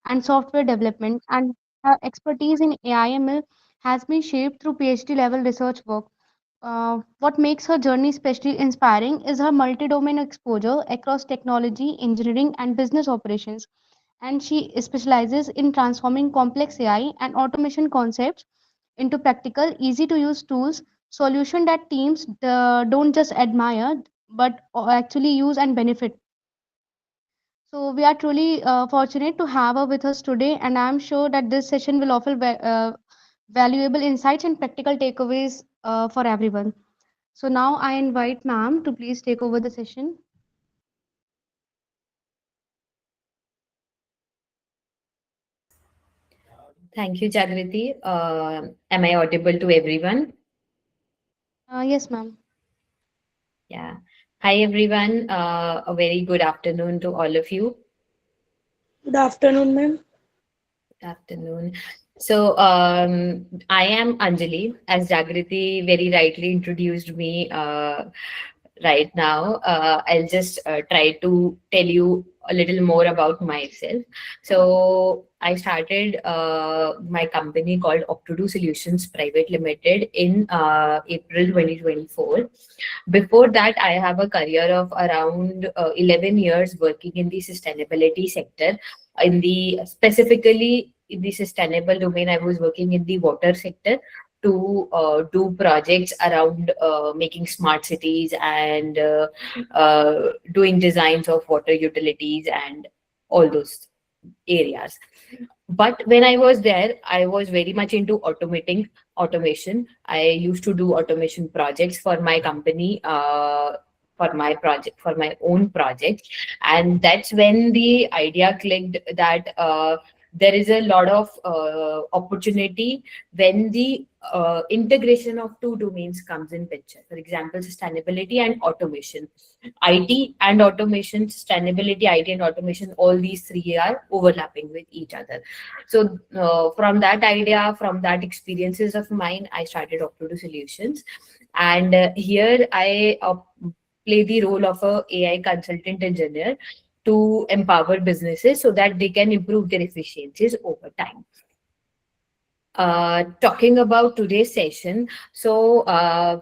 and software development, and her expertise in AI/ML has been shaped through PhD level research work. What makes her journey especially inspiring is her multi domain exposure across technology, engineering, and business operations. And she specializes in transforming complex AI and automation concepts into practical, easy to use tools, solution that teams don't just admire but actually use and benefit. So we are truly fortunate to have her with us today, and I'm sure that this session will offer valuable insights and practical takeaways for everyone. So now I invite ma'am to please take over the session. Thank you, Jagriti. Am I audible to everyone? Yes, ma'am. Yeah. Hi, everyone. A very good afternoon to all of you. Good afternoon, ma'am. Afternoon. So, I am Anjali, as Jagriti very rightly introduced me right now. I'll just try to tell you a little more about myself. So, I started my company called Opto2 Solutions Private Limited in April 2024. Before that, I have a career of around 11 years working in the sustainability sector. In the specifically in the sustainable domain, I was working in the water sector to do projects around making smart cities and doing designs of water utilities and all those areas. But when I was there, I was very much into automating automation. I used to do automation projects for my company, for my own project. And that's when the idea clicked that there is a lot of opportunity when the integration of two domains comes in picture. For example, sustainability and automation. IT and automation, sustainability, IT and automation, all these three are overlapping with each other. So from that idea, from that experiences of mine, I started Opto Solutions. And here I play the role of a AI consultant engineer to empower businesses so that they can improve their efficiencies over time. Talking about today's session, so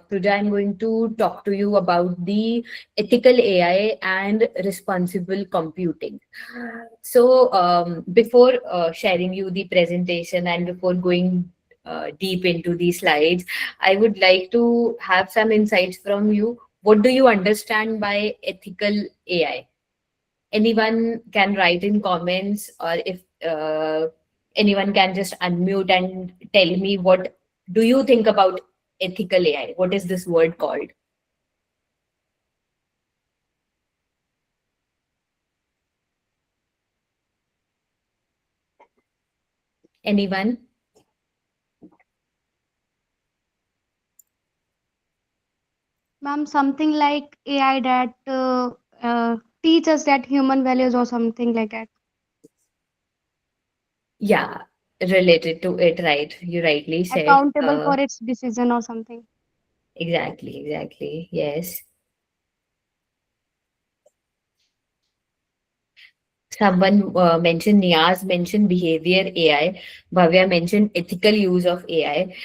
today I'm going to talk to you about the ethical AI and responsible computing. So before sharing you the presentation and before going deep into the slides, I would like to have some insights from you. What do you understand by ethical AI? Anyone can write in comments, or if anyone can just unmute and tell me, what do you think about ethical AI? What is this word called? Anyone? Ma'am, something like AI that teach us that human values or something like that. Yeah, related to it, right? You rightly said. Accountable for its decision or something. Exactly. Yes. Someone mentioned, Niaz mentioned behavior AI. Bhavya mentioned ethical use of AI.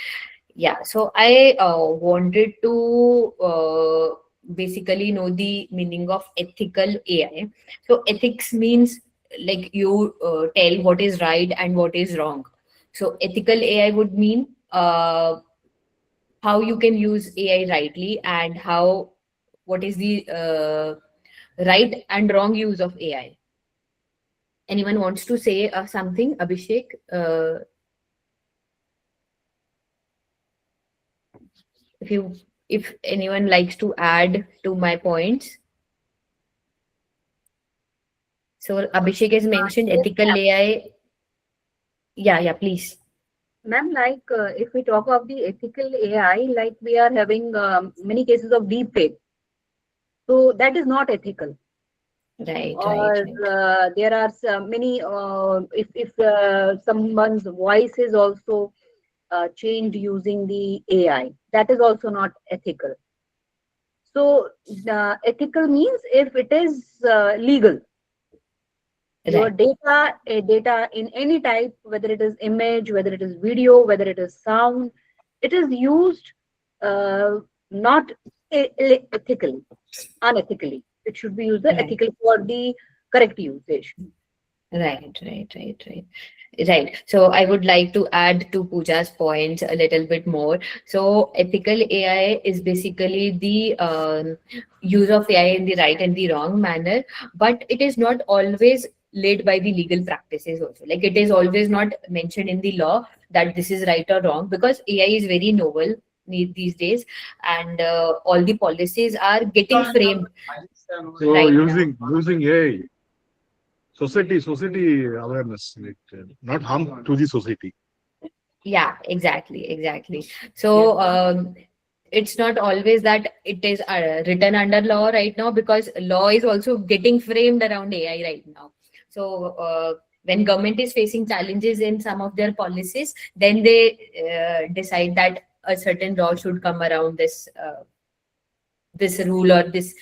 Yeah, so I wanted to basically know the meaning of ethical AI. So ethics means like you tell what is right and what is wrong. So ethical AI would mean how you can use AI rightly, and how what is the right and wrong use of AI. Anyone wants to say something, Abhishek? If you, if anyone likes to add to my points. So Abhishek has mentioned Yes, ethical ma'am. AI. Yeah, please. Ma'am, like if we talk of the ethical AI, like we are having many cases of deep fake. So that is not ethical. Or Right. there are many, if someone's voice is also changed using the AI, that is also not ethical. So ethical means if it is legal. Your Right. data in any type, whether it is image, whether it is video, whether it is sound, it is used uh, not ethically, unethically. It should be used Right. ethical for the correct usage. Right. Right. So I would like to add to Pooja's points a little bit more. So ethical AI is basically the use of AI in the right and the wrong manner, but it is not always led by the legal practices also. Like it is always not mentioned in the law that this is right or wrong, because AI is very novel these days, and all the policies are getting framed So right now. using AI, society awareness, like, not harm to the society. Yeah, exactly. Yes. So it's not always that it is written under law right now, because law is also getting framed around AI right now. So when government is facing challenges in some of their policies, then they decide that a certain law should come around this rule or this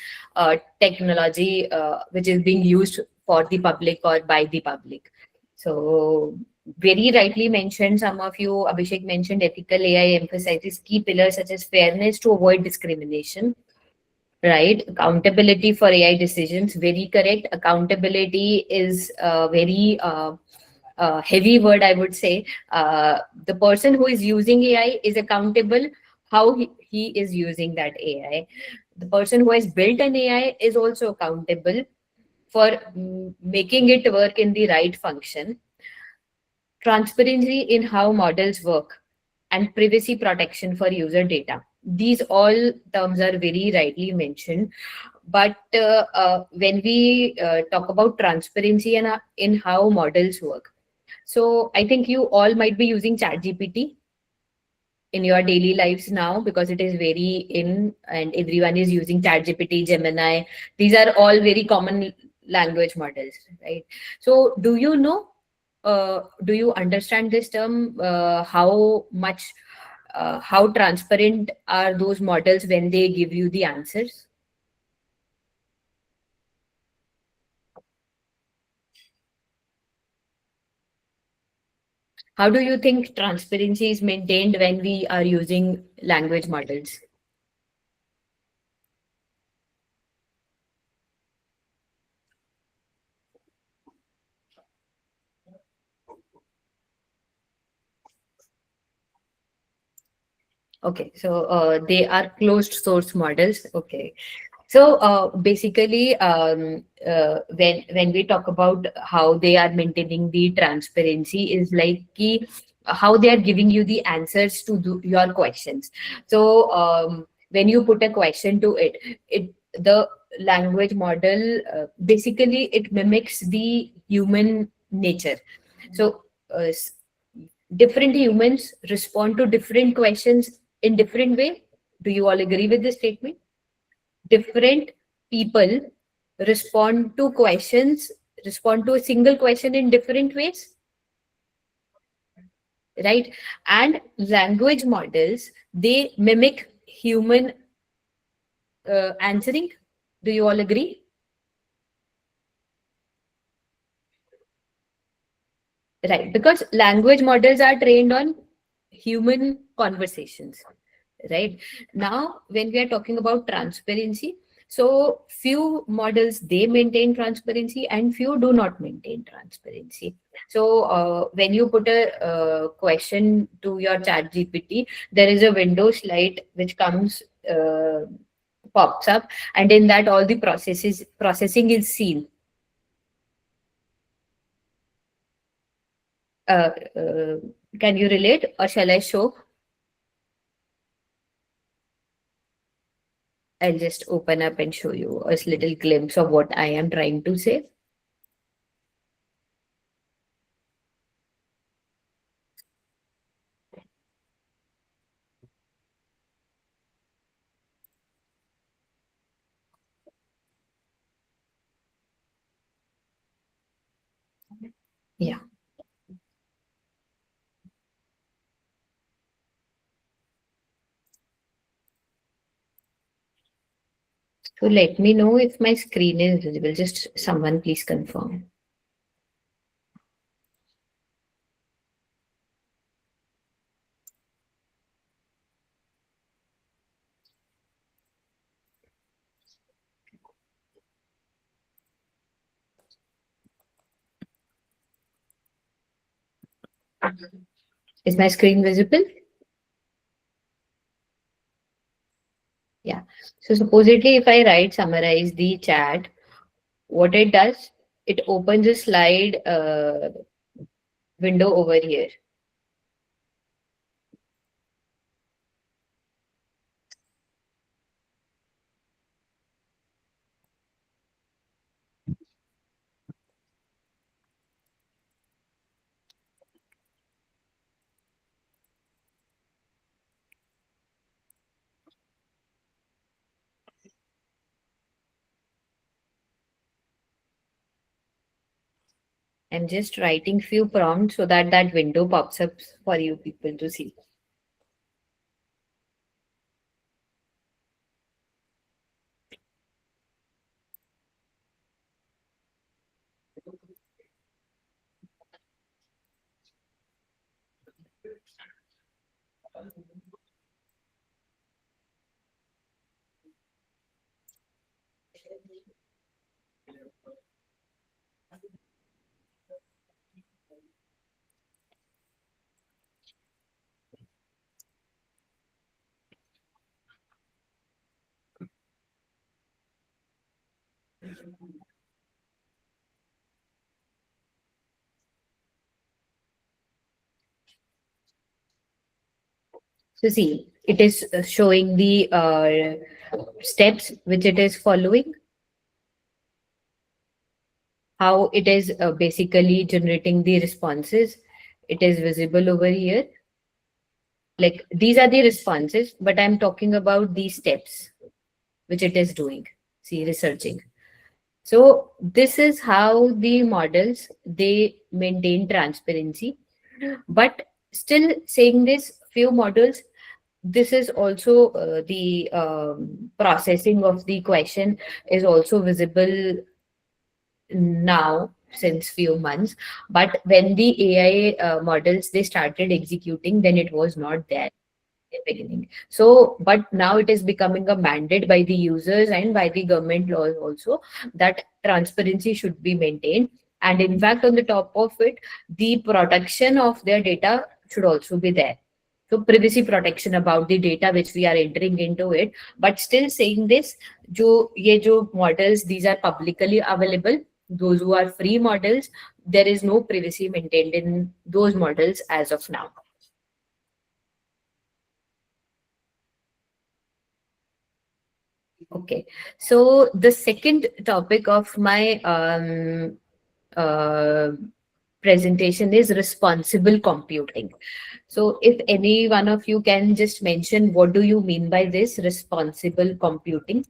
technology which is being used for the public or by the public. So, very rightly mentioned, some of you, Abhishek mentioned ethical AI emphasizes key pillars such as fairness to avoid discrimination, right? Accountability for AI decisions, very correct. Accountability is a very heavy word, I would say. The person who is using AI is accountable how he is using that AI. The person who has built an AI is also accountable for making it work in the right function. Transparency in how models work, and privacy protection for user data. These all terms are very rightly mentioned. But when we talk about transparency and in how models work, so I think you all might be using ChatGPT in your daily lives now, because it is very in and everyone is using ChatGPT, Gemini. These are all very common language models, right? So do you understand this term? How transparent are those models when they give you the answers? How do you think transparency is maintained when we are using language models? Okay, so they are closed source models. Okay, so basically, when we talk about how they are maintaining the transparency, is like how they are giving you the answers to your questions. So when you put a question to it the language model basically it mimics the human nature. So different humans respond to different questions in different way. Do you all agree with this statement? Different people respond to a single question in different ways, right? And language models, they mimic human answering. Do you all agree? Right, because language models are trained on human conversations. Right now, when we are talking about transparency, so few models they maintain transparency and few do not maintain transparency. So when you put a question to your chat gpt, there is a window slide which comes pops up, and in that all the processing is seen. uh, uh, can you relate, or shall I show? I'll just open up and show you a little glimpse of what I am trying to say. Yeah. So let me know if my screen is visible. Just someone please confirm. Is my screen visible? Yeah. So supposedly if I summarize the chat, what it does, it opens a slide window over here. I'm just writing few prompts so that that window pops up for you people to see. So see, it is showing the steps which it is following, how it is basically generating the responses. It is visible over here. Like these are the responses, but I'm talking about these steps which it is doing. See, researching. So this is how the models they maintain transparency. But still saying this, few models, this is also the processing of the question is also visible now since few months. But when the AI models they started executing, then it was not there in the beginning. So, but now it is becoming a mandate by the users and by the government laws also that transparency should be maintained. And in fact, on the top of it, the protection of their data should also be there. So privacy protection about the data which we are entering into it. But still saying this, jo models, these are publicly available. Those who are free models, there is no privacy maintained in those models as of now. Okay, so the second topic of my uh, presentation is responsible computing. So if any one of you can just mention what do you mean by this responsible computing?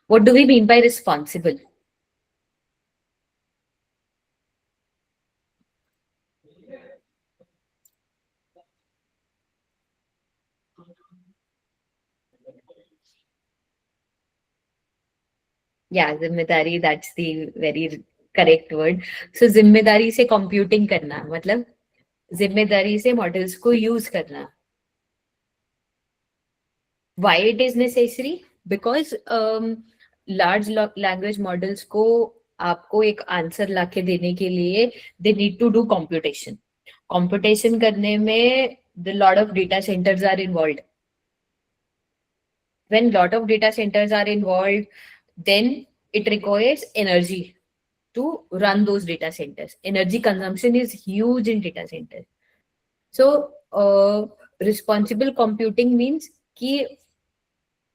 What do we mean by responsible? Yeah, जिम्मेदारी, that's the very correct word. So जिम्मेदारी से computing करना मतलब जिम्मेदारी से models को use करना. Why it is necessary? Because large language models को आपको एक आंसर लाके देने के लिए they need to do computation. Computation करने में the lot of data centers are involved. When lot of data centers are involved, then it requires energy to run those data centers. Energy consumption is huge in data centers. So responsible computing means कि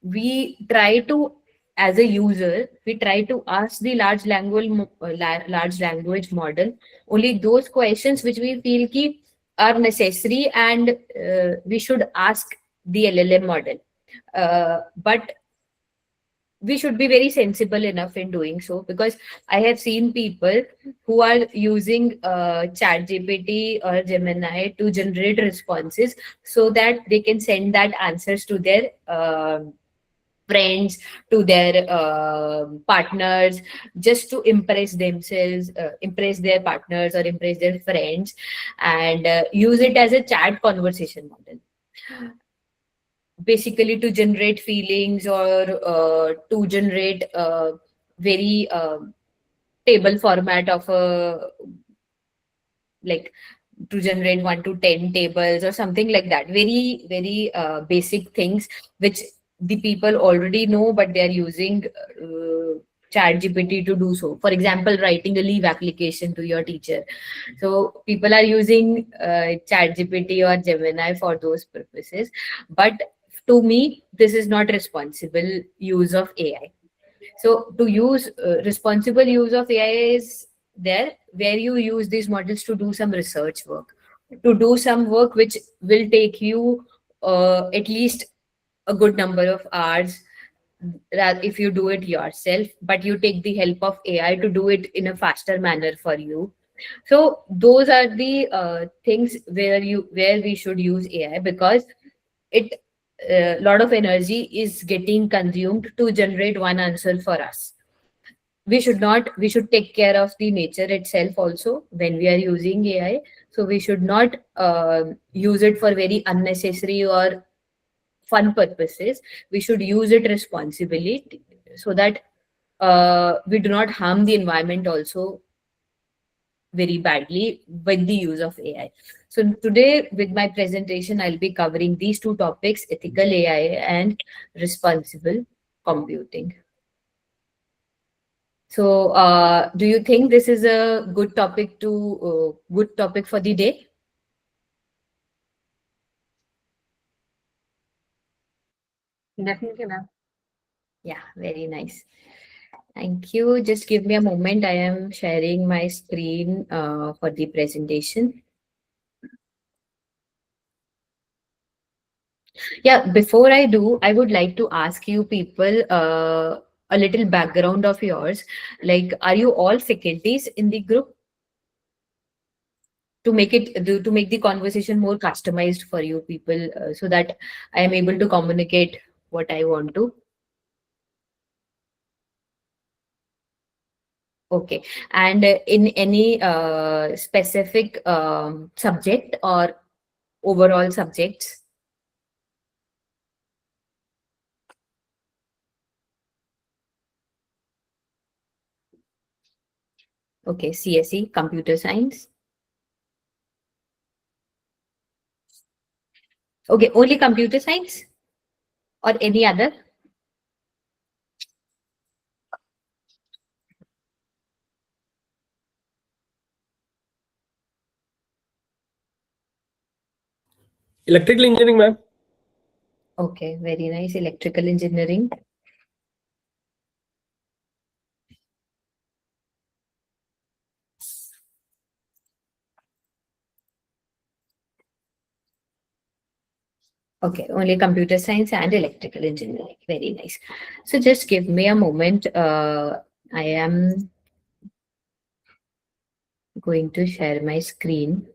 we try to, as a user, we try to ask the large language model only those questions which we feel ki are necessary, and we should ask the LLM model. But we should be very sensible enough in doing so, because I have seen people who are using chat gpt or Gemini to generate responses so that they can send that answers to their friends, to their partners, just to impress themselves, impress their partners or impress their friends, and use it as a chat conversation model. basically to generate feelings or to generate very table format of a, like, to generate 1 to 10 tables or something like that, very very basic things which the people already know, but they are using chat gpt to do so. For example, writing a leave application to your teacher, so people are using chat gpt or gemini for those purposes. But to me, this is not responsible use of ai. So to use responsible use of AI is there where you use these models to do some research work, to do some work which will take you at least a good number of hours, that if you do it yourself, but you take the help of AI to do it in a faster manner for you. So those are the things where we should use AI, because it lot of energy is getting consumed to generate one answer for us. We should take care of the nature itself also when we are using ai. So we should not use it for very unnecessary or fun purposes. We should use it responsibly, so that we do not harm the environment also very badly with the use of ai. So today with my presentation I'll be covering these two topics: ethical ai and responsible computing. So, do you think this is a good topic for the day? Definitely, ma'am. Yeah, very nice. Thank you. Just give me a moment. I am sharing my screen for the presentation. Yeah, before I do, I would like to ask you people a little background of yours. Like, are you all faculties in the group? To make the conversation more customized for you people, so that I am able to communicate what I want to. Okay. And in any specific subject or overall subjects? Okay, CSE, computer science. Okay, only computer science or any other? Electrical engineering, ma'am. Okay, very nice. Electrical engineering. Okay, only computer science and electrical engineering. Very nice. So just give me a moment. I am going to share my screen.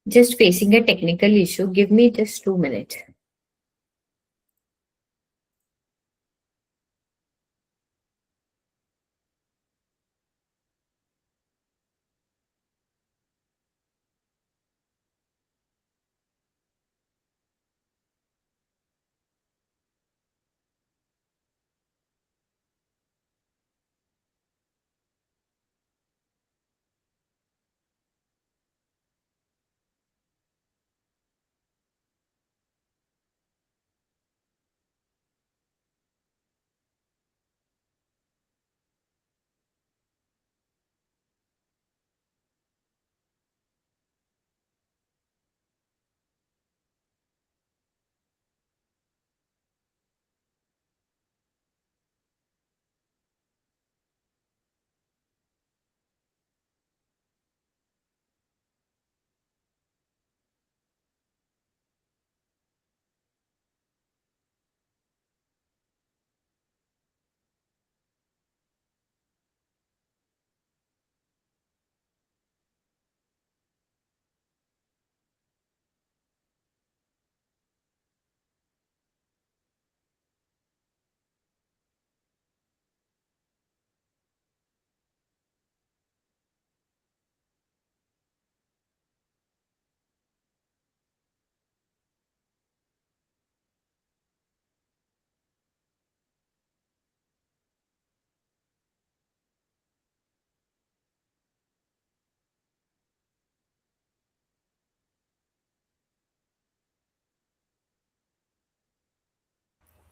Just facing a technical issue. Give me just 2 minutes.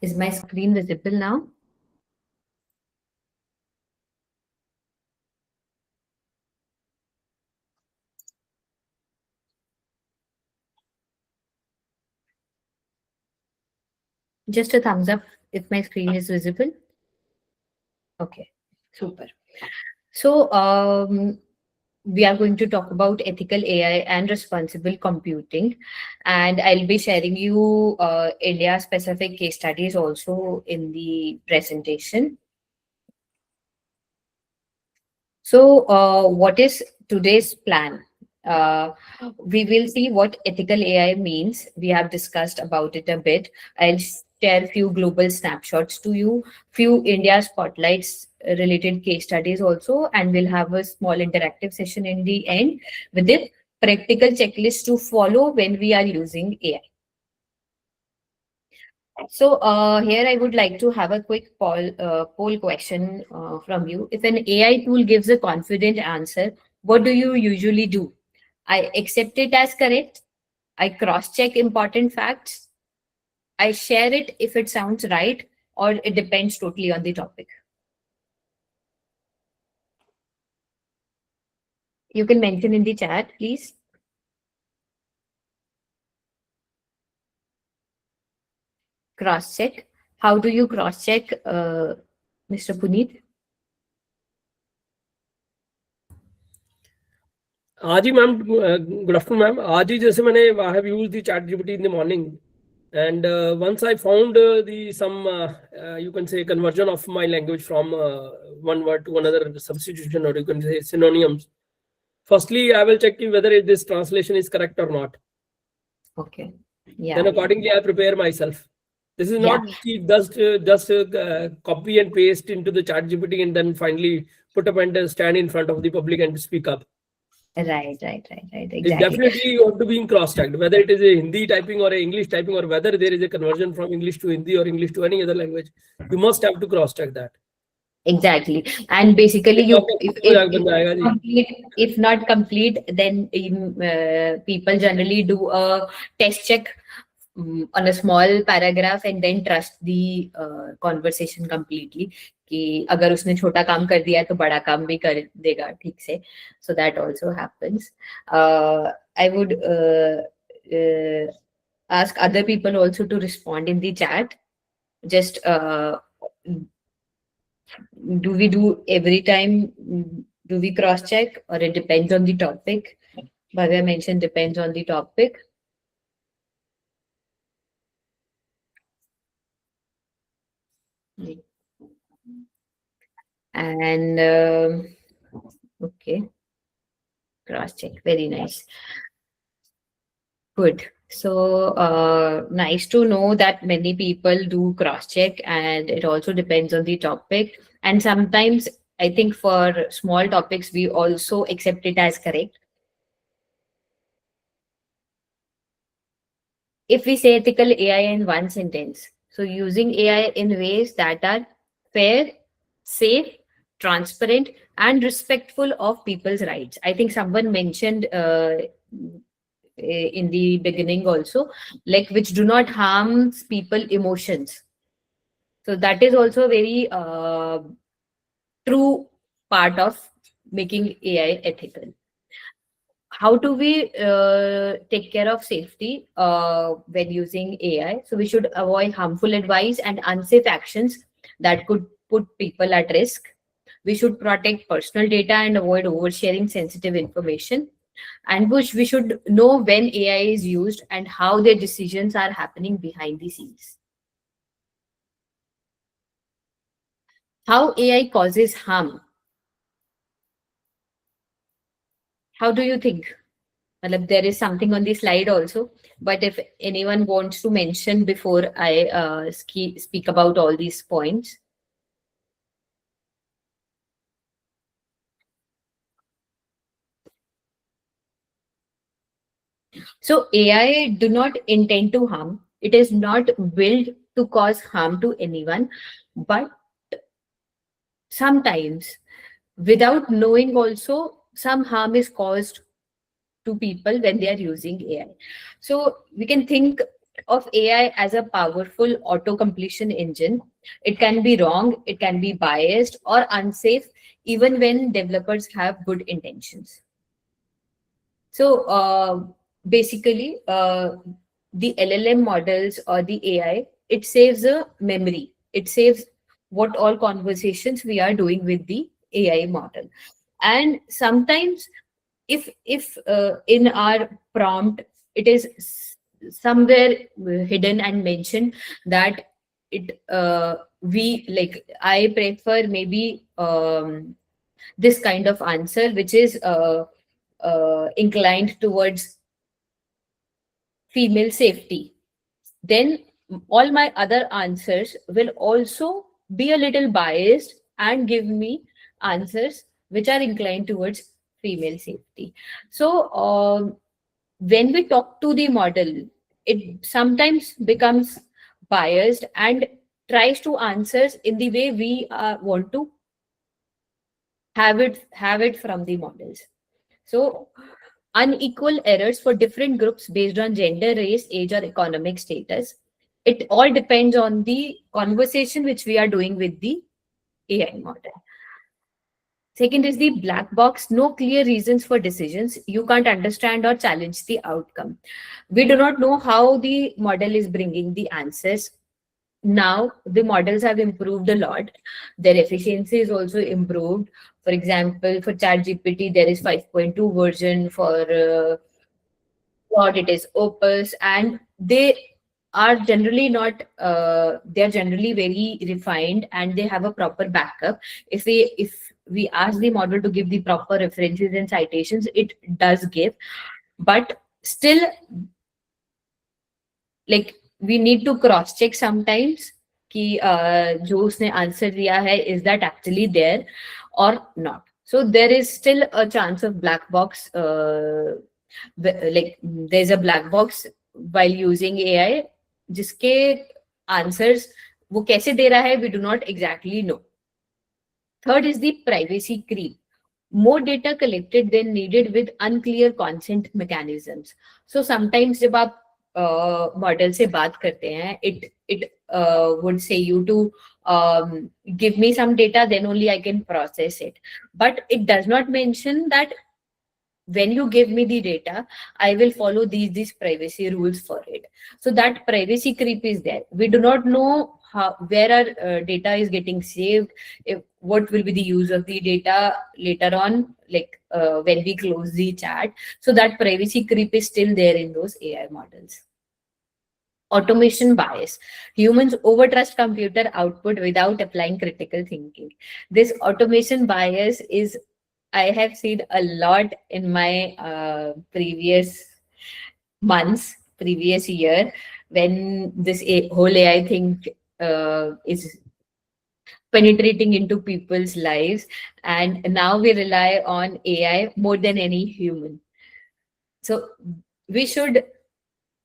Is my screen visible now? Just a thumbs up if my screen is visible. Okay, super. So, we are going to talk about ethical AI and responsible computing, and I'll be sharing you India specific case studies also in the presentation. So, what is today's plan? Uh, we will see what ethical AI means. We have discussed about it a bit. I'll share a few global snapshots to you, few India spotlights related case studies also, and we'll have a small interactive session in the end with the practical checklist to follow when we are using AI. So here I would like to have a quick poll question from you. If an AI tool gives a confident answer, what do you usually do? I accept it as correct. I cross-check important facts. I share it if it sounds right, or it depends totally on the topic. You can mention in the chat, please. Cross-check. How do you cross-check, Mr. Puneet? आज ही ma'am good afternoon ma'am आज ही जैसे मैंने I have used the chat GPT in the morning and once I found the some you can say conversion of my language from one word to another, substitution, or you can say synonyms. Firstly I will check whether this translation is correct or not. Okay. Yeah. Then accordingly I prepare myself. This is not just copy and paste into the chat GPT and then finally put up and stand in front of the public and speak up. Right. Exactly. It's definitely you have to be in cross-checked, whether it is a Hindi typing or a English typing, or whether there is a conversion from English to Hindi or English to any other language. You must have to cross-check that. Exactly. And basically, if not complete, then people generally do a test check on a small paragraph and then trust the conversation completely. कि अगर उसने छोटा काम कर दिया है तो बड़ा काम भी कर देगा ठीक से. So that also happens. I would ask other people also to respond in the chat. Just do we do every time? Do we cross check, or it depends on the topic? Bhavya mentioned depends on the topic. And okay, cross check, very nice. Good. So nice to know that many people do cross check, and it also depends on the topic. And sometimes I think for small topics we also accept it as correct. If we say ethical AI in one sentence, so using AI in ways that are fair, safe, transparent, and respectful of people's rights. I think someone mentioned in the beginning also, like which do not harm people emotions. So that is also a very true part of making AI ethical. How do we take care of safety when using AI? So we should avoid harmful advice and unsafe actions that could put people at risk. We should protect personal data and avoid oversharing sensitive information. And which we should know when AI is used and how their decisions are happening behind the scenes. How AI causes harm. How do you think? There is something on the slide also, but if anyone wants to mention before I speak about all these points. So AI do not intend to harm. It is not built to cause harm to anyone, but sometimes without knowing also some harm is caused to people when they are using AI. So we can think of AI as a powerful auto completion engine. It can be wrong, it can be biased or unsafe, even when developers have good intentions. So basically, the LLM models or the AI, it saves a memory. It saves what all conversations we are doing with the AI model. And sometimes, if in our prompt it is somewhere hidden and mentioned that we like, I prefer maybe this kind of answer, which is inclined towards female safety, then all my other answers will also be a little biased and give me answers which are inclined towards female safety. So when we talk to the model, it sometimes becomes biased and tries to answers in the way we want to have it from the models. So unequal errors for different groups based on gender, race, age, or economic status. It all depends on the conversation which we are doing with the AI model. Second is the black box, no clear reasons for decisions. You can't understand or challenge the outcome. We do not know how the model is bringing the answers. Now, the models have improved a lot. Their efficiency is also improved. For example, for ChatGPT, there is 5.2 version. For what it is Opus, and they are generally not they are generally very refined and they have a proper backup. If we ask the model to give the proper references and citations, it does give, but still, like, we need to cross check sometimes कि जो उसने answer दिया है, is that actually there or not. So there is still a chance of black box, like there's a black box while using AI, जिसके answers वो कैसे दे रहा है, we do not exactly know. Third is the privacy creep. More data collected than needed with unclear consent mechanisms. So sometimes जब आप model से बात करते हैं, it would say you to give me some data, then only I can process it. But it does not mention that when you give me the data, I will follow these privacy rules for it. So that privacy creep is there. We do not know where our data is getting saved, what will be the use of the data later on, like when we close the chat. So that privacy creep is still there in those AI models. Automation bias. Humans overtrust computer output without applying critical thinking. This automation bias is, I have seen a lot in my previous months, previous year, when this whole AI thing is penetrating into people's lives, and now we rely on AI more than any human. So we should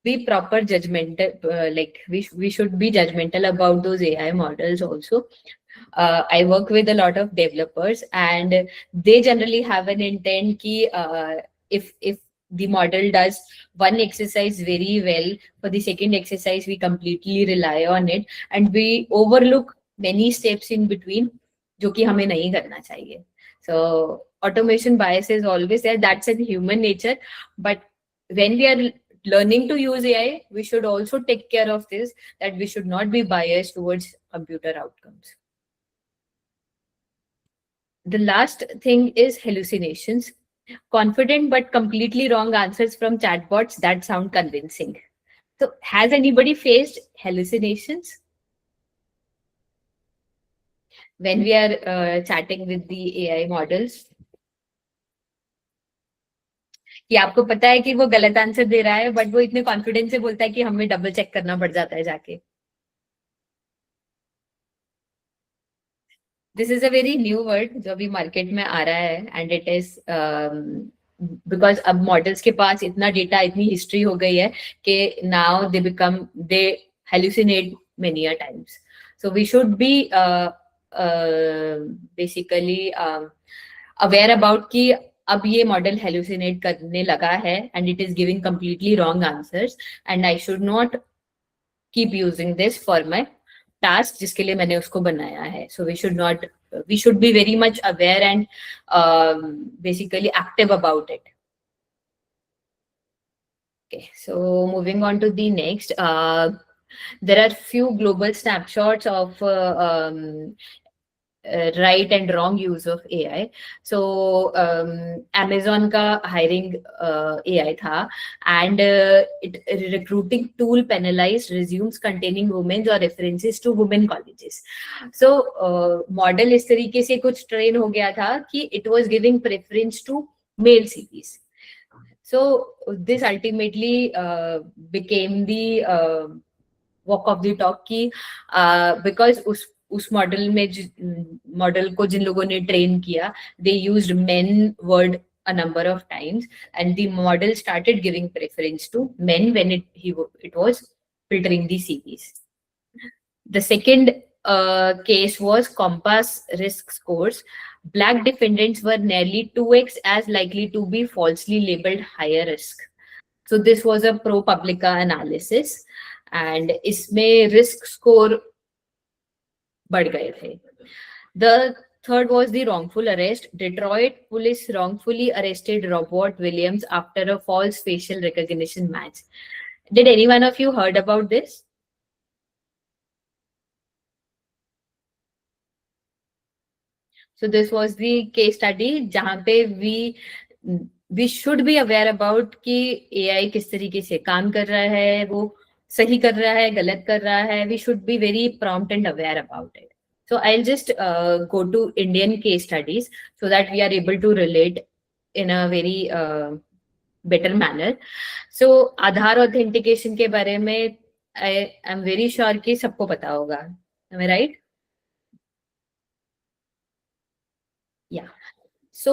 be proper judgmental, like we should be judgmental about those AI models also. I work with a lot of developers, and they generally have an intent ki if the model does one exercise very well, for the second exercise we completely rely on it, and we overlook many steps in between, जो कि हमें नहीं करना चाहिए. So automation bias is always there. That's in human nature, but when we are learning to use AI, we should also take care of this, that we should not be biased towards computer outcomes. The last thing is hallucinations. Confident but completely wrong answers from chatbots that sound convincing. So has anybody faced hallucinations when we are chatting with the AI models? कि आपको पता है कि वो गलत answer दे रहा है, but वो इतने कॉन्फिडेंस से बोलता है कि हमें डबल चेक करना पड़ जाता है जाके. This is a very new word जो अभी मार्केट में आ रहा है, एंड इट इज बिकॉज अब मॉडल्स के पास इतना डेटा, इतनी हिस्ट्री हो गई है कि now they hallucinate many a times. So we should be basically aware about कि अब ये मॉडल hallucinate करने लगा है and it is giving completely wrong answers, and I should not keep using this for my task जिसके लिए मैंने उसको बनाया है. So we should be very much aware and basically active about it. Okay, so moving on to the next, there are few global snapshots of right and wrong use of AI. So Amazon का hiring AI था, and it recruiting tool penalized resumes containing women or references to women colleges. So model इस तरीके से कुछ train हो गया था कि it was giving preference to male CVs. So this ultimately became the walk of the talk की because उस मॉडल को जिन लोगों ने ट्रेन किया, they used men word a number of times, and the model started giving preference to men when it was filtering the CVs. The second case was Compass risk scores. Black defendants were nearly 2x as likely to be falsely labeled higher risk. So this was a ProPublica analysis, and इसमें risk score बढ़ गए थे. The third was the wrongful arrest. Detroit police wrongfully arrested Robert Williams after a false facial recognition match. Did any one of you heard about this? So this was the case study जहाँ पे we should be aware about कि AI किस तरीके से काम कर रहा है, वो सही कर रहा है, गलत कर रहा है. We should be very prompt and aware about it. So I'll just go to Indian case studies so that we are able to relate in a very better manner. So Aadhaar authentication के बारे में I am very sure कि सबको पता होगा. Am I right? Yeah. So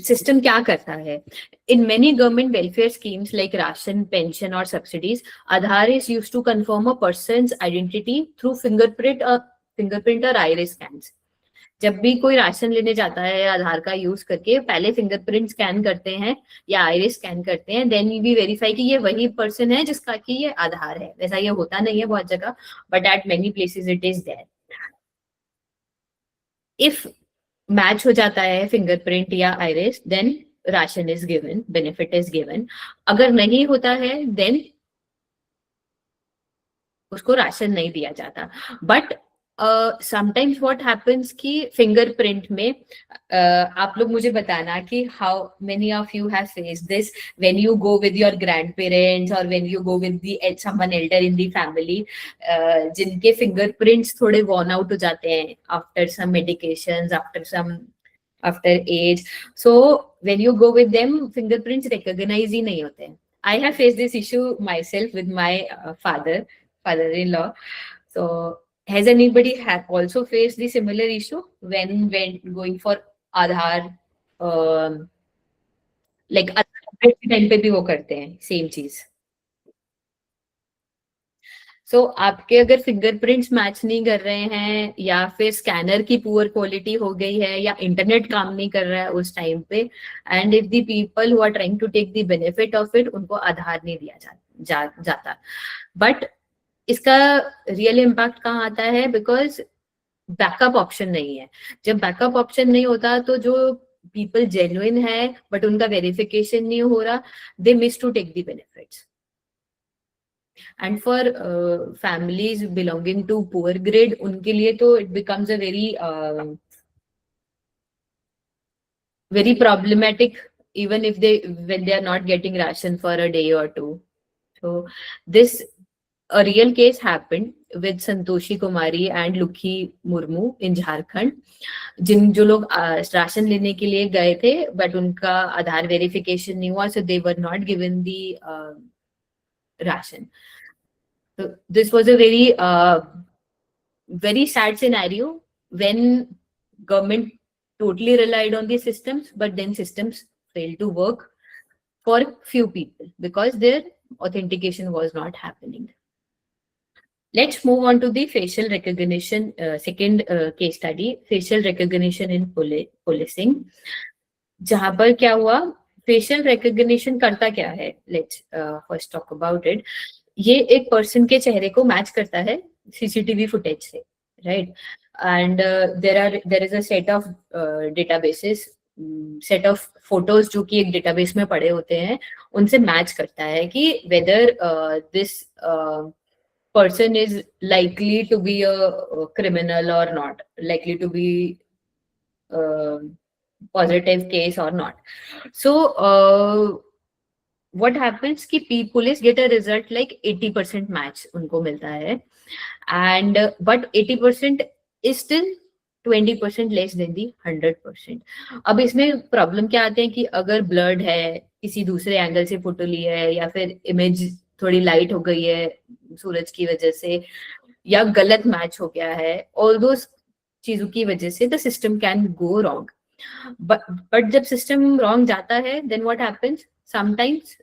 system क्या करता है? In many government welfare schemes like ration, pension or subsidies, Aadhaar is used to confirm a person's identity through fingerprint or iris scans. जब भी कोई राशन लेने जाता है आधार का यूज करके पहले फिंगरप्रिंट स्कैन करते हैं या आइरिस स्कैन करते हैं, देन वी वेरीफाई कि ये वही पर्सन है जिसका कि ये आधार है. वैसा ये होता नहीं है बहुत जगह, but at many places it is there. If match हो जाता है फिंगरप्रिंट या iris, then ration is given, benefit is given. अगर नहीं होता है देन उसको राशन नहीं दिया जाता. बट समटाइम्स व्हाट हैपेंस कि फिंगरप्रिंट में आप लोग मुझे बताना कि how many of you have faced this when you go with your grand parents और when you go with the someone elder in the family जिनके फिंगरप्रिंट्स थोड़े वॉर्न आउट हो जाते हैं after some medications, after age. So when you go with them fingerprints recognise ही नहीं होते हैं. I have faced this issue my self with my father-in-law. So has anybody also faced the similar issue when going for Aadhaar? Like upgrade time पे भी वो करते हैं same चीज. So आपके अगर फिंगरप्रिंट्स मैच नहीं कर रहे हैं या फिर स्कैनर की पुअर क्वालिटी हो गई है या इंटरनेट काम नहीं कर रहा है उस टाइम पे, and if the people who are trying to take the benefit of it उनको आधार नहीं दिया जाता. बट इसका रियल इम्पैक्ट कहाँ आता है? बिकॉज बैकअप ऑप्शन नहीं है. जब बैकअप ऑप्शन नहीं होता तो जो पीपल जेन्युइन है बट उनका वेरिफिकेशन नहीं हो रहा, they miss to take the benefits. And for families belonging to poor grade, उनके लिए तो it becomes a very problematic even if when they are not getting ration for a day or two. So this a real case happened with Santoshi Kumari and Lukhi Murmu in Jharkhand. जो लोग ration लेने के लिए गए थे but उनका आधार verification नहीं हुआ, so they were not given the ration. So this was a very sad scenario when government totally relied on the systems, but then systems failed to work for few people because their authentication was not happening. Let's move on to the facial recognition, second case study, facial recognition in policing. जहाँ पर क्या हुआ, facial recognition करता क्या है? Let's first talk about it. ये एक person के चेहरे को मैच करता है सीसीटीवी फुटेज से, right? And there is a set of databases, set of photos जो कि एक डेटाबेस में पड़े होते हैं, उनसे मैच करता है कि whether this person is likely to be a criminal or not, likely to be uh, positive case or not. So what happens कि police get a result like 80% match उनको मिलता है, and but 80% is still 20% less than the 100%. अब इसमें problem क्या आते हैं कि अगर ब्लर्ड है, किसी दूसरे एंगल से फोटो ली है, या फिर इमेज थोड़ी लाइट हो गई है सूरज की वजह से, या गलत मैच हो गया है, ऑल दो चीजों की वजह से the system can go wrong. But जब सिस्टम रॉन्ग जाता है, then what happens sometimes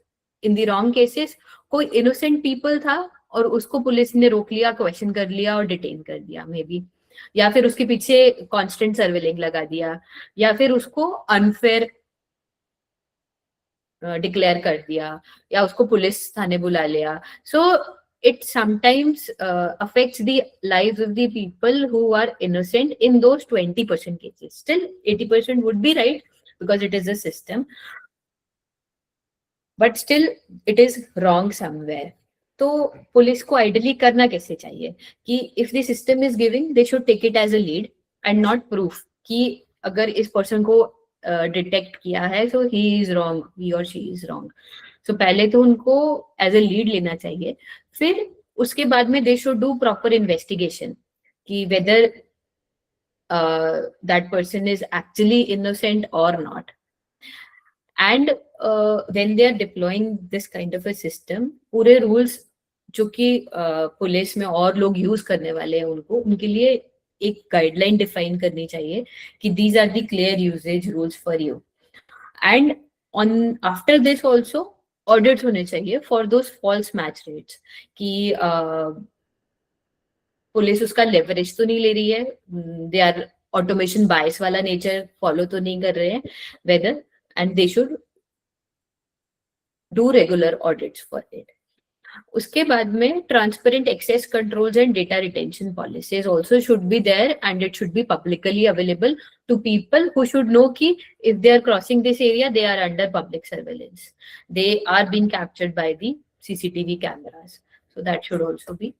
in the wrong cases, कोई इनोसेंट पीपल था और उसको पुलिस ने रोक लिया, क्वेश्चन कर लिया और डिटेन कर दिया मे बी, या फिर उसके पीछे कांस्टेंट सर्वेलिंग लगा दिया, या फिर उसको अनफेयर डिक्लेयर कर दिया, या उसको पुलिस थाने बुला लिया. सो it sometimes affects the lives of the people who are innocent in those 20% cases. Still 80% would be right because it is a system, but still it is wrong somewhere. तो police को ideally करना कैसे चाहिए कि if the system is giving, they should take it as a lead and not proof कि अगर इस person को डिटेक्ट किया है so he is wrong, he or she is wrong. So पहले तो उनको एज अ लीड लेना चाहिए, फिर उसके बाद में दे शुड डू प्रॉपर इन्वेस्टिगेशन कि weather that person is actually innocent or not. And when they are deploying this kind of a system, पूरे rules जो कि पुलिस में और लोग यूज करने वाले हैं उनको, उनके लिए एक गाइडलाइन डिफाइन करनी चाहिए कि these are the clear usage rules for you. And on after this also audits होने चाहिए for those false match rates कि पुलिस उसका लेवरेज तो नहीं ले रही है, दे आर ऑटोमेशन बायस वाला नेचर फॉलो तो नहीं कर रहे हैं, whether, and they should do regular audits for it. उसके बाद में transparent access controls and data retention policies also should be there and it should be publicly available to people who should know कि if they are crossing this area they are under public surveillance, they are being captured by the CCTV cameras. So that should also be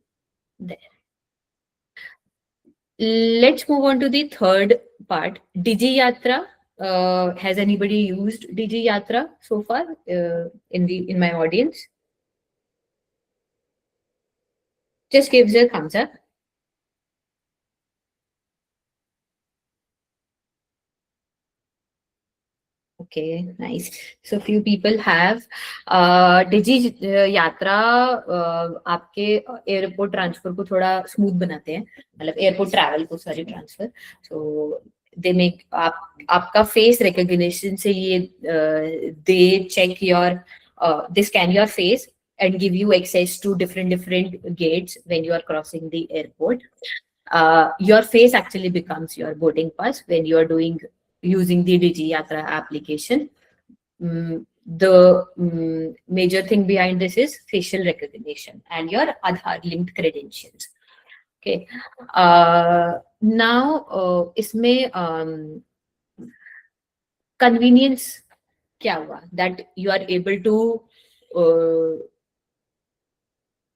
there. Let's move on to the third part, Digi Yatra. Has anybody used Digi Yatra so far in my audience? Just gives a thumbs up. Okay, nice. So few people have. Digi Yatra आपके airport transfer को थोड़ा smooth बनाते हैं, मतलब airport travel को sorry transfer. So they make आपका face recognition से ये they check your they scan your face and give you access to different gates when you are crossing the airport. Your face actually becomes your boarding pass when you are using the Digi Yatra application. The major thing behind this is facial recognition and your Aadhaar linked credentials. Okay. Now इसमें convenience क्या हुआ that you are able to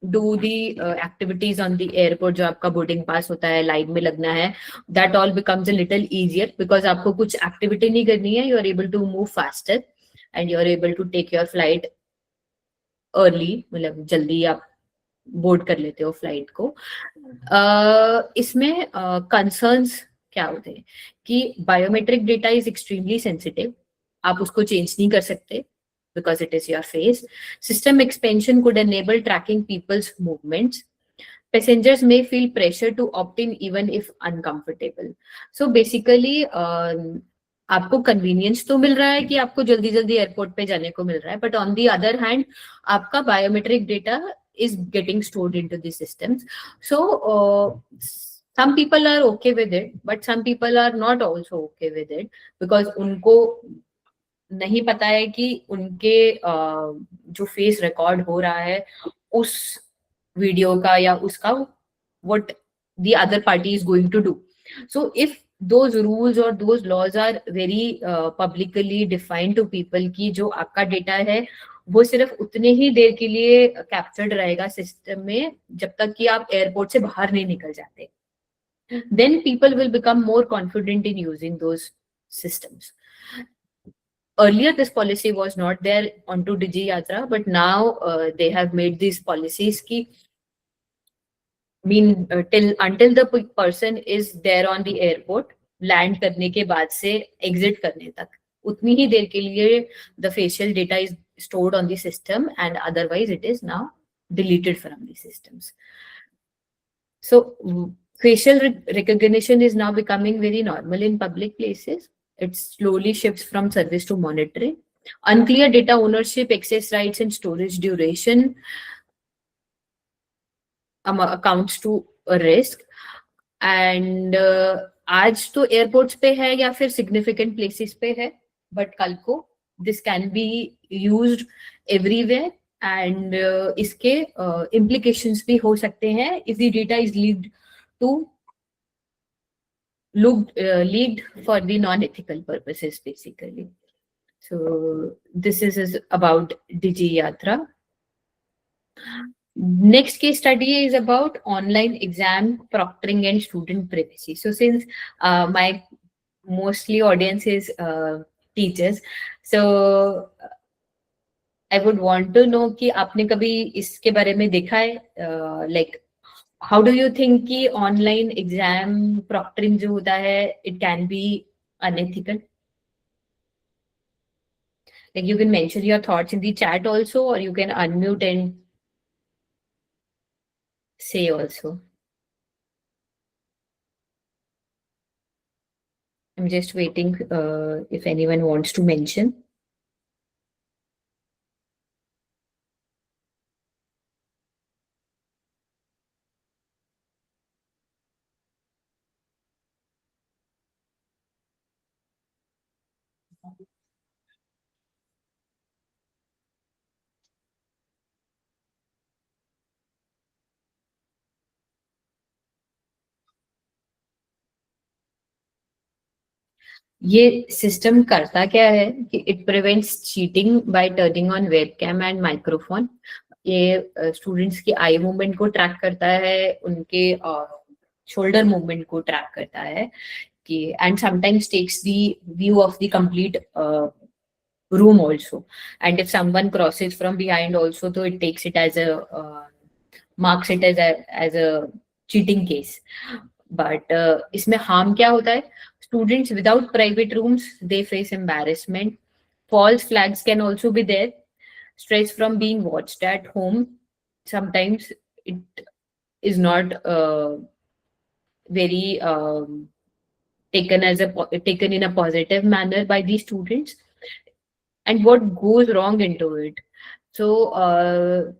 do the activities on the airport, जो आपका boarding pass होता है, line में लगना है, that all becomes a little easier because आपको कुछ activity नहीं करनी है, you are able to move faster and you are able to take your flight early, मतलब जल्दी आप बोर्ड कर लेते हो फ्लाइट को. इसमें कंसर्न्स क्या होते हैं कि biometric data is extremely sensitive, आप उसको चेंज नहीं कर सकते because it is your face. System expansion could enable tracking people's movements. Passengers may feel pressure to opt in even if uncomfortable. So basically आपको कन्वीनियंस तो मिल रहा है कि आपको जल्दी जल्दी एयरपोर्ट पे जाने को मिल रहा है, but on the other hand आपका biometric data is getting stored into the systems. So some people are okay with it, but some people are not also okay with it because उनको नहीं पता है कि उनके जो फेस रिकॉर्ड हो रहा है उस वीडियो का या उसका what the other party is going to do. So if those rules or those laws are very publicly defined to people कि जो आपका डेटा है वो सिर्फ उतने ही देर के लिए कैप्चर्ड रहेगा सिस्टम में जब तक कि आप एयरपोर्ट से बाहर नहीं निकल जाते, then people will become more confident in using those systems. Earlier this policy was not there onto Digi Yatra, but now they have made these policies ki mean till until the person is there on the airport, land करने के बाद से exit करने तक उतनी ही देर के लिए the facial data is stored on the system and otherwise it is now deleted from the systems. So facial recognition is now becoming very normal in public places. It slowly shifts from service to monitoring. Unclear data ownership, access rights, and storage duration accounts to a risk. And आज तो airports पे है या फिर significant places पे है, but कल को this can be used everywhere and इसके implications भी हो सकते हैं if the data is leaked for the non-ethical purposes basically. So this is about Digi Yatra. Next case study is about online exam proctoring and student privacy. So since my mostly audience is teachers, so I would want to know कि आपने कभी इसके बारे में देखा है, like how do you think कि online exam proctoring जो होता है it can be unethical? Like you can mention your thoughts in the chat also, or you can unmute and say also. I'm just waiting if anyone wants to mention. ये system करता क्या है कि it prevents cheating bye turning on webcam and microphone. ये students की eye movement को track करता है, उनके शोल्डर मूवमेंट को ट्रैक करता है कि and sometimes takes the view of the complete room also, and if someone crosses from behind also, so it takes it as a marks it as a cheating case. But इसमें harm क्या होता है? Students without private rooms, they face embarrassment. False flags can also be there. Stress from being watched at home. Sometimes it is not very taken in a positive manner by these students. And what goes wrong into it? So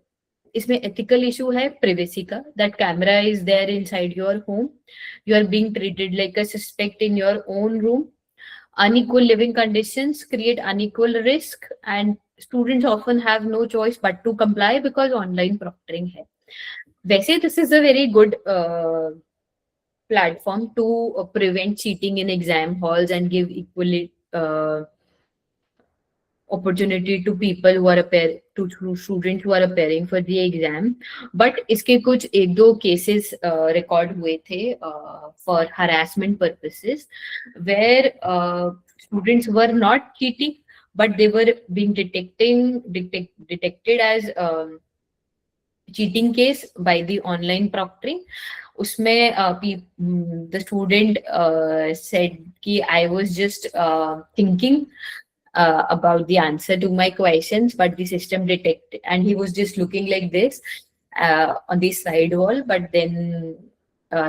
इसमें ethical issue है privacy का. That camera is there inside your home. You are being treated like a suspect in your own room. Unequal living conditions create unequal risk, and students often have no choice but to comply because online proctoring है. वैसे this is a very good platform to prevent cheating in exam halls and give equal opportunity to people who are to students who are appearing for the exam. But इसके कुछ एक दो cases record हुए थे for harassment purposes, where students were not cheating but they were being detected as cheating case by the online proctoring. उसमें the student said कि I was just thinking about the answer to my questions, but the system detected, and he was just looking like this on the side wall, but then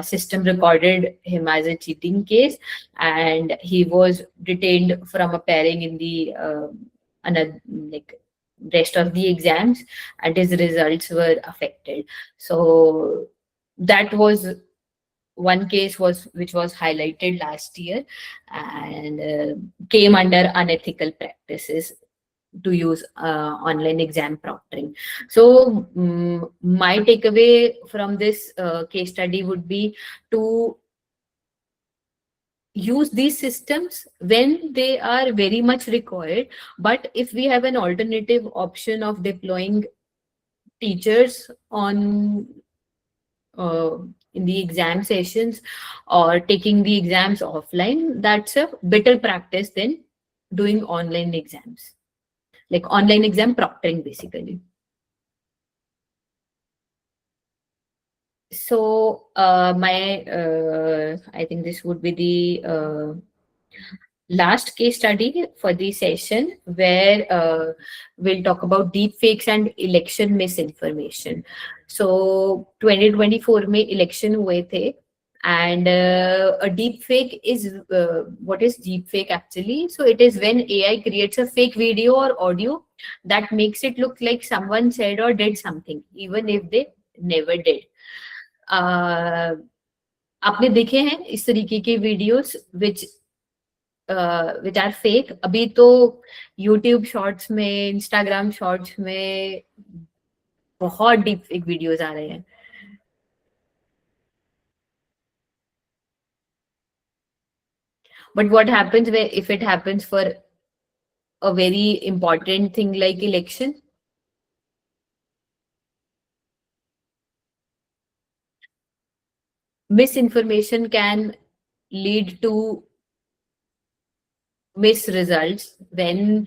system recorded him as a cheating case, and he was detained from appearing in the another like rest of the exams, and his results were affected. So that was one case which was highlighted last year and came under unethical practices. to use online exam proctoring. So my takeaway from this case study would be to use these systems when they are very much required. But if we have an alternative option of deploying teachers on in the exam sessions or taking the exams offline, that's a better practice than doing online exams, like online exam proctoring basically. So my I think this would be the last case study for the session, where we'll talk about deep fakes and election misinformation. So 2024 में election हुए थे, and a deep fake is what is deep fake actually? So it is when AI creates a fake video or audio that makes it look like someone said or did something, even if they never did. आपने देखे हैं इस तरीके के videos which are fake? अभी तो YouTube shorts में, Instagram shorts में बहुत डीप फेक वीडियोस आ रहे हैं. But what happens if it happens for a very important thing like election? Misinformation can lead to results when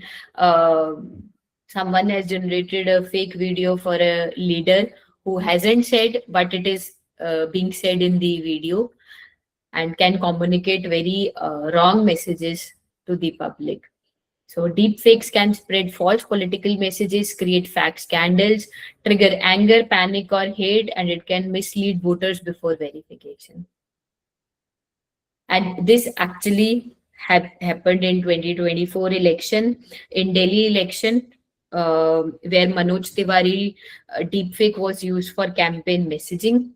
someone has generated a fake video for a leader who hasn't said, but it is being said in the video, and can communicate very wrong messages to the public. So deep fakes can spread false political messages, create fact scandals, trigger anger, panic, or hate, and it can mislead voters before verification. And this actually happened in 2024 election, in Delhi election, where Manoj Tiwari deepfake was used for campaign messaging.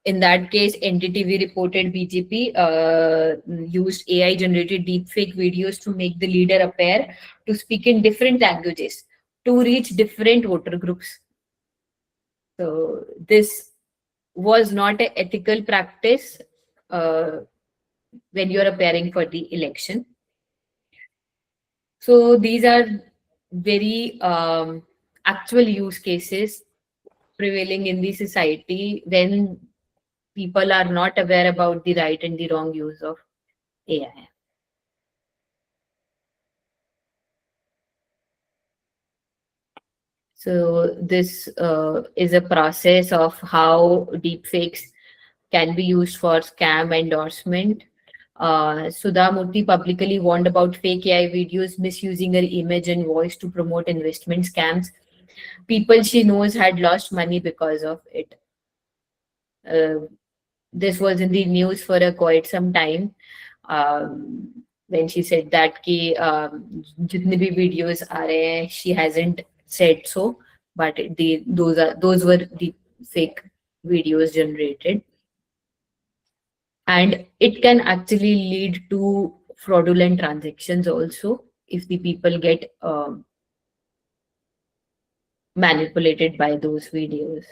In that case, NDTV reported BJP used AI-generated deepfake videos to make the leader appear to speak in different languages to reach different voter groups. So this was not an ethical practice when you're appearing for the election. So these are very actual use cases prevailing in the society when people are not aware about the right and the wrong use of AI. So this is a process of how deepfakes can be used for scam endorsement. Sudha Murthy publicly warned about fake AI videos misusing her image and voice to promote investment scams. People she knows had lost money because of it. This was in the news for quite some time, when she said that कि जितने भी videos आ रहे हैं, she hasn't said so, but those were the fake videos generated. And it can actually lead to fraudulent transactions also if the people get manipulated by those videos.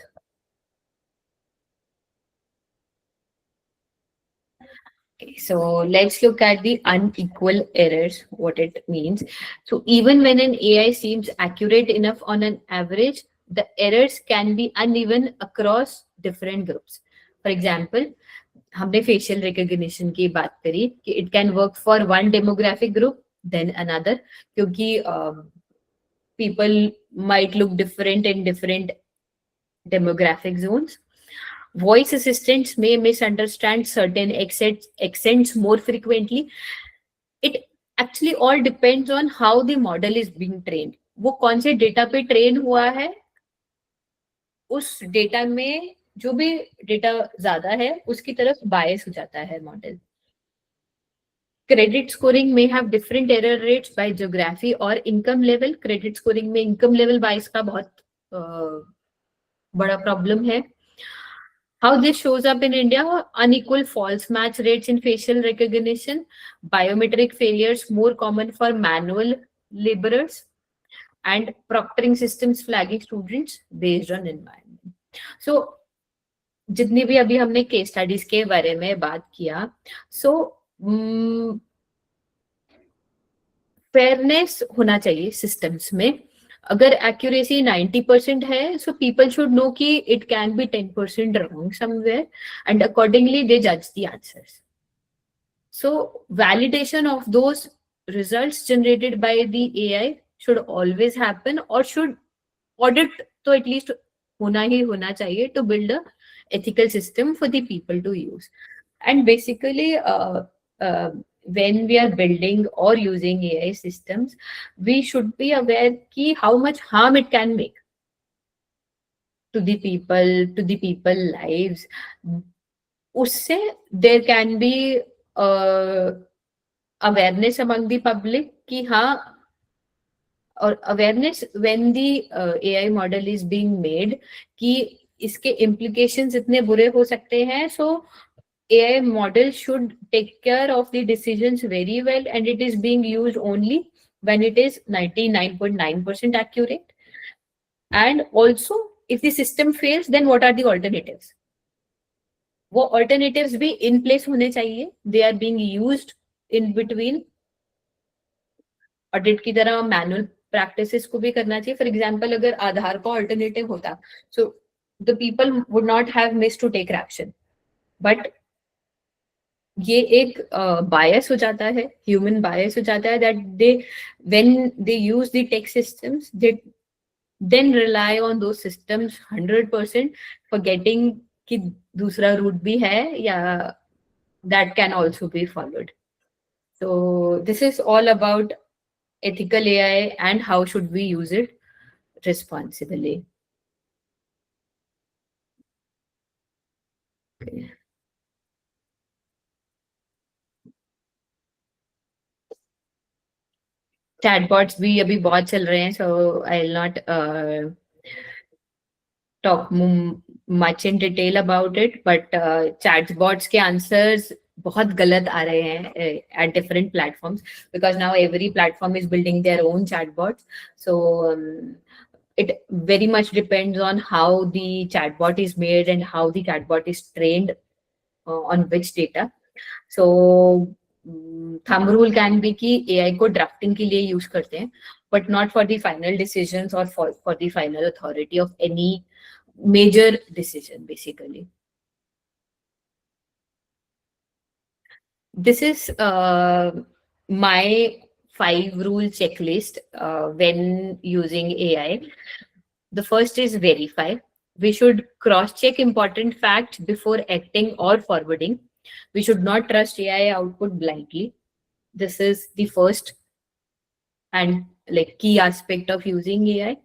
Okay, so let's look at the unequal errors, what it means. So even when an AI seems accurate enough on an average, the errors can be uneven across different groups. For example, हमने facial recognition की बात करी कि it can work for one demographic group then another, क्योंकि people might look different in different demographic zones. Voice assistants may misunderstand certain accents more frequently. It actually all depends on how the model is being trained. वो कौन से data पे train हुआ है, उस data में जो भी डेटा ज्यादा है उसकी तरफ बायस हो जाता है model. Credit scoring may have different error rates by geography or income level. Credit scoring में income level bias का बहुत बड़ा problem है. How this shows up in India: unequal false match rates in facial recognition, biometric failures more common for manual laborers, and proctoring systems flagging students based on environment. So जितनी भी अभी हमने case studies के बारे में बात किया, सो fairness होना चाहिए सिस्टम्स में. अगर एक्यूरेसी 90% है, सो पीपल शुड नो कि it can be 10% wrong somewhere, and accordingly they जज the answers. So validation of those results generated by the AI should always happen, or should audit तो at least होना ही होना चाहिए to build a ethical system for the people to use. And basically uh, when we are building or using AI systems, we should be aware ki how much harm it can make to the people lives. उससे there can be awareness among the public कि हाँ, और awareness when the AI model is being made कि इसके implications इतने बुरे हो सकते हैं. So AI model should take care of the decisions very well, and it is being used only when it is 99.9% accurate. And also, if the system fails, then what are the alternatives? वो alternatives भी in place होने चाहिए. They are being used in between. Audit की तरह manual practices को भी करना चाहिए. फॉर एग्जांपल, अगर आधार का ऑल्टरनेटिव होता, so the people would not have miss to take action. But ये एक बायस हो जाता है, ह्यूमन बायस हो जाता है, that they when they use the tech systems, they then rely on those systems 100%, forgetting कि दूसरा रूट भी है या that can also be followed. So this is all about ethical AI and how should we use it responsibly. Okay. Chatbots भी अभी बहुत चल रहे हैं, so I'll not talk much in detail about it, but chatbots के answers बहुत गलत आ रहे हैं at different platforms, because now every platform is building their own chatbots. So it very much depends on how the chatbot is made and how the chatbot is trained on which data. So thumb rule can be कि AI को drafting के लिए use करते हैं, but not for the final decisions or for the final authority of any major decision, basically. This is my 5-rule checklist when using AI. The first is verify. We should cross-check important facts before acting or forwarding. We should not trust AI output blindly. This is the first and like key aspect of using AI.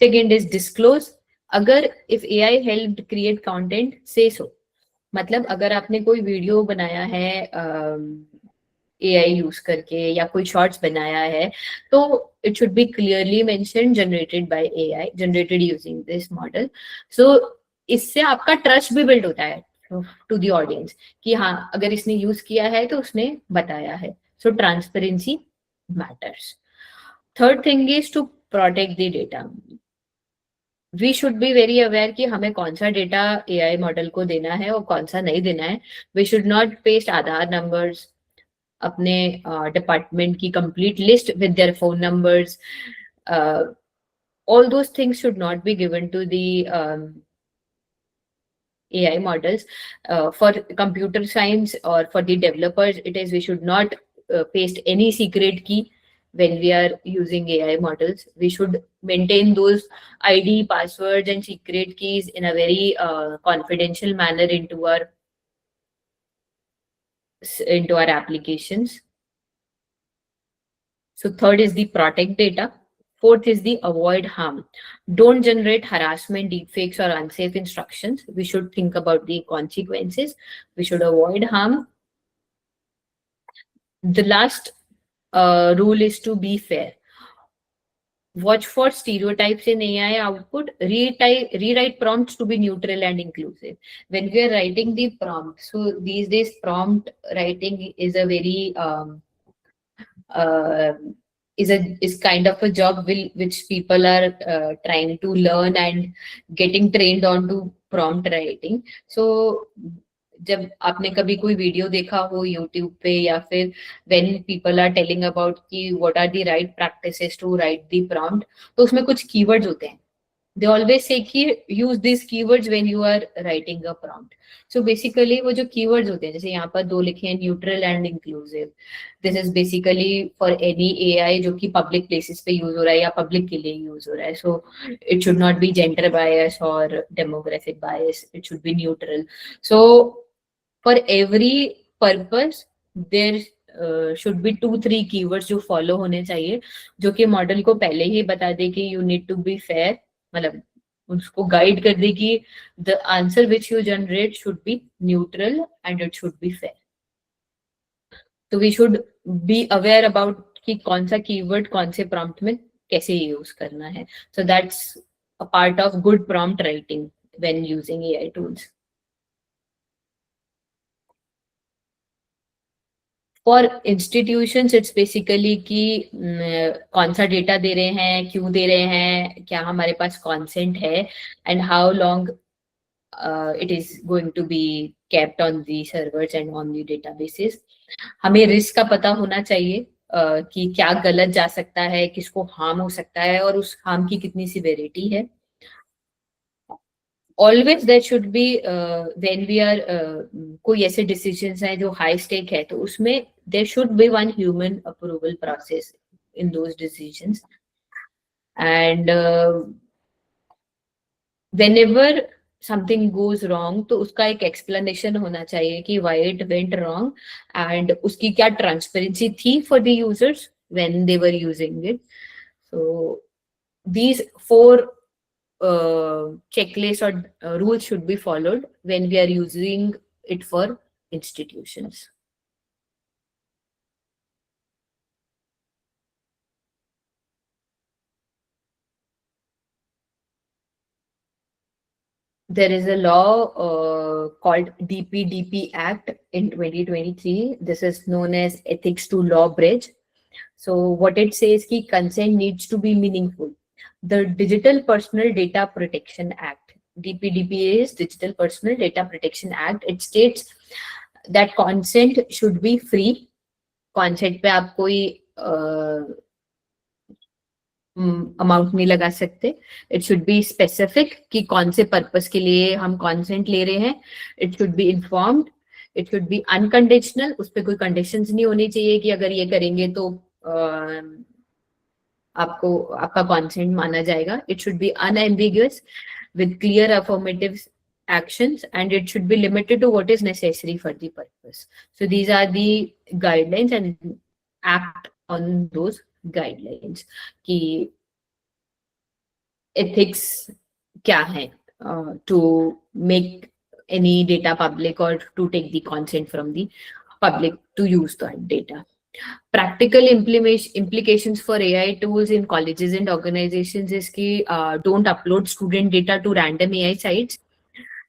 Second is disclose. अगर if AI helped create content, say so. मतलब अगर आपने कोई video बनाया है AI use करके या कोई शॉर्ट्स बनाया है, तो it should be clearly mention generated by AI, generated using this model. So इससे आपका ट्रस्ट भी बिल्ड होता है टू द ऑडियंस कि हाँ, अगर इसने यूज किया है तो उसने बताया है. So transparency matters. Third thing is to protect the data. We should be very aware कि हमें कौन सा डेटा AI मॉडल को देना है और कौन सा नहीं देना है. We should not paste Aadhaar numbers, अपने डिपार्टमेंट की complete list with their phone numbers. All those things should not be given to the AI models. For computer science or for the developers, it is we should not paste any secret key when we are using AI models. We should maintain those ID, passwords, and secret keys in a very confidential manner into our applications. So third is the protect data. Fourth is the avoid harm. Don't generate harassment, deepfakes, or unsafe instructions. We should think about the consequences. We should avoid harm. The last rule is to be fair. Watch for stereotypes in AI output. Rewrite prompts to be neutral and inclusive. When we are writing the prompt, so these days prompt writing is a very is kind of a job which people are trying to learn and getting trained on to prompt writing. So जब आपने कभी कोई video देखा हो YouTube पे या फिर when people are telling about कि what are the right practices to write the prompt, तो उसमें कुछ keywords होते हैं. They always say कि use these keywords when you are writing a prompt. So basically वो जो keywords होते हैं, जैसे यहाँ पर दो लिखे हैं, neutral and inclusive. This is basically for any AI जो कि public places पे use हो रहा है या public के लिए use हो रहा है. So it should not be gender bias or demographic bias. It should be neutral. So for every purpose there should be 2-3 keywords जो follow होने चाहिए, जो कि मॉडल को पहले ही बता दे कि you need to be fair, मतलब उसको गाइड कर दे कि the answer which you generate should be neutral and it should be fair. तो we should be aware about कि कौन सा कीवर्ड कौन से प्रॉम्प्ट में कैसे यूज करना है. So that's a part of good prompt writing when using AI tools. For institutions it's basically कि कौन सा डेटा दे रहे हैं, क्यों दे रहे हैं, क्या हमारे पास consent है, and how long it is going to be kept on the servers and on the databases. हमें रिस्क का पता होना चाहिए कि क्या गलत जा सकता है, किसको हार्म हो सकता है और उस हार्म की कितनी सिवियरिटी है. Always there should be when we are कोई ऐसे डिसीजंस हैं जो हाई स्टेक है, तो उसमें there should be one human approval process in those decisions. And whenever something goes wrong तो उसका एक explanation होना चाहिए कि why it went wrong and उसकी क्या transparency थी for the users when they were using it. So these 4 checklists or rules should be followed when we are using it for institutions. There is a law called DPDP Act in 2023. This is known as Ethics to Law Bridge. So what it says is that consent needs to be meaningful. The Digital Personal Data Protection Act, DPDP is Digital Personal Data Protection Act. It states that consent should be free. Consent पे आप कोई amount नहीं लगा सकते. It should be specific कि कौन से purpose के लिए हम कॉन्सेंट ले रहे हैं. It should be informed. It should B unconditional. उस पर कोई कंडीशंस नहीं होनी चाहिए कि अगर ये करेंगे तो आपको आपका कॉन्सेंट माना जाएगा. It should B unambiguous with clear affirmative actions, and it should be limited to what is necessary for the purpose. So these are the guidelines and act on those guidelines कि ethics क्या है to make any data public or to take the consent from the public to use that data. Practical implications for AI tools in colleges and organizations is कि don't upload student data to random AI sites.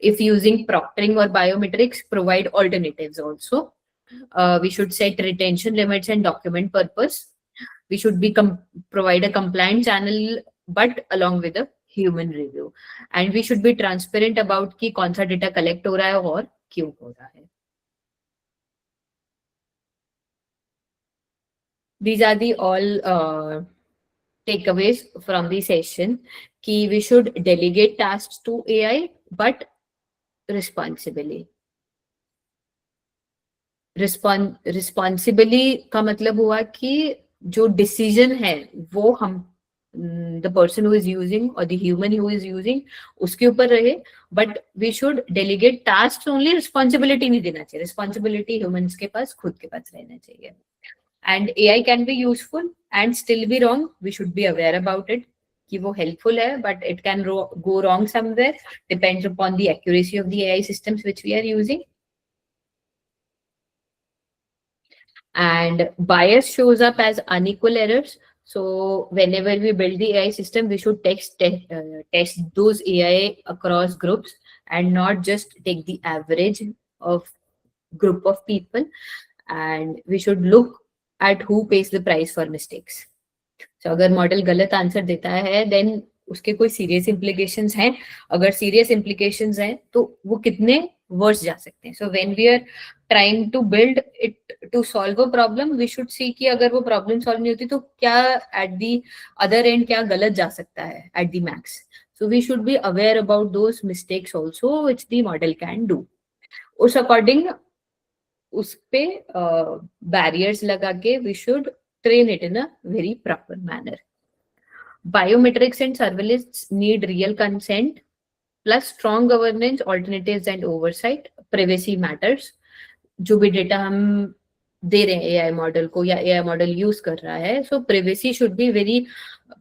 If using proctoring or biometrics, provide alternatives also. We should set retention limits and document purpose. We should be provide a compliant channel, but along with a human review. And we should be transparent about कि कौन सा data collect हो रहा है और क्यों हो रहा है. These are the all takeaways from the session. कि we should delegate tasks to AI, but responsibly. Responsibly का मतलब हुआ कि जो decision है वो हम the person who is using or the human who is using उसके ऊपर रहे, but we should delegate tasks only. Responsibility नहीं देना चाहिए. Responsibility humans के पास खुद के पास रहना चाहिए. And AI can be useful and still be wrong. We should be aware about it कि वो helpful है, but it can go wrong somewhere. Depends upon the accuracy of the AI systems which we are using. And bias shows up as unequal errors. So whenever we build the AI system, we should test those AI across groups and not just take the average of group of people. And we should look at who pays the price for mistakes. तो अगर model गलत answer देता है then उसके कोई serious implications हैं, अगर serious implications हैं तो वो कितने वर्स जा सकते हैं. So when we are trying to build it to solve a problem, we should see कि अगर वो प्रॉब्लम सॉल्व नहीं होती तो क्या एट दी अदर एंड क्या गलत जा सकता है at the max. So we should be aware about those mistakes also which the model can do. उस अकॉर्डिंग उस पे बैरियर्स लगा के we should train it in a very proper manner. Biometrics and surveillance need real consent, plus strong governance, alternatives and oversight. Privacy matters. जो भी data हम दे रहे हैं एआई मॉडल को या एआई मॉडल यूज कर रहा है, सो privacy should be very,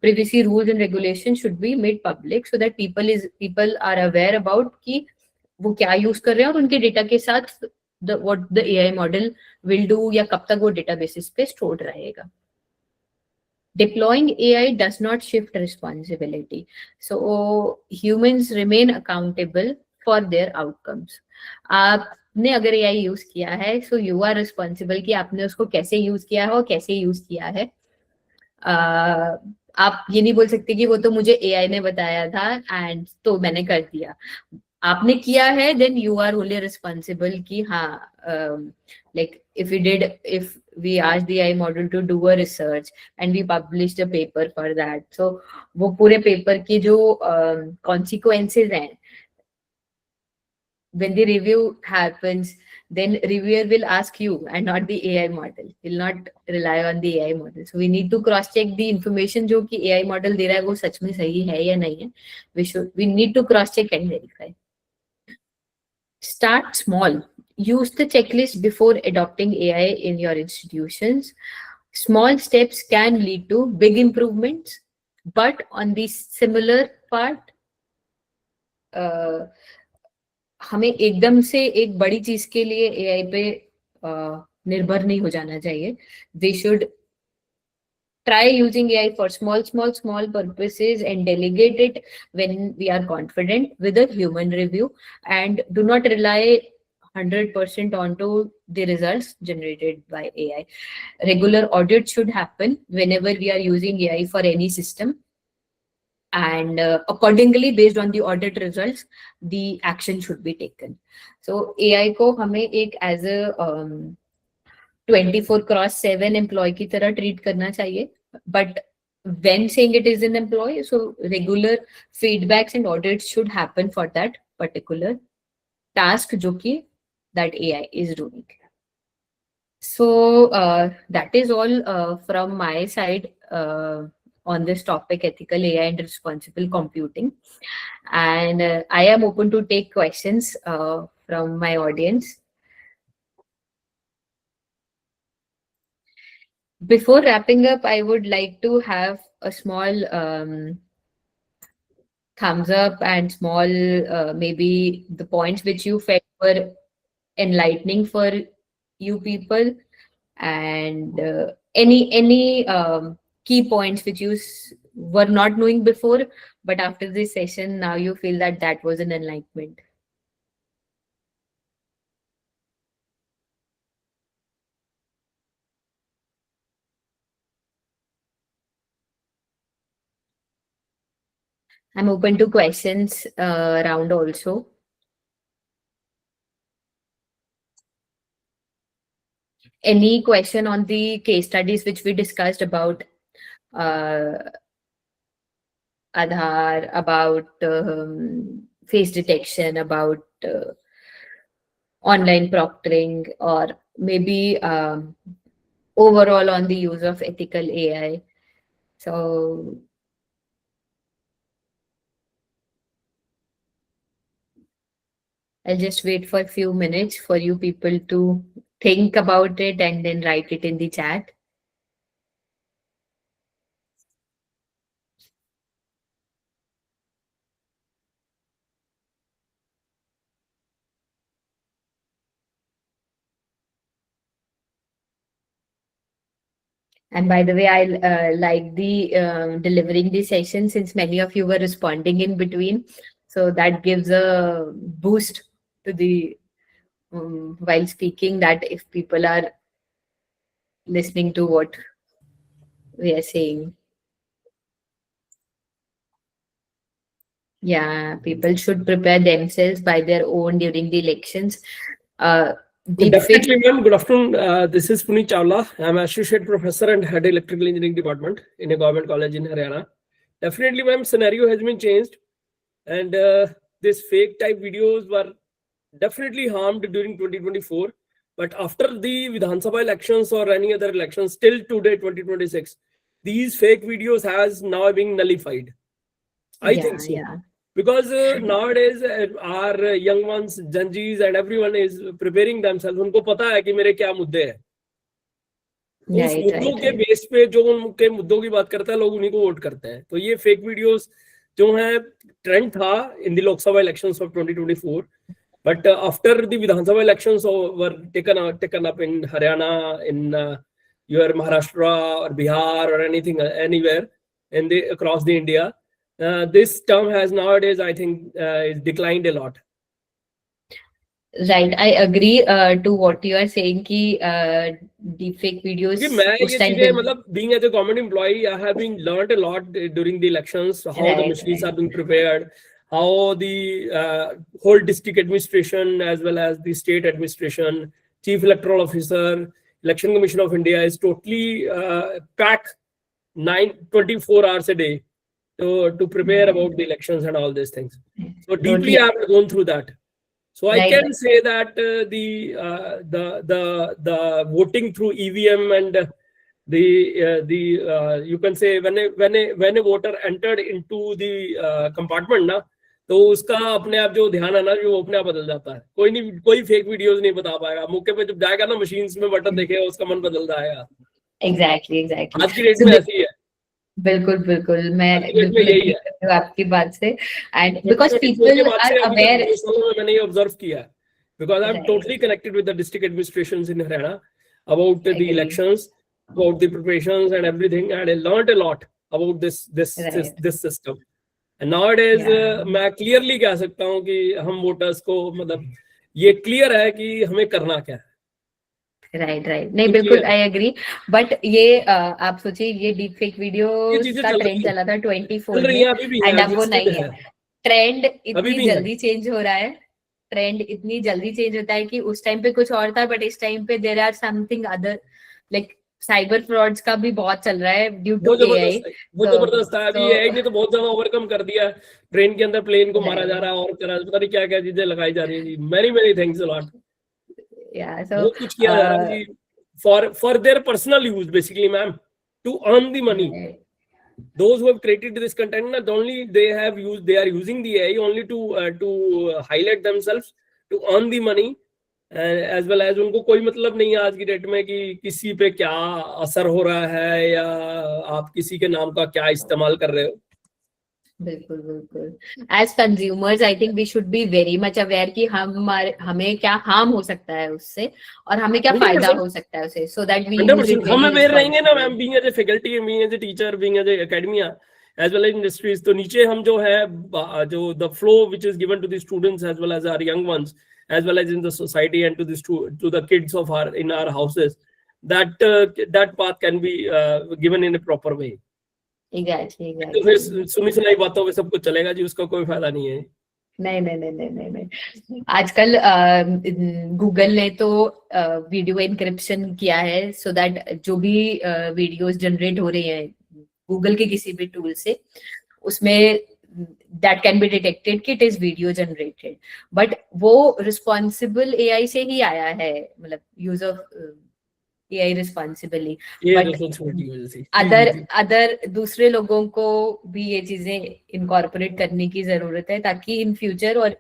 privacy rules and regulations should be made public so that people are aware about कि वो क्या यूज कर रहे हैं और उनके डेटा के साथ what the AI model will do या कब तक वो डेटाबेसिस पे स्टोर्ड रहेगा. Deploying AI does not shift responsibility. So humans remain accountable for their outcomes. आपने अगर AI यूज किया है, so you are responsible कि आपने उसको कैसे यूज किया है और कैसे यूज किया है. आप ये नहीं बोल सकते कि वो तो मुझे AI ने बताया था एंड तो मैंने कर दिया. आपने किया है then you are only responsible कि हाँ, like if we asked the AI model to do a research and we published a paper for that, so वो पूरे पेपर की जो consequences हैं, when the review happens, then reviewer will ask you and not the AI model, will not rely on the AI model. So we need to cross check the information जो कि AI model दे रहा है वो सच में सही है या नहीं है. We need to cross check and verify. Start small. Use the checklist before adopting AI in your institutions. Small steps can lead to big improvements, but on the similar part, हमें एकदम से एक बड़ी चीज के लिए AI पे निर्भर नहीं हो जाना चाहिए. We should try using AI for small purposes and delegate it when we are confident with a human review, and do not rely 100% onto the results generated by AI. Regular audit should happen whenever we are using AI for any system, and accordingly based on the audit results the action should be taken. So AI को हमें एक as a 24/7 employee की तरह treat करना चाहिए, but when saying it is an employee, so regular feedbacks and audits should happen for that particular task जो कि that AI is doing. So that is all from my side on this topic, ethical AI and responsible computing. And I am open to take questions from my audience. Before wrapping up, I would like to have a small thumbs up and small maybe the points which you felt were enlightening for you people, and any key points which you were not knowing before, but after this session now you feel that that was an enlightenment. I'm open to questions round also. Any question on the case studies which we discussed about uh, Aadhaar, about face detection, about online proctoring, or maybe overall on the use of ethical AI. So I'll just wait for a few minutes for you people to think about it and then write it in the chat. And by the way, I like the delivering the session since many of you were responding in between. So that gives a boost to the while speaking, that if people are listening to what we are saying. Yeah, people should prepare themselves by their own during the elections. So Deep fake. definitely, ma'am. Good afternoon. This is Puneet Chawla. I'm associate professor and head electrical engineering department in a government college in Haryana. Definitely, ma'am. Scenario has been changed, and these fake type videos were definitely harmed during 2024. But after the Vidhan Sabha elections or any other elections, still today, 2026, these fake videos has now been nullified. I think Yeah, so. yeah. Because nowadays our young ones, Janjis and everyone is preparing themselves. उनको पता है कि मेरे क्या मुद्दे हैं. उस Right, मुद्दों right, के right. बेस पे जो उनके मुद्दों की बात करता है लोग उन्हीं को वोट करते हैं. तो ये फेक वीडियोस जो है ट्रेंड था in the Lok Sabha elections of 2024. But after the Vidhan Sabha elections were taken up in Haryana, in your Maharashtra or Bihar or anything anywhere in the across the India, this term has nowadays I think is declined a lot. Right, I agree to what you are saying कि deepfake videos क्योंकि मैं उस ये time चीजें पे. मतलब being as a government employee, I have been learned a lot during the elections, how the Right, machines right. are being prepared, how the whole district administration as well as the state administration, chief electoral officer, election commission of India is totally packed 24 hours a day to prepare about the elections and all these things. So deeply Totally. I have gone through that. So I Right. can say that the voting through EVM and you can say when a voter entered into the compartment ना, तो उसका अपने आप जो ध्यान है ना जो अपने आप बदल जाता है. कोई फेक वीडियोस नहीं बता पाएगा. मौके पे जब जाएगा ना मशीन्स में बटन देखेगा उसका मन बदल जाएगा. Exactly, exactly. आज की डेट So में ऐसी है. बिल्कुल बिल्कुल मैं आज की डेट में बिल्कुल यही एग्री है. करती हूँ आपकी बात से. एंड बिकॉज 2024 के पीपल बाद आर से अभी तक अवेयर. 2 सालों में मैंने ये ऑब्जर्व किया है. Because I'm Right. totally connected with the district administrations in Haryana about the Agree. elections, about the preparations and everything, and I learned a lot about Right. this system. And nowadays, Yeah. मैं clearly कह सकता हूँ कि हम voters को मतलब ये clear है कि हमें करना क्या है. Right right. नहीं ये बिल्कुल clear है. I agree. बट ये आप सोचिए ये डीप फेक ये वीडियोस चीजें का चल ट्रेंड रही हैं. चला था चल 24 रही में हैं अभी भी एंड है. अब वो still नहीं है. है. ट्रेंड अभी इतनी भी है. जल्दी चेंज हो रहा है. ट्रेंड इतनी जल्दी चेंज होता है कि उस टाइम पे कुछ और था बट इस टाइम पे there are something other like cyber frauds का भी बहुत चल रहा है ड्यू टू वो एआई. जबरदस्त है. वो जबरदस्त है. अभी तो एआई ने तो बहुत ज्यादा ओवरकम कर दिया है. ट्रेन के अंदर प्लेन को मारा जा राइट. रहा है और पता नहीं क्या क्या चीजें लगाई जा रही है जी. Many things a lot. Yeah so बहुत कुछ किया जा रहा है जी for their personal use basically, ma'am, to earn the money. Those who have created this content, not only they are using the AI only to highlight themselves, to earn the money, as well as उनको कोई मतलब नहीं है आज की date में कि किसी पे क्या असर हो रहा है या आप किसी के नाम का क्या इस्तेमाल कर रहे हो. बिल्कुल बिल्कुल. As consumers I think we should be very much aware कि हमें क्या हार्म हो सकता है उससे और हमें क्या फायदा 100%. हो सकता है उससे, so that we use 100% it हम वेरी अवेयर रहेंगे ना ma'am. Responsibly. Being as a faculty, being as a teacher, being as a academia as well as industries, तो नीचे हम जो है जो the flow which is given to the students as well as our young ones as well as in the society and to the kids of in our houses, that path can be given in a proper way. Exactly तो फिर exactly. सुनी सुनाई बातों पे सब कुछ चलेगा जी, उसका कोई फायदा नहीं है. नहीं नहीं नहीं नहीं नहीं नहीं. आजकल गूगल ने तो वीडियो इनक्रिप्शन किया है सो दैट जो भी वीडियोस जनरेट हो रही हैं गूगल के किसी भी टूल से उसमें दैट कैन बी डिटेक्टेड कि it is video generated. But वो रिस्पॉन्सिबल एआई से ही आया है, मतलब यूज ऑफ एआई रिस्पॉन्सिबली. ये बट responsibility की वजह से. अदर दूसरे लोगों को भी ये चीजें इनकॉर्पोरेट करने की जरूरत है ताकि इन फ्यूचर, और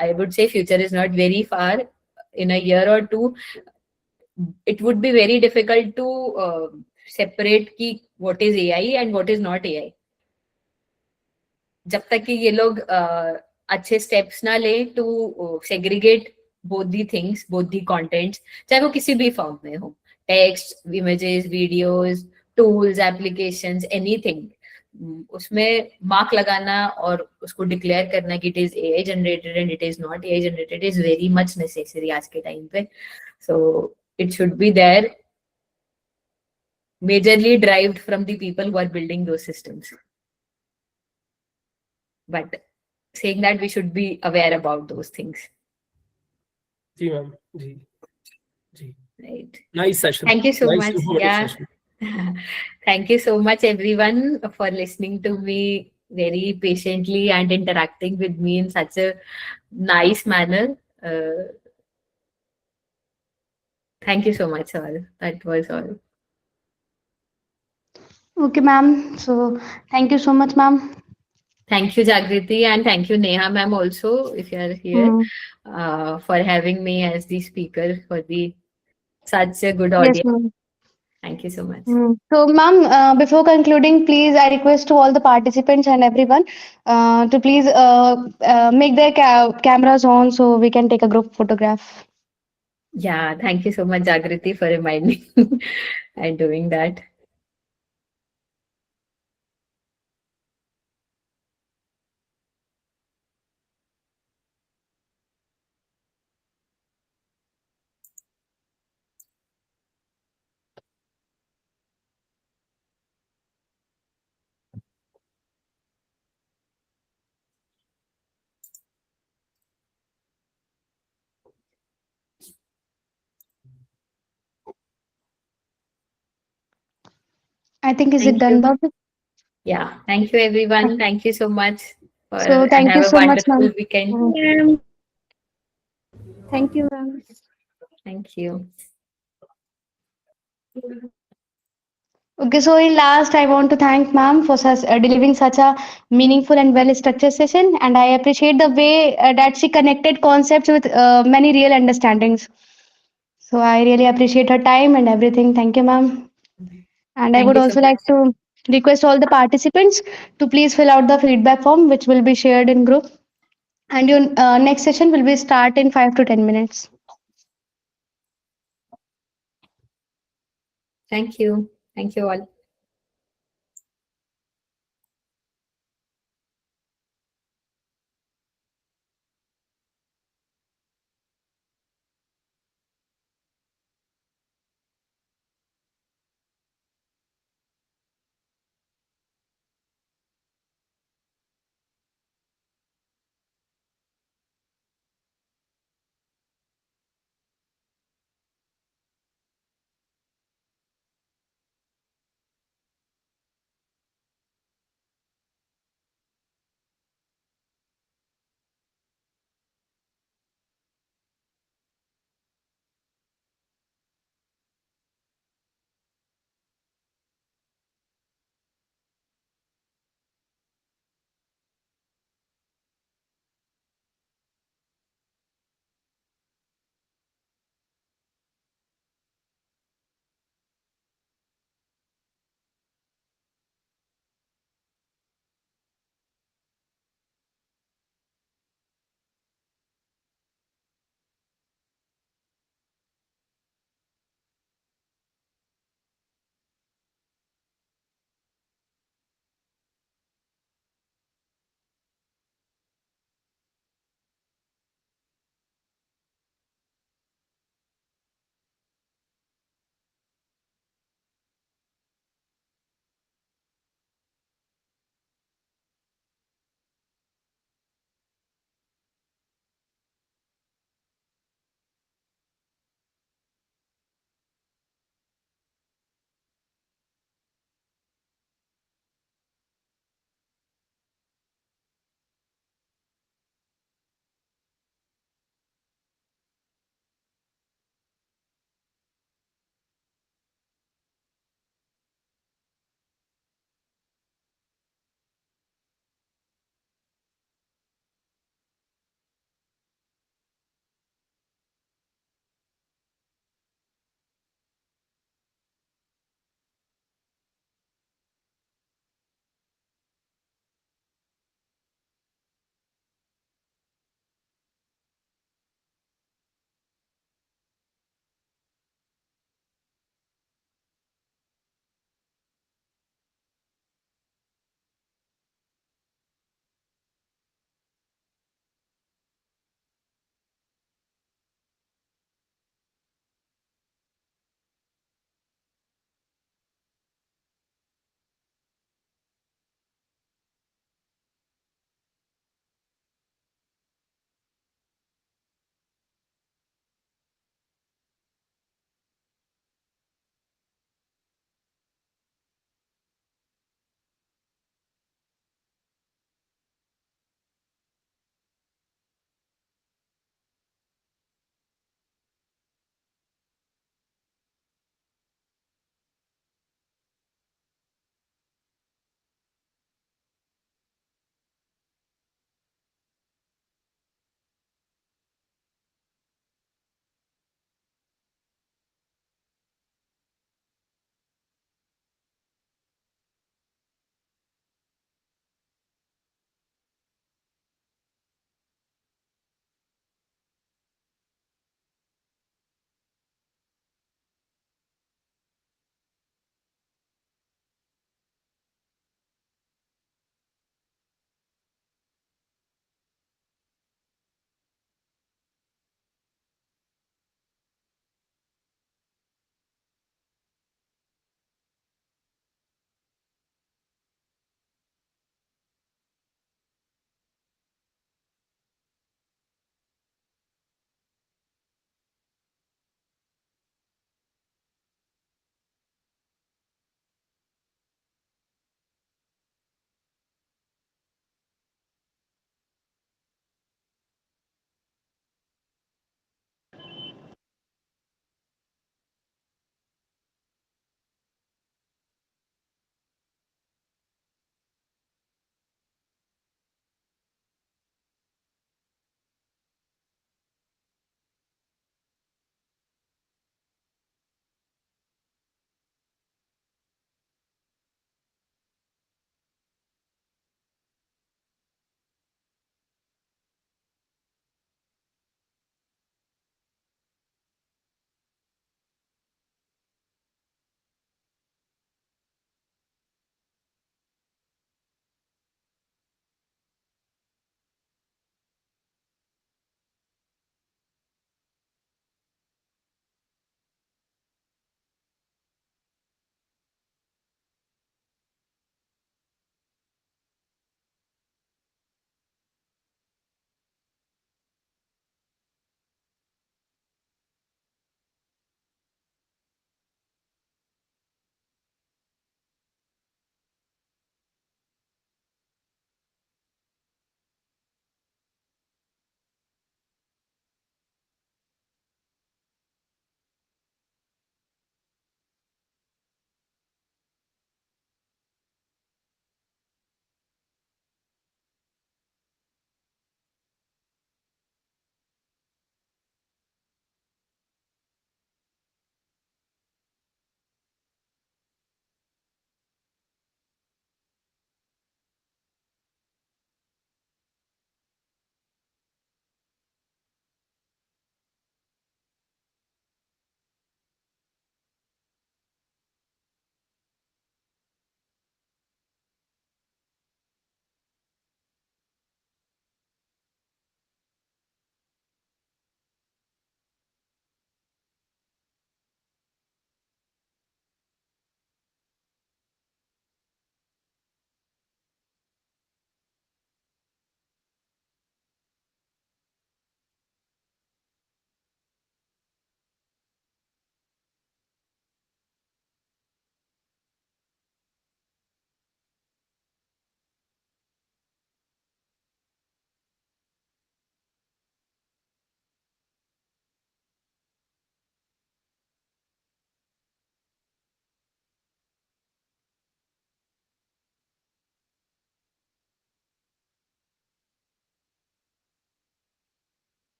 I would say future is not very far, in a year और to it would be very difficult to separate कि what is AI and what is not AI. जब तक कि ये लोग अच्छे steps ना ले to segregate both the things, both the contents, चाहे वो किसी भी फॉर्म में हो, text, images, videos, tools, applications, anything, उसमें मार्क लगाना और उसको डिक्लेयर करना कि it is AI generated and it is not AI generated is very much necessary आज के टाइम पे. सो it should be there, majorly derived from the people who are building those systems. But saying that we should be aware about those things. जी ma'am जी जी Right. nice session, Thank you so nice much. informative Yeah. session. Thank you so much, everyone, for listening to me very patiently and interacting with me in such a nice manner. Thank you so much, all. That was all. Okay, ma'am. So thank you so much, ma'am. Thank you, Jagriti, and thank you, Neha, ma'am, also, if you are here, Hmm. for having me as the speaker for the such a good Yes, audience. ma'am. Thank you so much. So, ma'am, before concluding, please, I request to all the participants and everyone to please make their cameras on so we can take a group photograph. Yeah, thank you so much, Jagriti, for reminding and doing that. I think is it Thank done, you. Bobby? Yeah, thank you, everyone. Thank you so much for So and thank you have a so much, wonderful ma'am. weekend. Thank you, ma'am. Thank you. Okay, so in last, I want to thank ma'am for such delivering such a meaningful and well-structured session, and I appreciate the way that she connected concepts with many real understandings. So I really appreciate her time and everything. Thank you, ma'am. And I Thank would you so also much. like to request all the participants to please fill out the feedback form, which will be shared in group. And your next session will be start in 5 to 10 minutes. Thank you. Thank you all.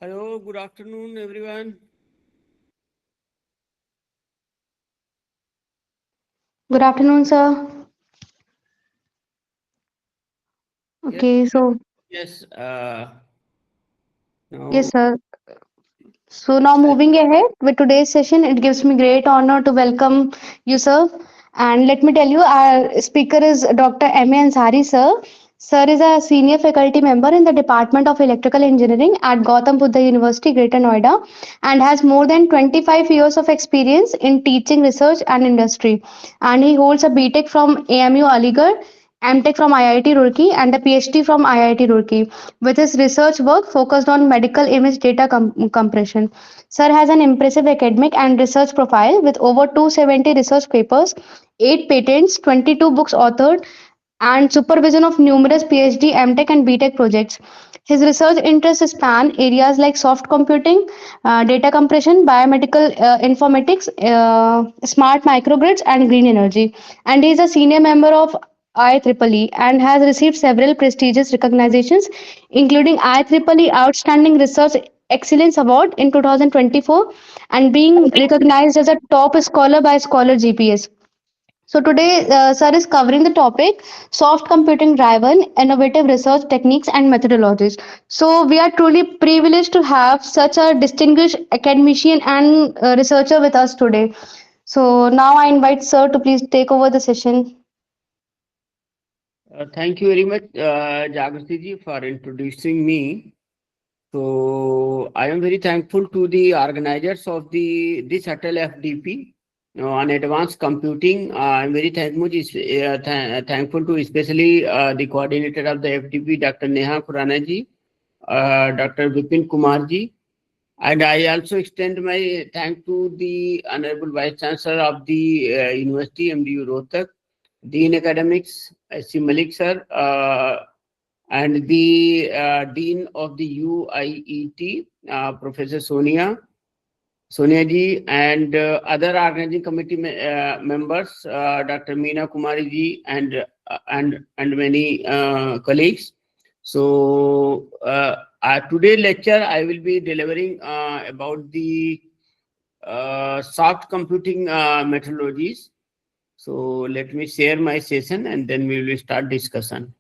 Hello, good afternoon, everyone. Good afternoon, sir. Yes, Okay, so yes. yes, Now, sir. So now I- moving ahead with today's session, it gives me great honor to welcome you, sir. And let me tell you, our speaker is Dr. M.A. Ansari, sir. Sir is a senior faculty member in the Department of Electrical Engineering at Gautam Buddha University, Greater Noida, and has more than 25 years of experience in teaching, research, and industry. And he holds a BTech from AMU Aligarh, MTech from IIT Roorkee, and a PhD from IIT Roorkee, with his research work focused on medical image data compression. Sir has an impressive academic and research profile with over 270 research papers, 8 patents, 22 books authored, and supervision of numerous PhD, MTech, and BTech projects. His research interests span areas like soft computing, data compression, biomedical informatics, smart microgrids, and green energy. And he is a senior member of IEEE and has received several prestigious recognitions, including IEEE Outstanding Research Excellence Award in 2024 and being recognized as a top scholar by Scholar GPS. So today, sir is covering the topic soft computing driven innovative research techniques and methodologies. So we are truly privileged to have such a distinguished academician and researcher with us today. So now I invite sir to please take over the session. thank you very much, Jagrati ji, for introducing me. So, I am very thankful to the organizers of the this ATAL FDP on advanced computing. I am very thankful to especially the coordinator of the FDP, Dr. Neha Khurana ji, Dr. Vipin Kumar ji. And I also extend my thank to the Honorable Vice Chancellor of the University, MDU Rohtak, Dean Academics, S.C. Malik sir, and the Dean of the UIET, Professor Sonia ji, and other organizing committee members, Dr. Meena Kumari ji, and many colleagues. So today lecture I will be delivering about the soft computing methodologies. So let me share my session and then we will start discussion.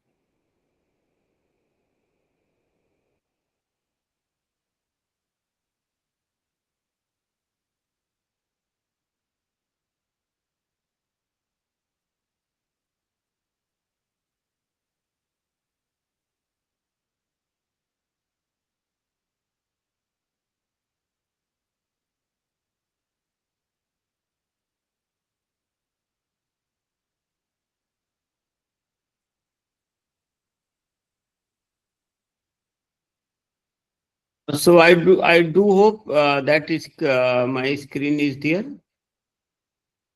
So I do hope that is my screen is there,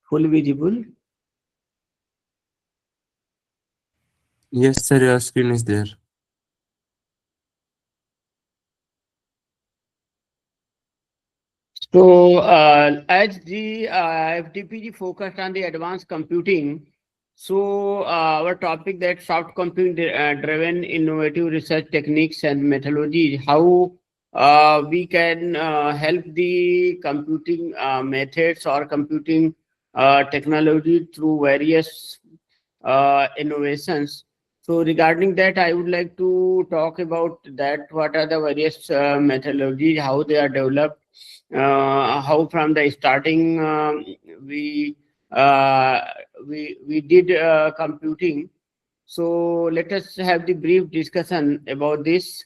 full visible. Yes, sir, your screen is there. So as the FDPG focused on the advanced computing, so our topic that soft computing driven innovative research techniques and methodologies, how we can help the computing methods or computing technology through various innovations. So regarding that, I would like to talk about that. What are the various methodologies, how they are developed, how from the starting we uh, we did computing. So let us have the brief discussion about this.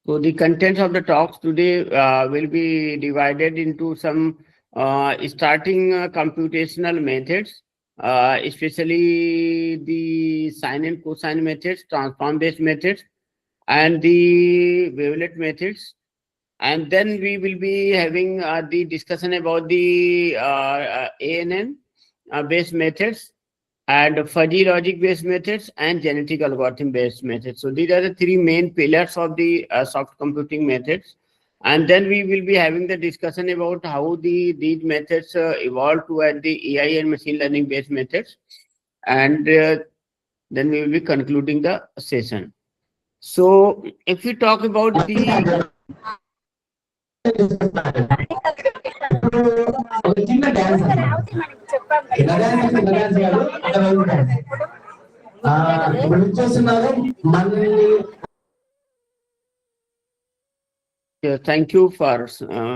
So the contents of the talks today will be divided into some starting computational methods, especially the sine and cosine methods, transform-based methods, and the wavelet methods. And then we will be having the discussion about the ANN based methods and fuzzy logic based methods and genetic algorithm based methods. So these are the three main pillars of the soft computing methods. And then we will be having the discussion about how these methods evolved toward the AI and machine learning based methods. And then we will be concluding the session. So if we talk about the thank you for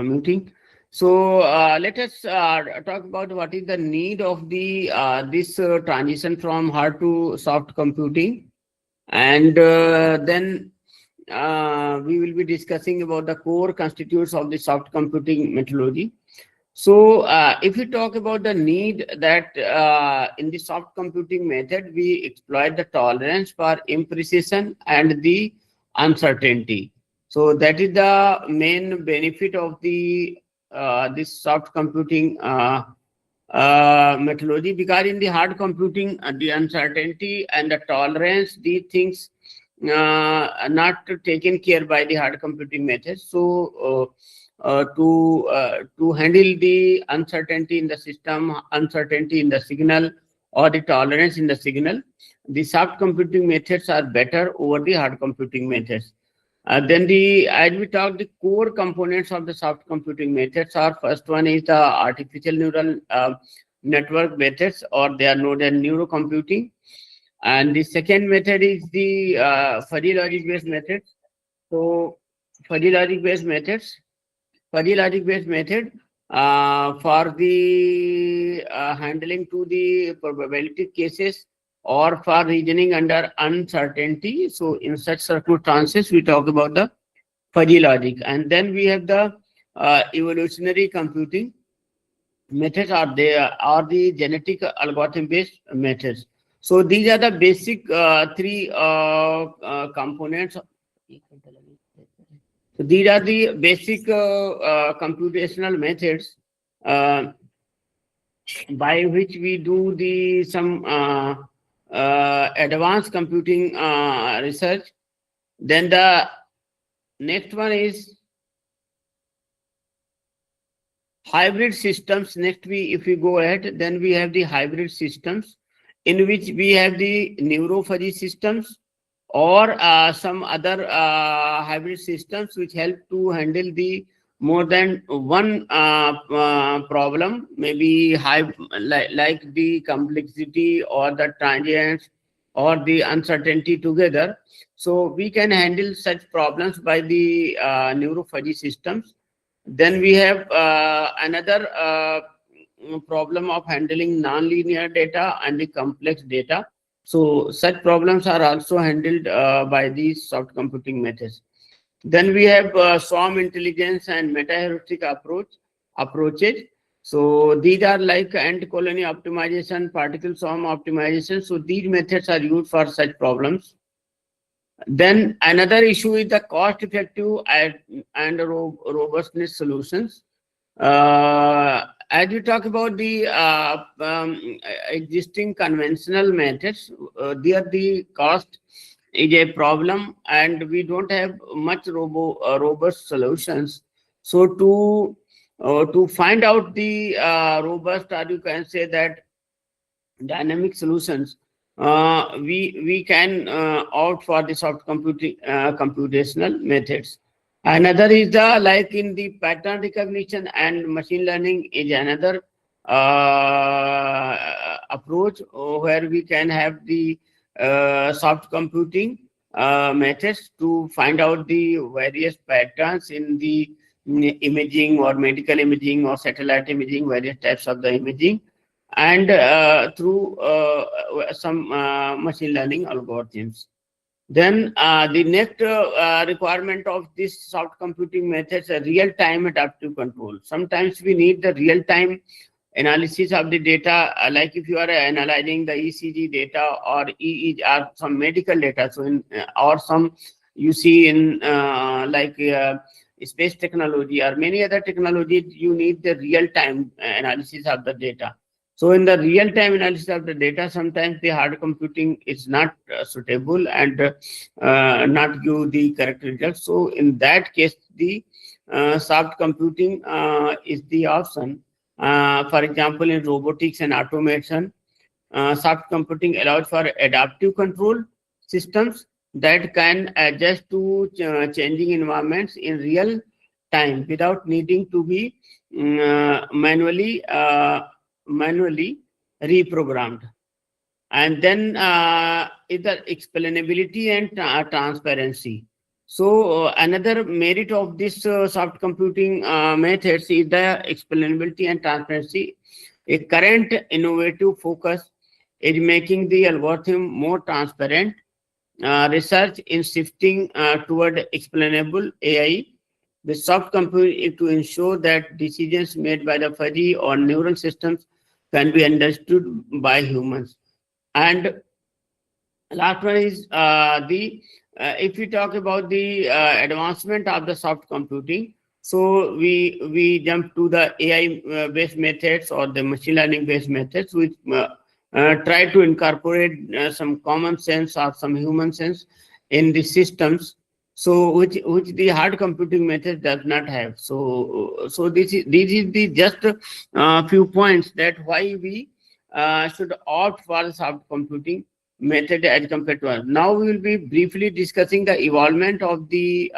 muting. So let us talk about what is the need of the this transition from hard to soft computing, and then we will be discussing about the core constitutes of the soft computing methodology. So if we talk about the need that in the soft computing method, we exploit the tolerance for imprecision and the uncertainty. So that is the main benefit of the this soft computing methodology, because in the hard computing, the uncertainty and the tolerance, these things are not taken care by the hard computing method. So to handle the uncertainty in the system, uncertainty in the signal, or the tolerance in the signal, the soft computing methods are better over the hard computing methods. Then as we talked, the core components of the soft computing methods are, first one is the artificial neural network methods, or they are known as neurocomputing. And the second method is the fuzzy logic based methods. So fuzzy logic based methods, fuzzy logic based method for the handling to the probability cases or for reasoning under uncertainty. So in such circumstances, we talk about the fuzzy logic. And then we have the evolutionary computing methods, are there are the genetic algorithm based methods. So these are the basic three components. So these are the basic computational methods uh, by which we do the some advanced computing research. Then the next one is hybrid systems. Next, if we go ahead, then we have the hybrid systems, in which we have the neuro-fuzzy systems, or some other hybrid systems which help to handle the more than one problem, maybe like the complexity or the transients or the uncertainty together. So we can handle such problems by the neuro-fuzzy systems. Then we have another problem of handling nonlinear data and the complex data. So such problems are also handled by these soft computing methods. Then we have swarm intelligence and meta-heuristic approaches. So these are like ant colony optimization, particle swarm optimization. So these methods are used for such problems. Then another issue is the cost-effective and robustness solutions. As we talk about the existing conventional methods, there the cost is a problem, and we don't have much robust solutions. So to find out the robust, or you can say that dynamic solutions, we can opt for the soft computing computational methods. Another is the, like in the pattern recognition and machine learning, is another approach where we can have the soft computing methods to find out the various patterns in the imaging or medical imaging or satellite imaging, various types of the imaging, and through some machine learning algorithms. Then the next requirement of this soft computing methods are real-time adaptive control. Sometimes we need the real-time analysis of the data, like if you are analyzing the ECG data or EEG or some medical data. So in or some you see in space technology or many other technologies, you need the real-time analysis of the data. So in the real-time analysis of the data, sometimes the hard computing is not suitable and not give the correct results. So in that case, the soft computing is the option. For example, in robotics and automation, soft computing allows for adaptive control systems that can adjust to changing environments in real time without needing to be manually reprogrammed. And then is the explainability and transparency. So another merit of this soft computing methods is the explainability and transparency. A current innovative focus is making the algorithm more transparent. Research in shifting toward explainable AI with soft computing to ensure that decisions made by the fuzzy or neural systems can be understood by humans. And last one is the if we talk about the advancement of the soft computing, so we jump to the AI based methods or the machine learning based methods, which try to incorporate some common sense or some human sense in the systems. So which the hard computing method does not have. So this is the just few points that why we should opt for the soft computing method as compared to us. Now we will be briefly discussing the evolvement of the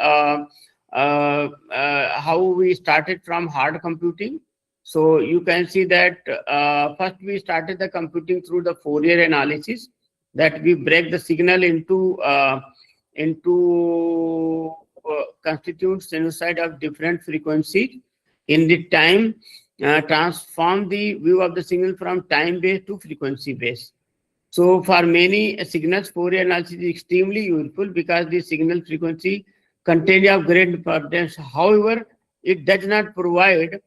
how we started from hard computing. So you can see that first we started the computing through the Fourier analysis, that we break the signal into constituent sinusoid of different frequencies in the time, transform the view of the signal from time based to frequency based. So for many signals, Fourier analysis is extremely useful because the signal frequency contains of great importance. However, it does not provide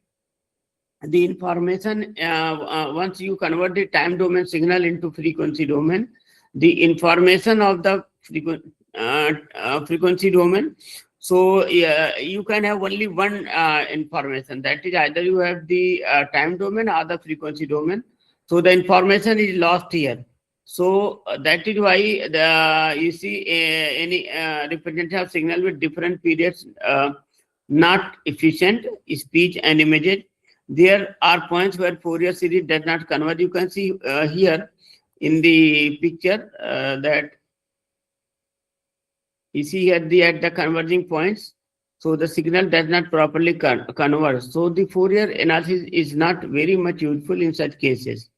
the information. Once you convert the time domain signal into frequency domain, the information of the frequency domain. So you can have only one information. That is either you have the time domain or the frequency domain. So the information is lost here. So that is why you see any representation of signal with different periods not efficient speech and images. There are points where Fourier series does not converge. You can see here in the picture that you see here at the converging points. So the signal does not properly converge. So the Fourier analysis is not very much useful in such cases.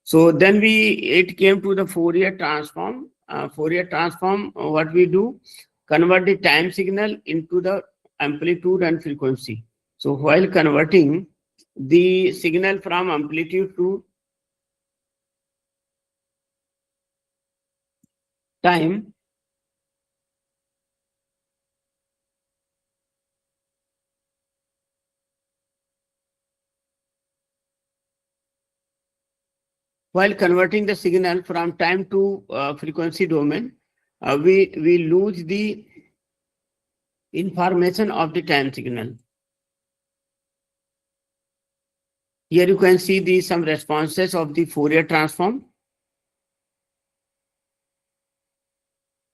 So then it came to the Fourier transform. Fourier transform, what we do, convert the time signal into the amplitude and frequency. So while converting the signal from amplitude to time, while converting the signal from time to frequency domain, we lose the information of the time signal. Here you can see some responses of the Fourier transform.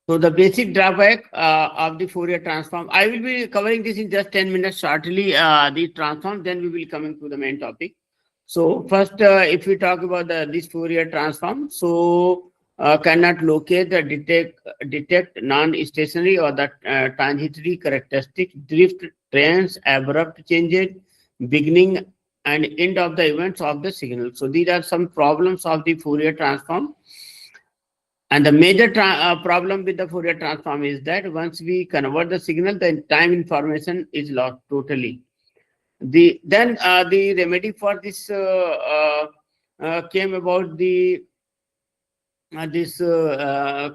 So the basic drawback of the Fourier transform, I will be covering this in just 10 minutes shortly, the transform, then we will coming to the main topic. So first, if we talk about this Fourier transform, so cannot locate the detect non-stationary or the transitory characteristics, drift, trends, abrupt changes, beginning and end of the events of the signal. So these are some problems of the Fourier transform. And the major problem with the Fourier transform is that once we convert the signal, the time information is lost totally. The remedy for this came about the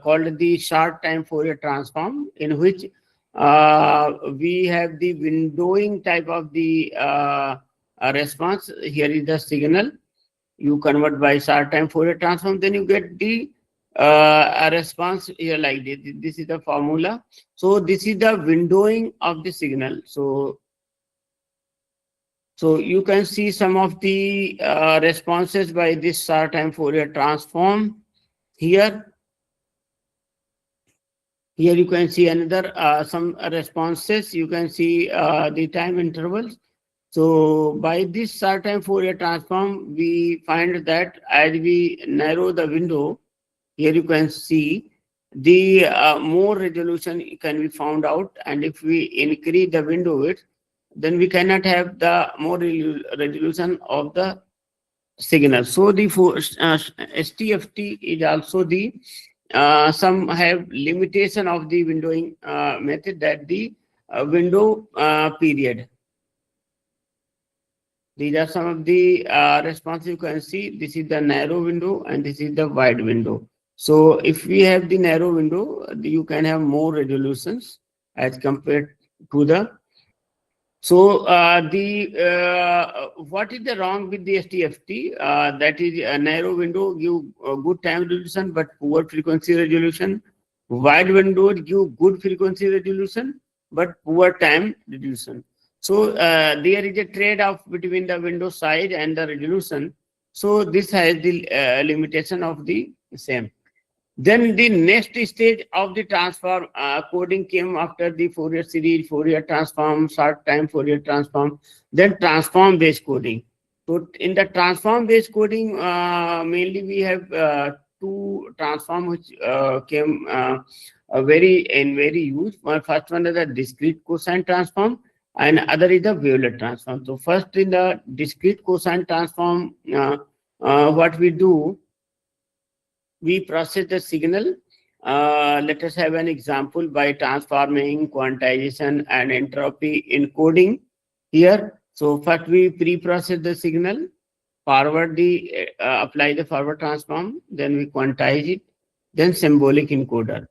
called the short time Fourier transform, in which we have the windowing type of the response. Here is the signal. You convert by short time Fourier transform, then you get the a response here like this. This is the formula. So this is the windowing of the signal. So you can see some of the responses by this short time Fourier transform here. Here you can see another some responses. You can see the time intervals. So by this short time Fourier transform, we find that as we narrow the window, here you can see the more resolution can be found out. And if we increase the window width, then we cannot have the more resolution of the signal. So the STFT is also the some have limitation of the windowing method, that the window period. These are some of the responses you can see. This is the narrow window and this is the wide window. So if we have the narrow window, you can have more resolutions as compared to the. So what is the wrong with the STFT? That is a narrow window give good time resolution but poor frequency resolution. Wide window give good frequency resolution but poor time resolution. So there is a trade-off between the window size and the resolution. So this has the limitation of the same. Then the next stage of the transform coding came after the Fourier series, Fourier transform, short time Fourier transform, then transform based coding. So in the transform based coding, mainly we have two transform which came very use. First one is the discrete cosine transform, and other is the wavelet transform. So first in the discrete cosine transform, what we do, we process the signal. Let us have an example by transforming quantization and entropy encoding here. So first we pre-process the signal, forward the apply the forward transform, then we quantize it, then symbolic encoder,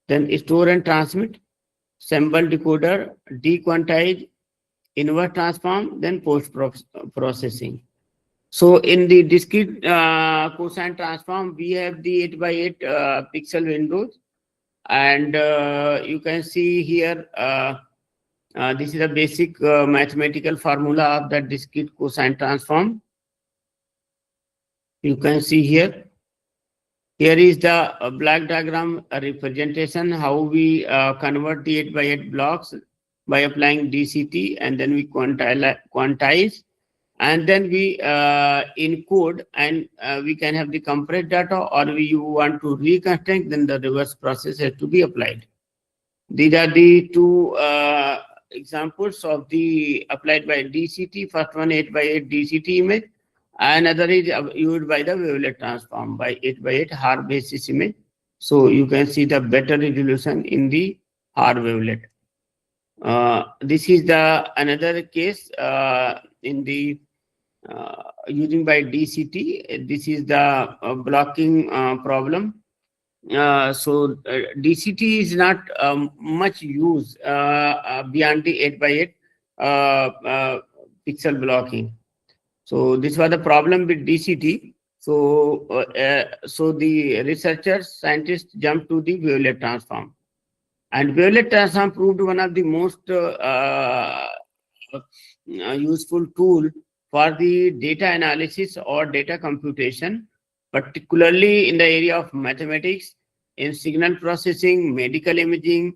then store and transmit, symbol decoder, dequantize, inverse transform, then post processing. So in the discrete cosine transform, we have the 8 by 8 pixel windows, and you can see here this is a basic mathematical formula of the discrete cosine transform. You can see here. Here is the black diagram representation how we convert the 8 by 8 blocks by applying DCT, and then we quantize, and then we encode, and we can have the compressed data, or you want to reconstruct, then the reverse process has to be applied. These are the two examples of the applied by DCT. First one 8 by 8 DCT image, another is used by the wavelet transform by 8 by 8 Haar basis image. So you can see the better resolution in the Haar wavelet. This is the another case in the using by DCT. This is the blocking problem. So DCT is not much used beyond the 8 by 8 pixel blocking. So this was the problem with DCT. So so the researchers, scientists jumped to the wavelet transform, and wavelet transform proved one of the most useful tool for the data analysis or data computation, particularly in the area of mathematics, in signal processing, medical imaging,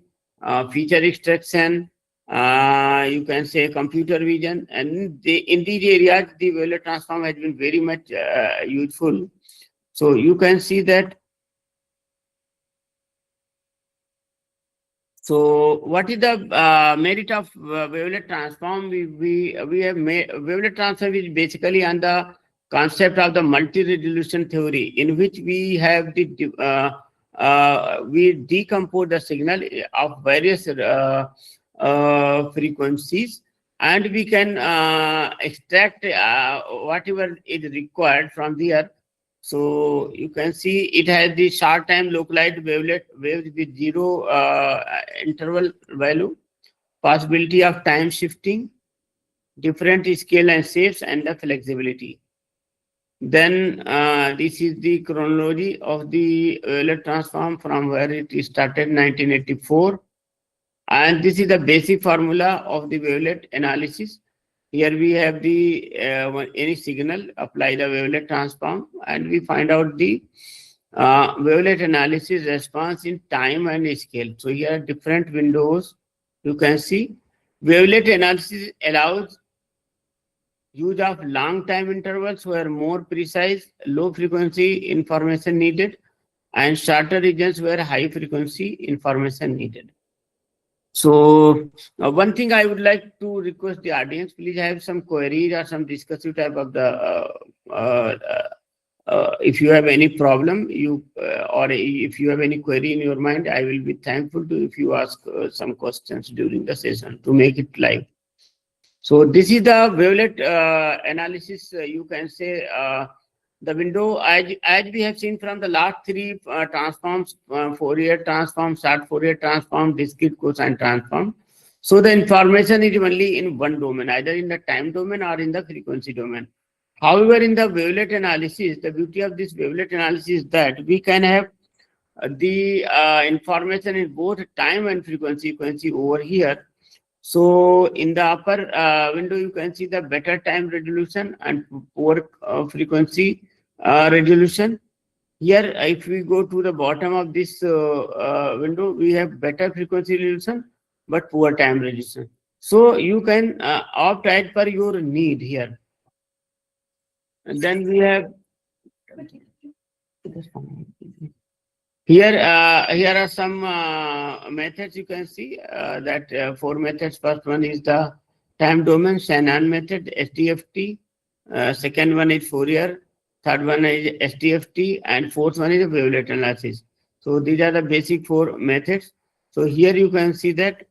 feature extraction, you can say computer vision, and in these areas, the wavelet transform has been very much useful. So you can see that. So what is the merit of wavelet transform? We have made wavelet transform is basically on the concept of the multi-resolution theory, in which we have the we decompose the signal of various frequencies, and we can extract whatever is required from there. So you can see it has the short time localized wavelet waves with zero interval value, possibility of time shifting, different scale and shapes, and the flexibility. Then this is the chronology of the wavelet transform from where it started 1984. And this is the basic formula of the wavelet analysis. Here we have the any signal, apply the wavelet transform, and we find out the wavelet analysis response in time and scale. So here are different windows. You can see wavelet analysis allows use of long time intervals where more precise, low frequency information needed, and shorter regions where high frequency information needed. So one thing I would like to request the audience, please have some queries or some discussive type of the if you have any problem, or if you have any query in your mind, I will be thankful to if you ask some questions during the session to make it live. So this is the wavelet analysis. You can say the window as we have seen from the last three transforms, Fourier transform, short Fourier transform, discrete cosine transform. So the information is only in one domain, either in the time domain or in the frequency domain. However, in the wavelet analysis, the beauty of this wavelet analysis is that we can have the information in both time and frequency over here. So in the upper window, you can see the better time resolution and poor frequency resolution. Here, if we go to the bottom of this window, we have better frequency resolution but poor time resolution. So you can opt as per your need here. And then we have here are some methods you can see that four methods. First one is the time domain Shannon method, SDFT. Second one is Fourier. Third one is SDFT, and fourth one is wavelet analysis. So these are the basic four methods. So here you can see that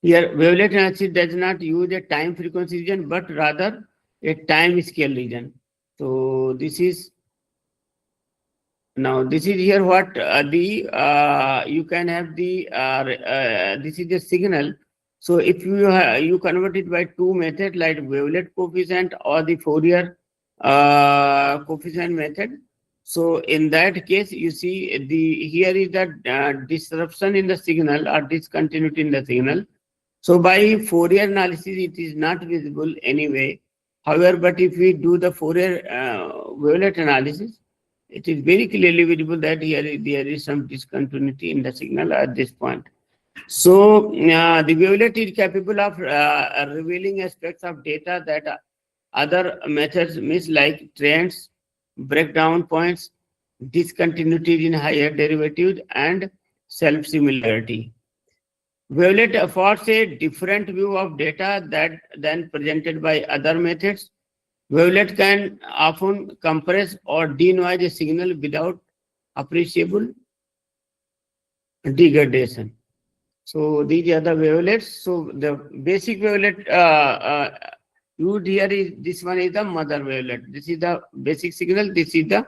here wavelet analysis does not use a time frequency region but rather a time scale region. So this is now this is here what you can have the this is the signal. So if you convert it by two methods like wavelet coefficient or the Fourier coefficient method. So in that case, you see here is the disruption in the signal or discontinuity in the signal. So by Fourier analysis, it is not visible anyway. However, but if we do the Fourier wavelet analysis, it is very clearly visible that there is some discontinuity in the signal at this point. So the wavelet is capable of revealing aspects of data that other methods miss, like trends, breakdown points, discontinuities in higher derivatives, and self-similarity. Wavelet affords a different view of data than presented by other methods. Wavelet can often compress or denoise a signal without appreciable degradation. So these are the wavelets. So the basic wavelet used here is this one is the mother wavelet. This is the basic signal. This is the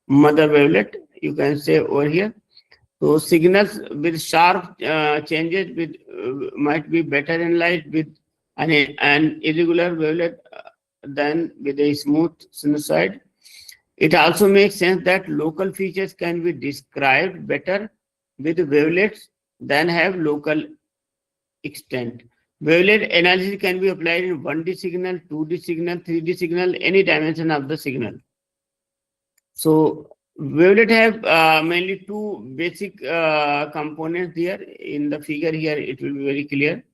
mother wavelet. You can say over here. So signals with sharp changes with might be better analyzed with an irregular wavelet than with a smooth sinusoid. It also makes sense that local features can be described better with wavelets than have local extent. Wavelet analysis can be applied in 1D signal, 2D signal, 3D signal, any dimension of the signal. So wavelet have mainly two basic components there. In the figure here, it will be very clear.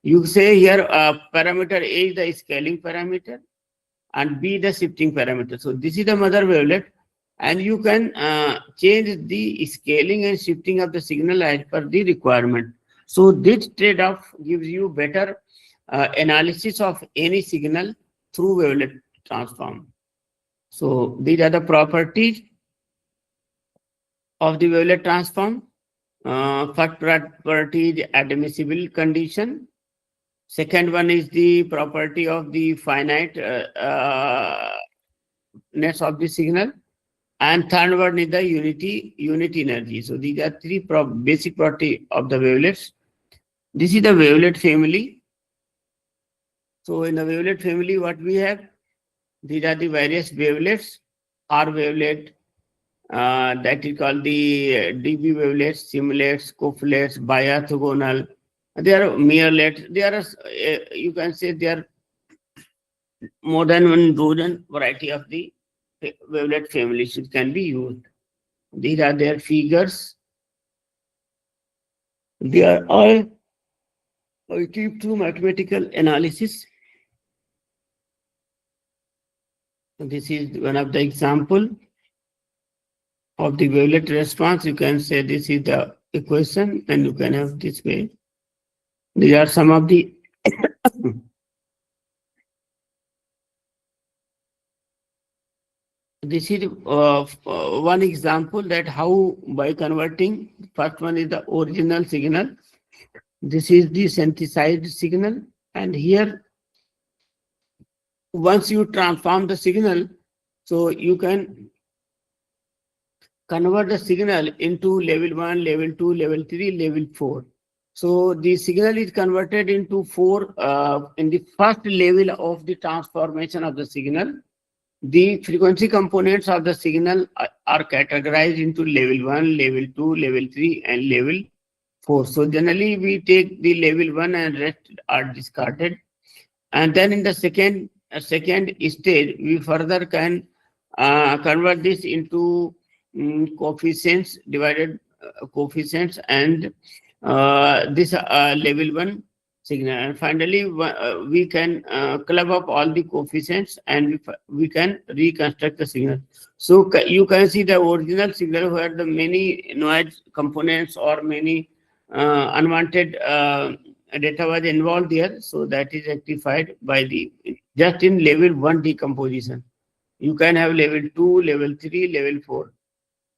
You say here parameter A is the scaling parameter and B the shifting parameter. So this is the mother wavelet, and you can change the scaling and shifting of the signal as per the requirement. So this trade-off gives you better analysis of any signal through wavelet transform. So these are the properties of the wavelet transform. First property is admissible condition. Second one is the property of the finiteness of the signal. And third one is the unit energy. So these are three basic property of the wavelets. This is the wavelet family. So in the wavelet family, what we have, these are the various wavelets. R wavelet, that is called the dB wavelets, simulates, cofflets, biorthogonal. There are mirrorlets. There are you can say there are more than 1 dozen variety of the wavelet families which can be used. These are their figures. They are all achieved through mathematical analysis. This is one of the example. of the wavelet response. You can say this is the equation, and you can have this way. These are some of the this is one example that how by converting. First one is the original signal. This is the synthesized signal, and here once you transform the signal, so you can convert the signal into level 1, level 2, level 3, level 4. So the signal is converted into 4 in the first level of the transformation of the signal. The frequency components of the signal are categorized into level 1, level 2, level 3, and level 4. So generally we take the level 1 and rest are discarded. And then in the second stage, we further can convert this into coefficients, divided coefficients, and this level 1 signal. And finally, we can club up all the coefficients, and we can reconstruct the signal. So you can see the original signal where the many noise components or many unwanted data was involved there. So that is rectified by the just in level 1 decomposition. You can have level 2, level 3, level 4.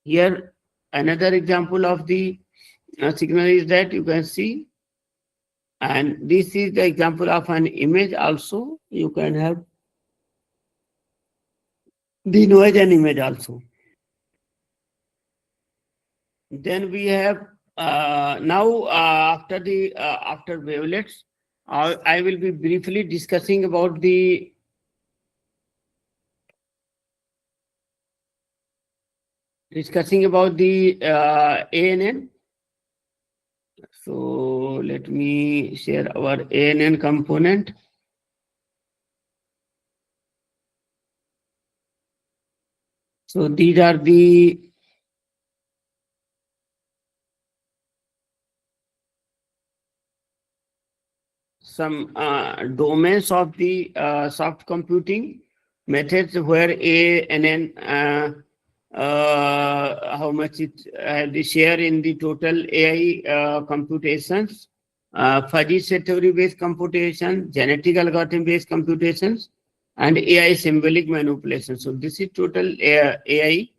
Here, another example of the signal is that you can see, and this is the example of an image also. You can have the noise and image also. Then we have now after wavelets, I will be briefly discussing about the ANN. So let me share our ANN component. So these are the some domains of the soft computing methods where ANN how much it the share in the total AI computations, fuzzy set theory based computation, genetic algorithm based computations, and AI symbolic manipulation. So this is total AI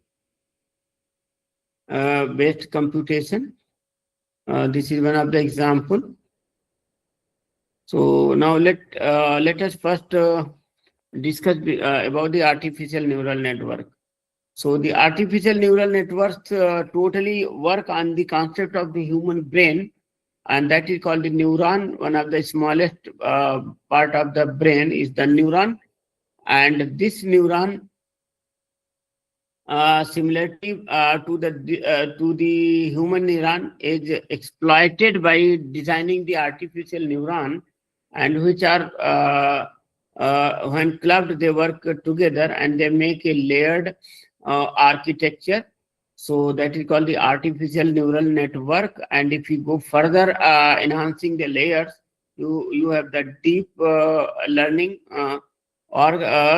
based computation. This is one of the example. So now let us first discuss about the artificial neural network. So the artificial neural networks totally work on the concept of the human brain, and that is called the neuron. One of the smallest part of the brain is the neuron, and this neuron, similarly to the human neuron, is exploited by designing the artificial neuron, and which are when clubbed they work together and they make a layered architecture. So that is called the artificial neural network. And if you go further enhancing the layers, you have the deep learning or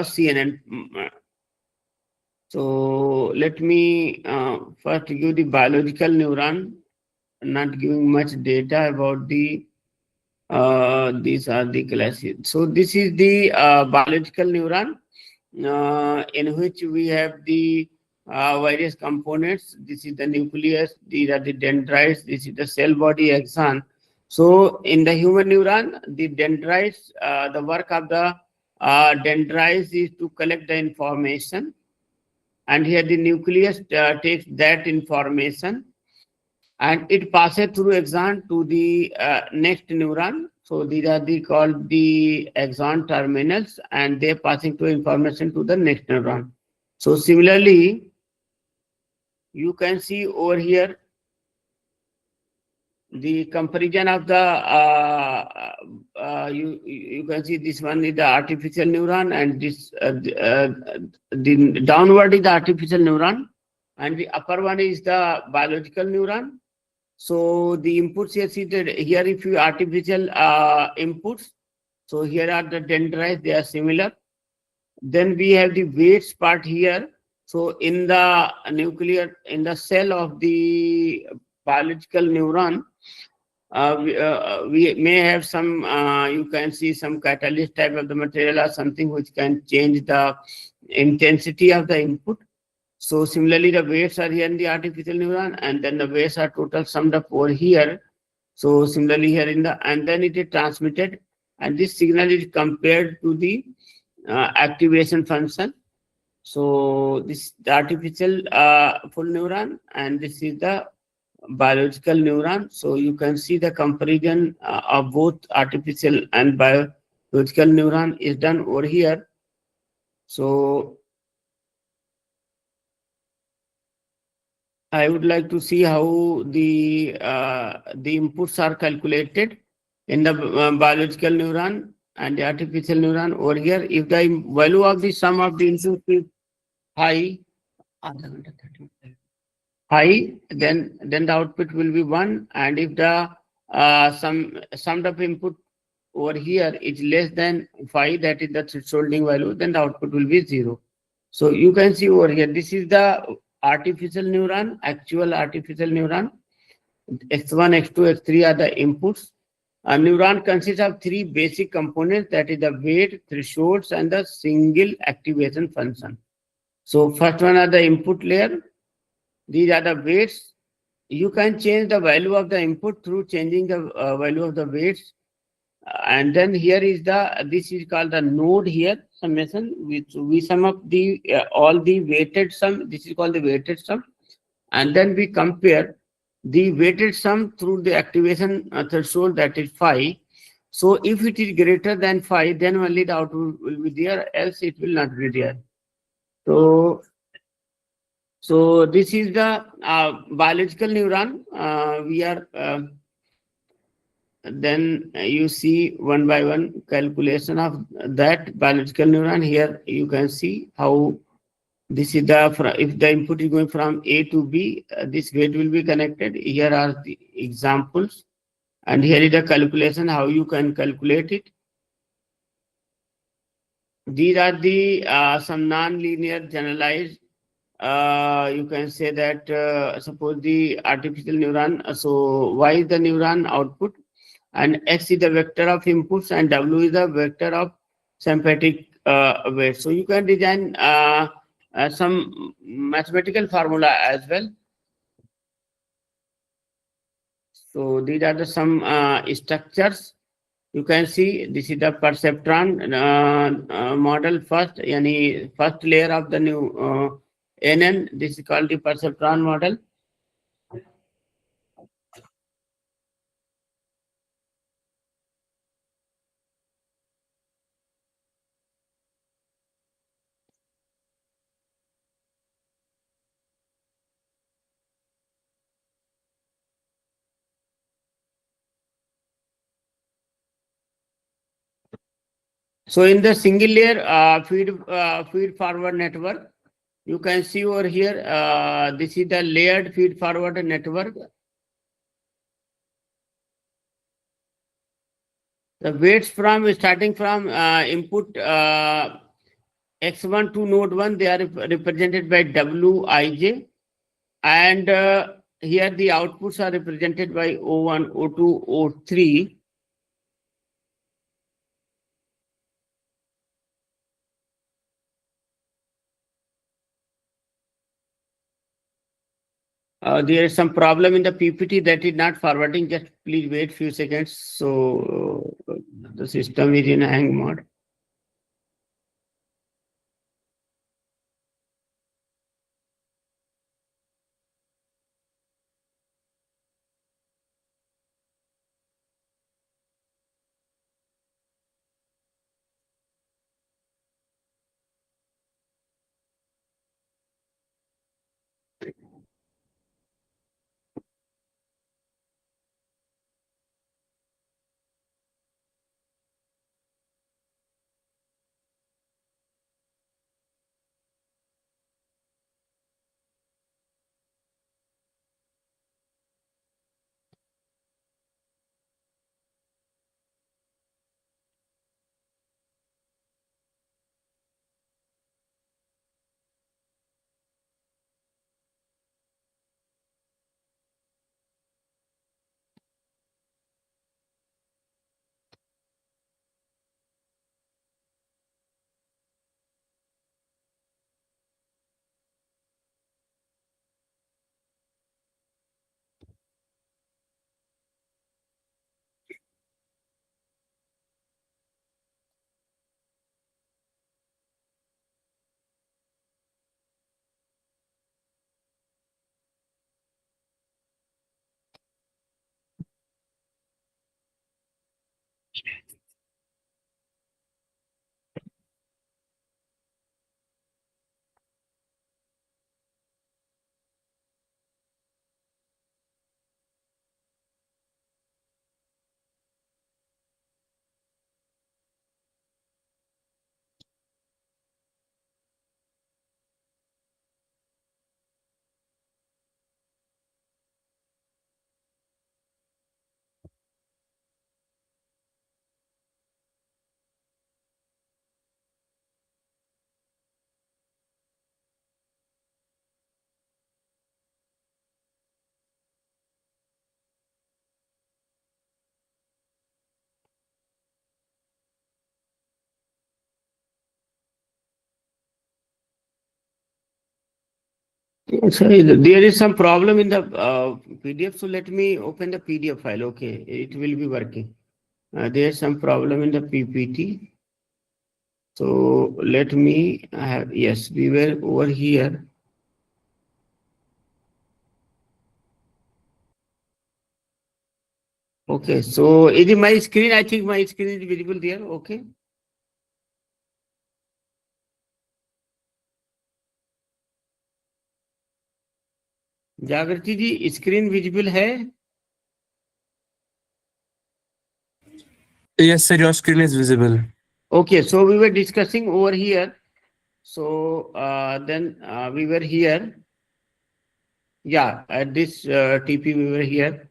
CNN. So let me first give the biological neuron, not giving much data about the these are the classes. So this is the biological neuron in which we have the various components. This is the nucleus, these are the dendrites, this is the cell body axon. So in the human neuron, the dendrites, the work of the dendrites is to collect the information, and here the nucleus takes that information and it passes through axon to the next neuron. So these are the called the axon terminals, and they're passing to information to the next neuron. So similarly, you can see over here the comparison of the you can see this one is the artificial neuron, and this the downward is the artificial neuron, and the upper one is the biological neuron. So the inputs here, see that here if you artificial inputs, so here are the dendrites, they are similar. Then we have the weights part here. So in the cell of the biological neuron, we may have some, you can see some catalyst type of the material or something which can change the intensity of the input. So similarly, the weights are here in the artificial neuron, and then the weights are total summed up over here. So similarly here and then it is transmitted, and this signal is compared to the activation function. So this is the artificial full neuron, and this is the biological neuron. So you can see the comparison of both artificial and biological neuron is done over here. So I would like to see how the inputs are calculated in the biological neuron and the artificial neuron over here. If the value of the sum of the input is high, then the output will be 1, and if the summed up input over here is less than 5, that is the thresholding value, then the output will be 0. So you can see over here, this is the artificial neuron, actual artificial neuron. X1, X2, X3 are the inputs. A neuron consists of 3 basic components, that is the weight, thresholds, and the single activation function. So first one are the input layer. These are the weights. You can change the value of the input through changing the value of the weights. And then here is this is called the node here, summation, which we sum up the all the weighted sum. This is called the weighted sum. And then we compare the weighted sum through the activation threshold, that is 5. So if it is greater than 5, then only the output will be there, else it will not be there. So this is the biological neuron. We are then you see one by one calculation of that biological neuron. Here you can see how this is if the input is going from A to B, this weight will be connected. Here are the examples, and here is the calculation how you can calculate it. These are the some non-linear generalized. You can say that suppose the artificial neuron. So Y is the neuron output, and X is the vector of inputs, and W is the vector of sympathetic weight. So you can design some mathematical formula as well. So these are the some structures. You can see this is the perceptron model first, yani first layer of the new NN. This is called the perceptron model. So in the single layer feed forward network, you can see over here, this is the layered feed forward network. The weights from starting from input X1 to node 1, they are represented by Wij, and here the outputs are represented by O1, O2, O3. There is some problem in the PPT that is not forwarding. Just please wait few seconds. So the system is in hang mode. Sorry, there is some problem in the PDF, so let me open the PDF file. Okay, it will be working. There is some problem in the PPT. So let me have, yes, we were over here. Okay, so is it my screen? I think my screen is visible there. Okay. जागृति जी screen visible है? Yes, sir, your screen is visible. Okay, so we were discussing over here. So then we were here. Yeah, at this TP we were here.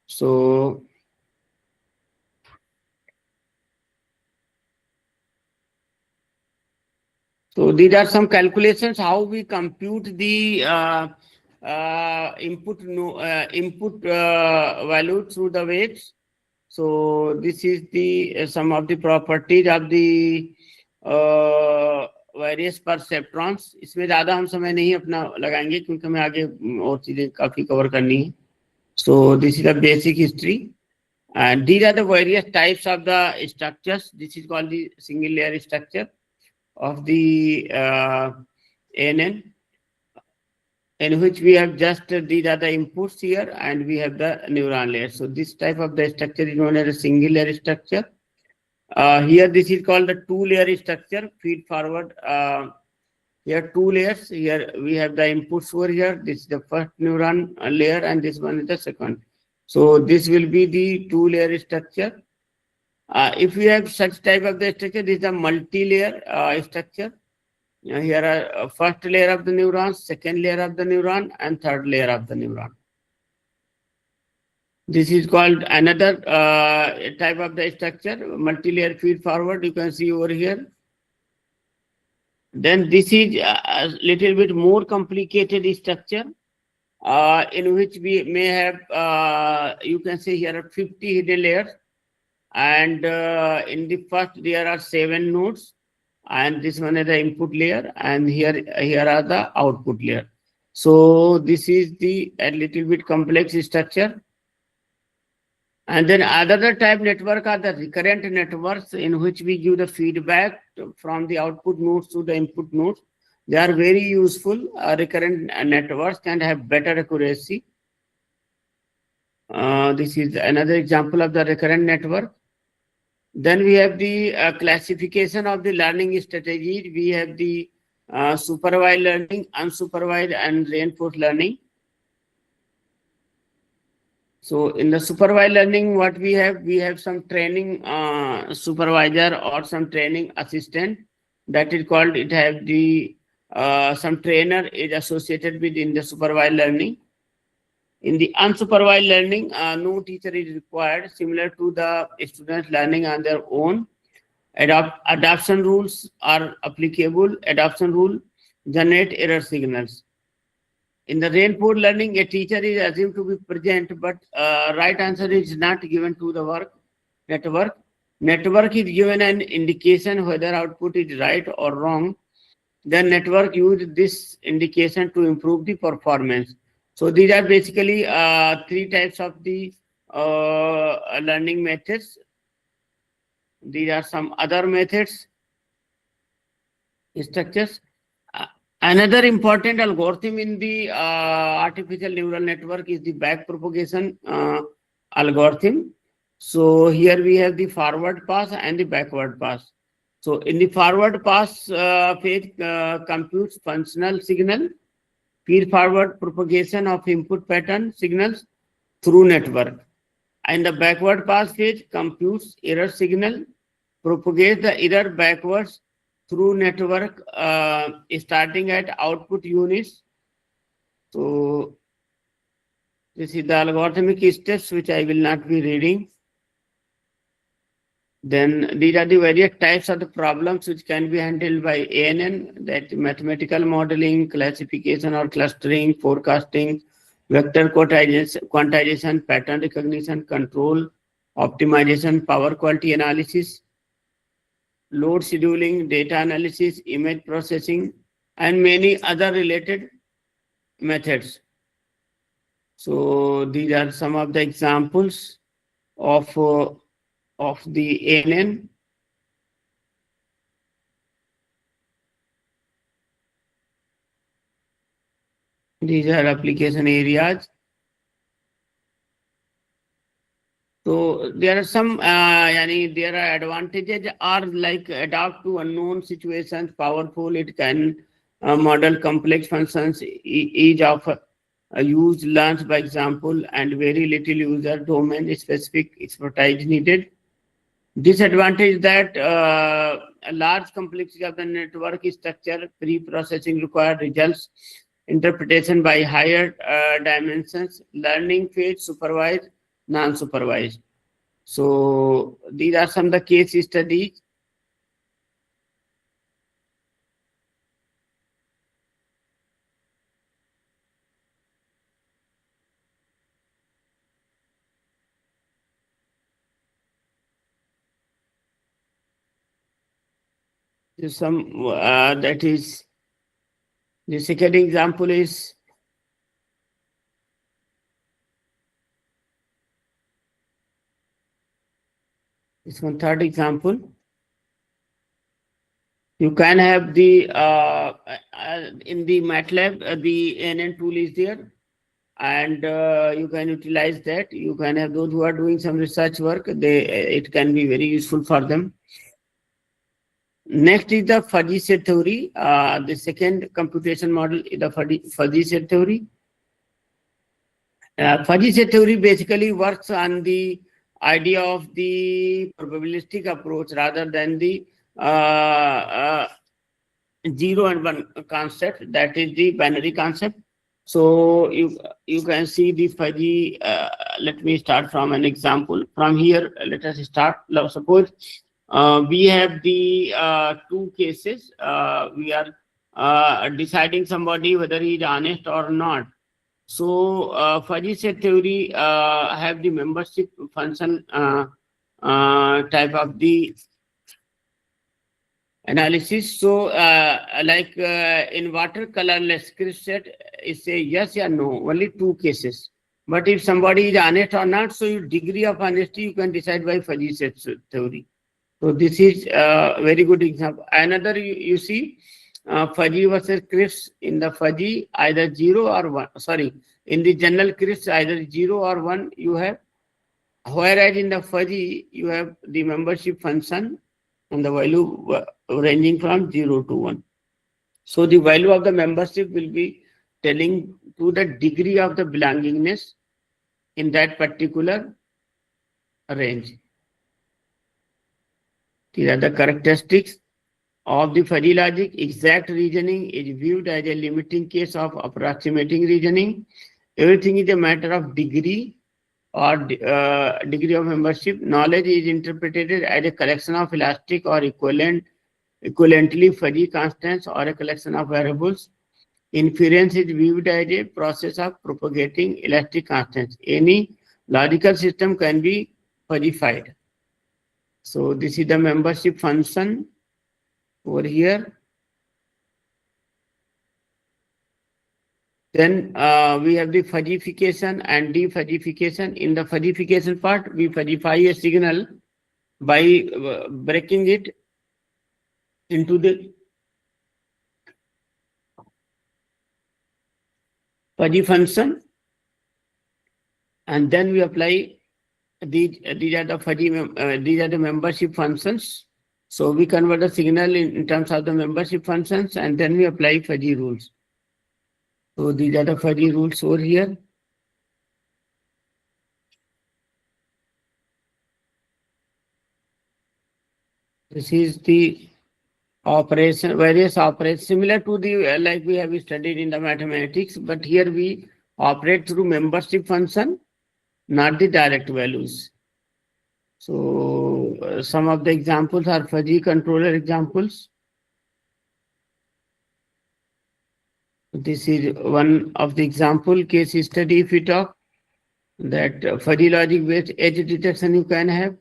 So these are some calculations how we compute the input value through the weights. So this is the some of the properties of the various perceptrons. इसमें ज़्यादा हम समय नहीं अपना लगाएंगे क्योंकि हमें आगे और चीजें काफी कवर करनी है. So this is the basic history, and these are the various types of the structures. This is called the single layer structure of the ANN, in which we have just these are the inputs here, and we have the neuron layer. So this type of the structure is known as a single layer structure. Here this is called the two layer structure, feed forward. Here two layers. Here we have the inputs over here. This is the first neuron layer, and this one is the second. So this will be the two layer structure. If we have such type of the structure, this is a multi-layer structure. Here are first layer of the neuron, second layer of the neuron, and third layer of the neuron. This is called another type of the structure, multi-layer feed forward. You can see over here. Then this is a little bit more complicated structure, in which we may have, you can see here are 50 hidden layers, and in the first there are 7 nodes, and this one is the input layer, and here are the output layer. So this is the a little bit complex structure. And then other type network are the recurrent networks, in which we give the feedback from the output nodes to the input nodes. They are very useful. Recurrent networks can have better accuracy. This is another example of the recurrent network. Then we have the classification of the learning strategies. We have the supervised learning, unsupervised, and reinforced learning. So in the supervised learning, what we have some training supervisor or some training assistant. That is called, it have the some trainer is associated with in the supervised learning. In the unsupervised learning, no teacher is required, similar to the students learning on their own. Adoption rules are applicable. Adoption rule generate error signals. In the reinforced learning, a teacher is assumed to be present, but right answer is not given to the network. Network is given an indication whether output is right or wrong. Then network use this indication to improve the performance. So these are basically 3 types of the learning methods. These are some other methods, structures. Another important algorithm in the artificial neural network is the backpropagation algorithm. So here we have the forward pass and the backward pass. So in the forward pass phase computes functional signal, feed forward propagation of input pattern signals through network. And the backward pass phase computes error signal, propagates the error backwards through network, starting at output units. So this is the algorithmic steps, which I will not be reading. Then these are the various types of the problems which can be handled by ANN, that mathematical modeling, classification or clustering, forecasting, vector quantization, pattern recognition, control, optimization, power quality analysis, load scheduling, data analysis, image processing, and many other related methods. So these are some of the examples of the ANN. These are application areas. So there are some, there are advantages are like adapt to unknown situations, powerful. It can model complex functions, ease of use, learns by example, and very little user domain specific expertise needed. Disadvantage that a large complexity of the network structure, pre-processing required results, interpretation by higher dimensions, learning phase, supervised, non-supervised. So these are some of the case studies. Some that is the second example is this one. Third example, you can have the in the MATLAB the NN tool is there, and you can utilize that. You can have those who are doing some research work. It can be very useful for them. Next is the fuzzy set theory. The second computation model is the fuzzy set theory. Fuzzy set theory basically works on the idea of the probabilistic approach rather than the 0 and 1 concept, that is the binary concept. So you can see the fuzzy. Let me start from an example. From here, let us start. Now, suppose we have the two cases. We are deciding somebody whether he is honest or not. So fuzzy set theory have the membership function type of the analysis. So like in watercolorless script set, it say yes or no, only two cases. But if somebody is honest or not, so your degree of honesty you can decide by fuzzy set theory. So this is a very good example. Another you see fuzzy versus crisp. In the fuzzy, either 0 or 1. Sorry, in the general crisp, either 0 or 1 you have. Whereas in the fuzzy, you have the membership function and the value ranging from 0 to 1. So the value of the membership will be telling to the degree of the belongingness in that particular range. These are the characteristics of the fuzzy logic. Exact reasoning is viewed as a limiting case of approximating reasoning. Everything is a matter of degree or degree of membership. Knowledge is interpreted as a collection of elastic or equivalently fuzzy constants or a collection of variables. Inference is viewed as a process of propagating elastic constants. Any logical system can be fuzzified. So this is the membership function over here. Then we have the fuzzification and defuzzification. In the fuzzification part, we fuzzify a signal by breaking it into the fuzzy function, and then we apply these are the fuzzy these are the membership functions. So we convert the signal in terms of the membership functions, and then we apply fuzzy rules. So these are the fuzzy rules over here. This is the operation, various operations similar to the like we have studied in the mathematics, but here we operate through membership function, not the direct values. So some of the examples are fuzzy controller examples. This is one of the example case study. If we talk that fuzzy logic based edge detection you can have.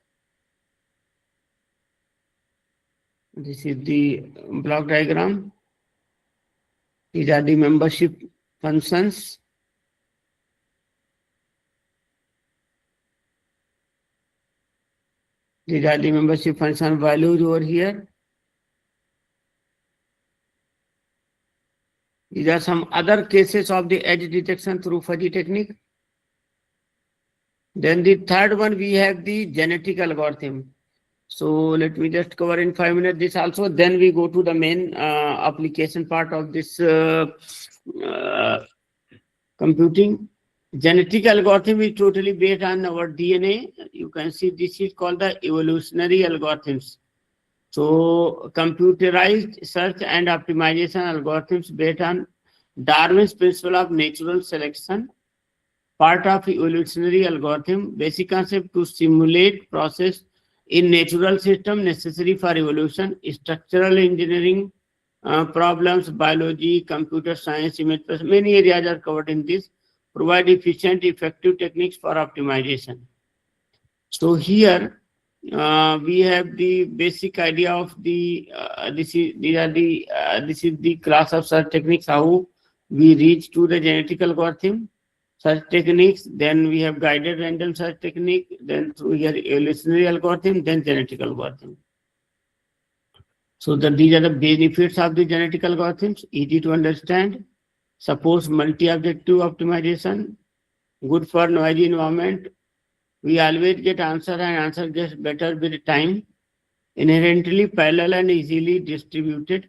This is the block diagram. These are the membership functions. These are the membership function values over here. These are some other cases of the edge detection through fuzzy technique. Then the third one, we have the genetic algorithm. So let me just cover in 5 minutes this also. Then we go to the main application part of this computing. Genetic algorithm is totally based on our DNA. You can see this is called the evolutionary algorithms. So computerized search and optimization algorithms based on Darwin's principle of natural selection, part of evolutionary algorithm, basic concept to simulate process in natural system necessary for evolution, structural engineering problems, biology, computer science, image processing, many areas are covered in this, provide efficient, effective techniques for optimization. So here we have the basic idea of the this is the class of search techniques, how we reach to the genetic algorithm search techniques. Then we have guided random search technique, then through here evolutionary algorithm, then genetic algorithm. So these are the benefits of the genetic algorithms: easy to understand, supports multi-objective optimization, good for noisy environment. We always get answer and answer gets better with time. Inherently parallel and easily distributed.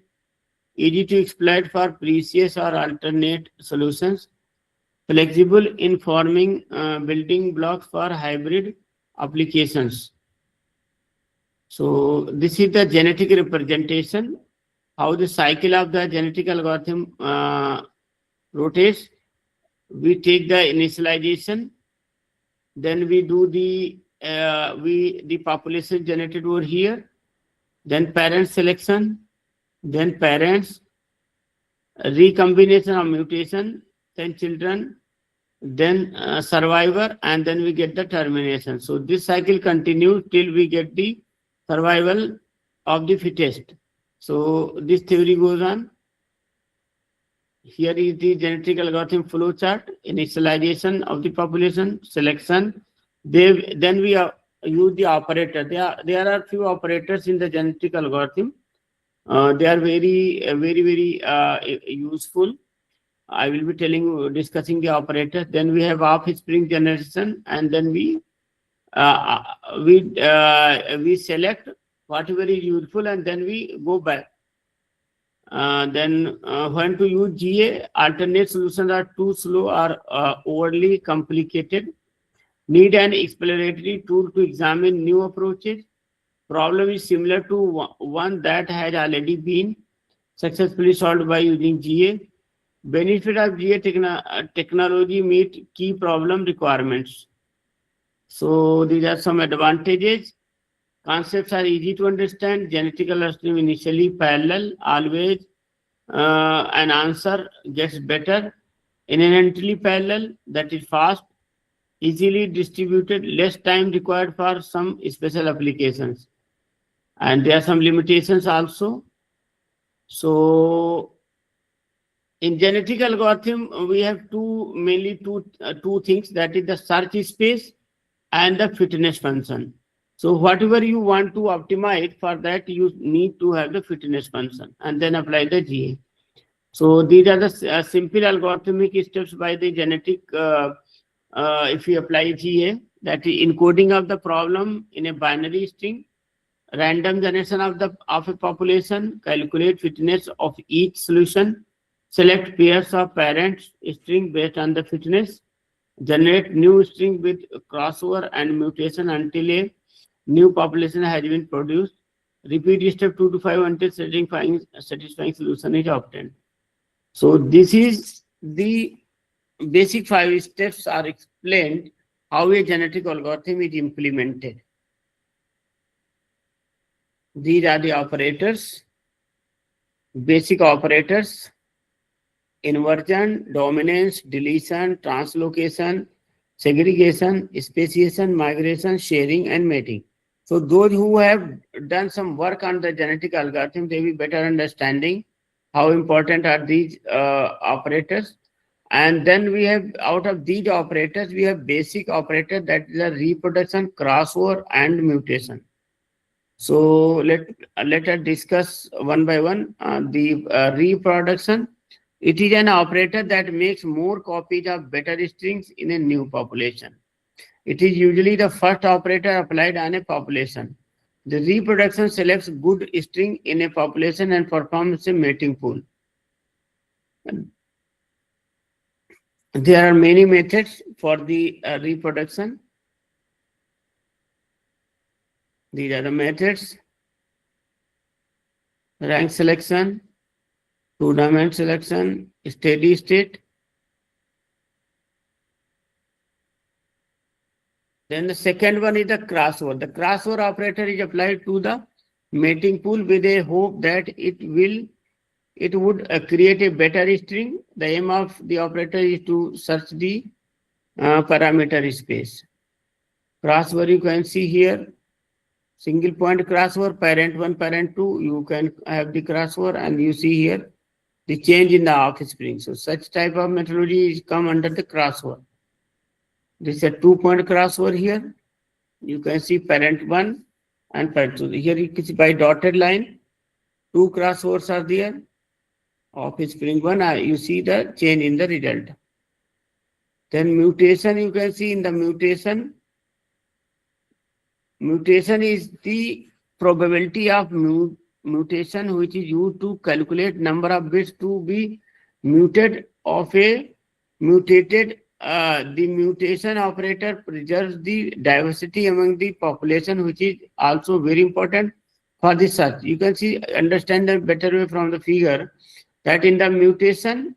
Easy to exploit for previous or alternate solutions. Flexible in forming building blocks for hybrid applications. So this is the genetic representation, how the cycle of the genetic algorithm rotates. We take the initialization, then we do the population generated over here, then parent selection, then parents, recombination of mutation, then children, then survivor, and then we get the termination. So this cycle continues till we get the survival of the fittest. So this theory goes on. Here is the genetic algorithm flow chart: initialization of the population, selection. Then we use the operator. There are few operators in the genetic algorithm. They are very useful. I will be discussing the operators. Then we have offspring generation, and then we select whatever is useful, and then we go back. Then when to use GA, alternate solutions are too slow or overly complicated. Need an exploratory tool to examine new approaches. Problem is similar to one that has already been successfully solved by using GA. Benefit of GA technology meet key problem requirements. So these are some advantages. Concepts are easy to understand. Genetic algorithm initially parallel, always an answer gets better. Inherently parallel, that is fast, easily distributed, less time required for some special applications. And there are some limitations also. So in genetic algorithm, we have mainly two things, that is the search space and the fitness function. So whatever you want to optimize, for that you need to have the fitness function and then apply the GA. So these are the simple algorithmic steps by the genetic. If you apply GA, that is encoding of the problem in a binary string, random generation of a population, calculate fitness of each solution, select pairs of parents string based on the fitness, generate new string with crossover and mutation until a new population has been produced. Repeat step 2 to 5 until satisfying solution is obtained. So this is the basic 5 steps are explained how a genetic algorithm is implemented. These are the operators, basic operators: inversion, dominance, deletion, translocation, segregation, speciation, migration, sharing, and mating. So those who have done some work on the genetic algorithm, they will better understanding how important are these operators. And then we have, out of these operators, we have basic operator, that is a reproduction, crossover, and mutation. So let us discuss one by one. The reproduction, it is an operator that makes more copies of better strings in a new population. It is usually the first operator applied on a population. The reproduction selects good string in a population and performs a mating pool. There are many methods for the reproduction. These are the methods: rank selection, two-dimensional selection, steady state. Then the second one is the crossover. The crossover operator is applied to the mating pool with a hope that it would create a better string. The aim of the operator is to search the parameter space. Crossover, you can see here, single point crossover, parent 1, parent 2, you can have the crossover, and you see here the change in the offspring. So such type of methodology is come under the crossover. This is a 2-point crossover here. You can see parent 1 and parent 2. Here you can see by dotted line, 2 crossovers are there. Offspring 1, you see the change in the result. Then mutation, you can see in the mutation. Mutation is the probability of mutation which is used to calculate number of bits to be muted of a mutated. The mutation operator preserves the diversity among the population, which is also very important for the search. You can see, understand the better way from the figure, that in the mutation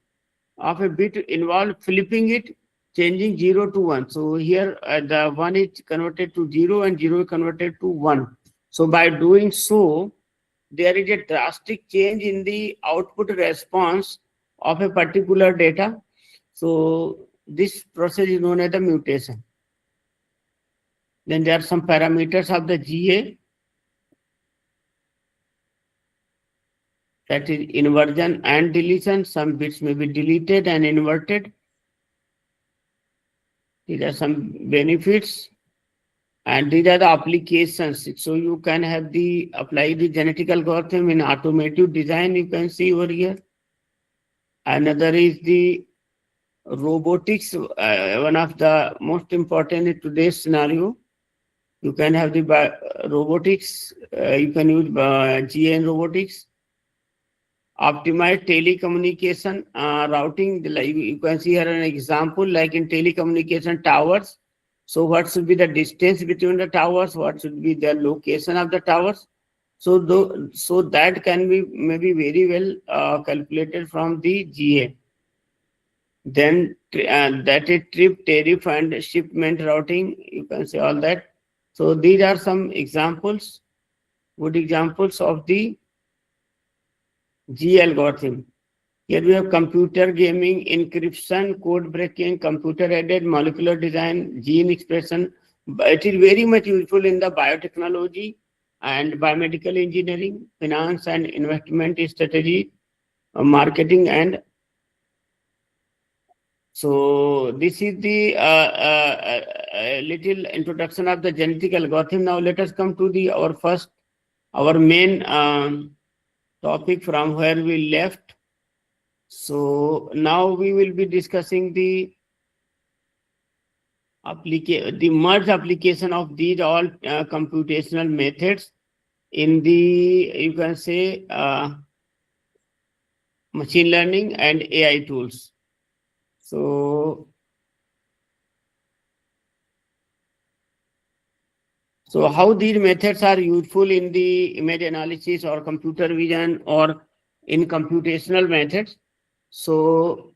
of a bit involve flipping it, changing 0 to 1. So here the 1 is converted to 0 and 0 is converted to 1. So by doing so, there is a drastic change in the output response of a particular data. So this process is known as the mutation. Then there are some parameters of the GA, that is inversion and deletion. Some bits may be deleted and inverted. These are some benefits, and these are the applications. So you can have apply the genetic algorithm in automotive design. You can see over here. Another is the robotics, one of the most important in today's scenario. You can have the robotics. You can use GA in robotics. Optimize telecommunication routing. You can see here an example, like in telecommunication towers. So what should be the distance between the towers? What should be the location of the towers? So that can be maybe very well calculated from the GA. Then that is trip, tariff, and shipment routing. You can see all that. So these are some examples, good examples of the G algorithm. Here we have computer gaming, encryption, code breaking, computer-aided molecular design, gene expression. It is very much useful in the biotechnology and biomedical engineering, finance and investment strategy, marketing, and so this is the little introduction of the genetic algorithm. Now let us come to our main topic from where we left. So now we will be discussing the merged application of these all computational methods in the, you can say, machine learning and AI tools. So how these methods are useful in the image analysis or computer vision or in computational methods. So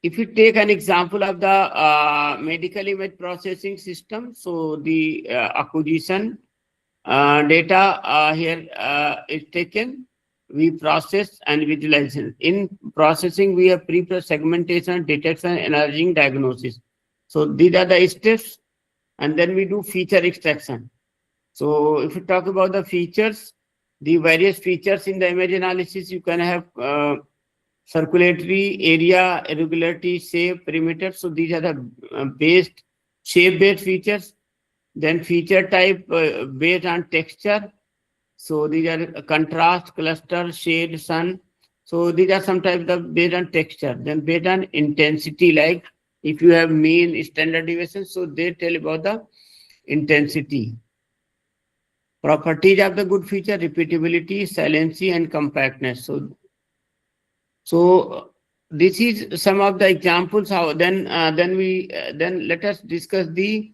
if you take an example of the medical image processing system, so the acquisition data here is taken, we process and visualize it. In processing, we have pre-segmentation, detection, analyzing, diagnosis. So these are the steps, and then we do feature extraction. So if you talk about the features, the various features in the image analysis, you can have circulatory area, irregularity, shape, perimeter. So these are the based shape-based features. Then feature type based on texture. So these are contrast, cluster, shade, sun. So these are some types of based on texture. Then based on intensity, like if you have mean, standard deviation, so they tell about the intensity. Properties of the good feature: repeatability, saliency, and compactness. So this is some of the examples. How then let us discuss the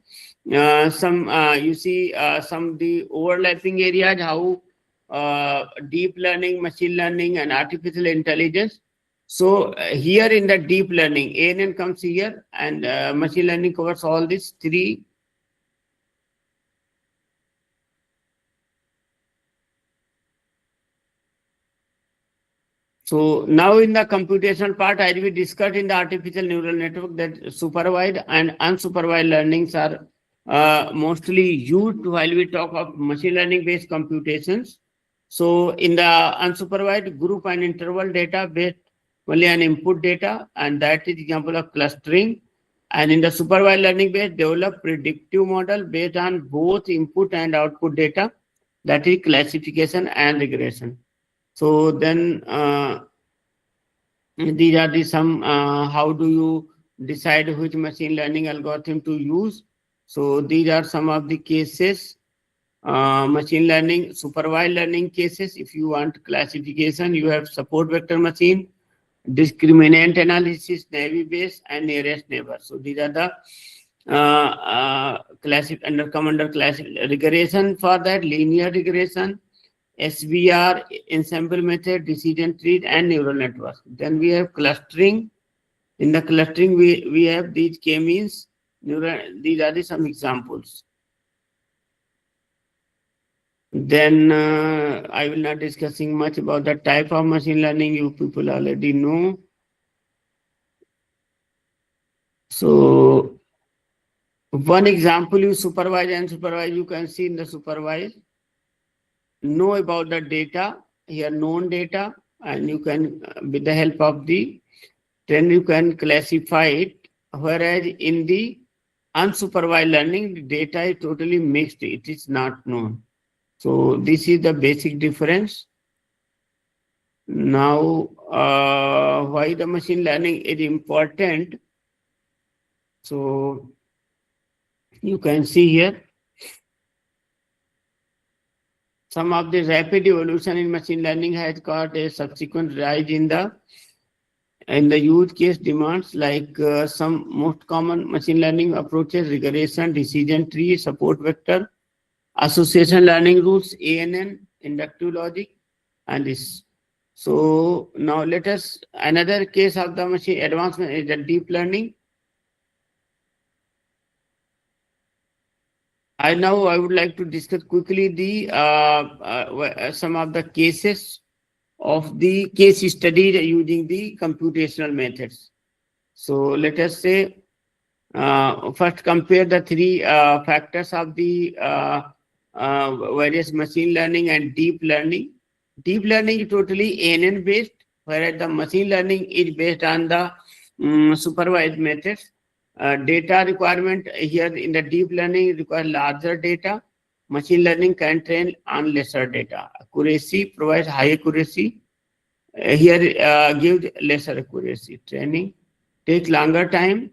some you see some the overlapping areas, how deep learning, machine learning, and artificial intelligence. So here in the deep learning, ANN comes here, and machine learning covers all these three. So now in the computational part, as we discussed in the artificial neural network, that supervised and unsupervised learnings are mostly used while we talk of machine learning based computations. So in the unsupervised, group and interval data based only on input data, and that is example of clustering. And in the supervised learning based, develop predictive model based on both input and output data, that is classification and regression. So then these are the some how do you decide which machine learning algorithm to use. So these are some of the cases, machine learning, supervised learning cases. If you want classification, you have support vector machine, discriminant analysis, naive Bayes, and nearest neighbor. So these are the classic under classic regression. For that, linear regression, SVR, ensemble method, decision trees, and neural networks. Then we have clustering. In the clustering, we have these k-means. These are some examples. Then I will not discussing much about the type of machine learning. You people already know. So one example, you supervise and supervise. You can see in the supervise, know about the data, here known data, and you can with the help of the, then you can classify it. Whereas in the unsupervised learning, the data is totally mixed, it is not known. So this is the basic difference. Now why the machine learning is important? So you can see here some of the rapid evolution in machine learning has got a subsequent rise in the use case demands, like some most common machine learning approaches: regression, decision tree, support vector, association learning rules, ANN, inductive logic, and this. So now let us, another case of the machine advancement is the deep learning. I would like to discuss quickly the some of the cases of the case studies using the computational methods. So let us say first compare the three factors of the various machine learning and deep learning. Deep learning is totally ANN based, whereas the machine learning is based on the supervised methods. Data requirement here in the deep learning requires larger data. Machine learning can train on lesser data. Accuracy provides high accuracy. Here gives lesser accuracy. Training takes longer time.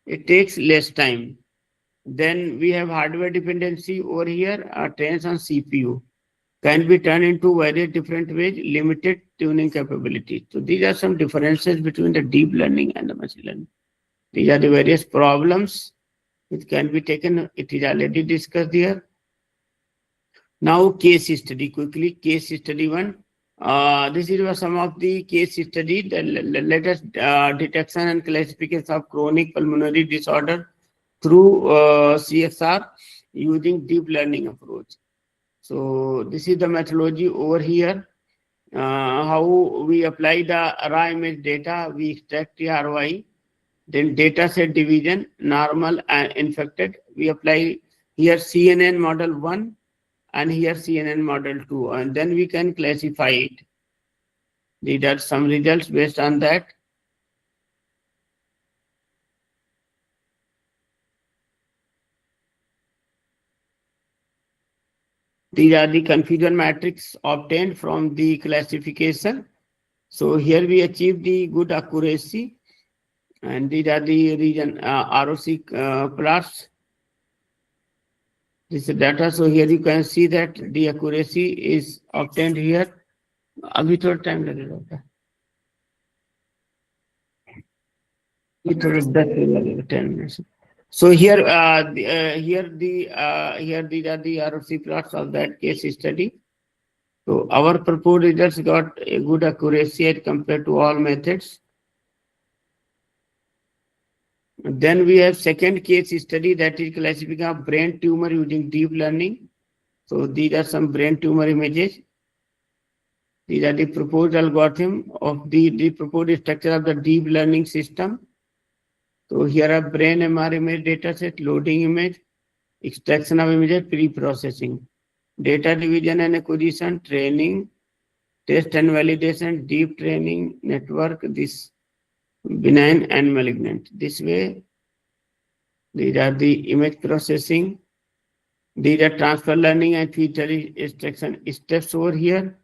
It takes less time. Then we have hardware dependency over here. Trains on CPU can be turned into various different ways, limited tuning capability. So these are some differences between the deep learning and the machine learning. These are the various problems which can be taken. It is already discussed here. Now case study, quickly, case study one. This is some of the case study, the latest detection and classification of chronic pulmonary disorder through CSR using deep learning approach. So this is the methodology over here. How we apply the raw image data, we extract the ROI, then data set division, normal and infected. We apply here CNN model 1 and here CNN model 2, and then we can classify it. These are some results based on that. These are the confusion matrix obtained from the classification. So here we achieve the good accuracy, and these are the region ROC plots. This is data. So here you can see that the accuracy is obtained here. अभी थोड़ा time लगेगा. अभी थोड़ा 10 लगेगा, 10 minutes. So here, here these are the ROC plots of that case study. So our proposed results got a good accuracy as compared to all methods. Then we have second case study, that is classifying of brain tumor using deep learning. So these are some brain tumor images. These are the proposed algorithm of the proposed structure of the deep learning system. So here are brain MR image dataset, loading image, extraction of images, pre-processing, data division and acquisition, training, test and validation, deep training, network, this benign and malignant. This way, these are the image processing. These are transfer learning and feature extraction steps over here.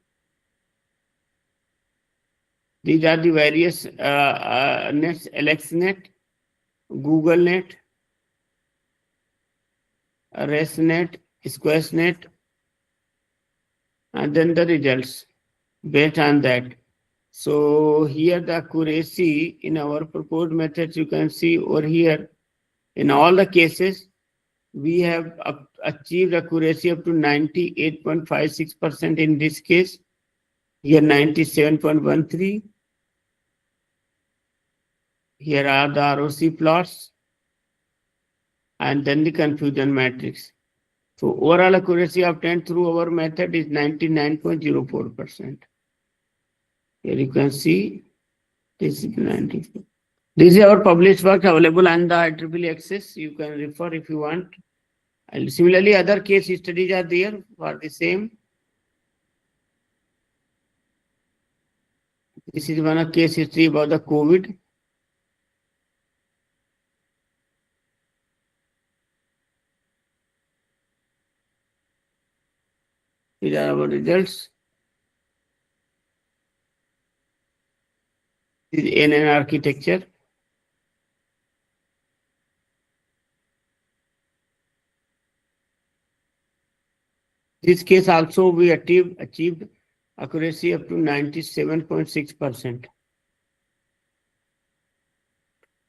These are the various nets, AlexNet, GoogleNet, ResNet, SquareNet, and then the results based on that. So here the accuracy in our proposed methods, you can see over here, in all the cases, we have achieved accuracy up to 98.56% in this case, here 97.13. Here are the ROC plots, and then the confusion matrix. So overall accuracy obtained through our method is 99.04%. Here you can see this is 94. This is our published work available on the IEEE Access. You can refer if you want. And similarly, other case studies are there for the same. This is one of case history about the COVID. These are our results. This is NN architecture. This case also we achieved accuracy up to 97.6%.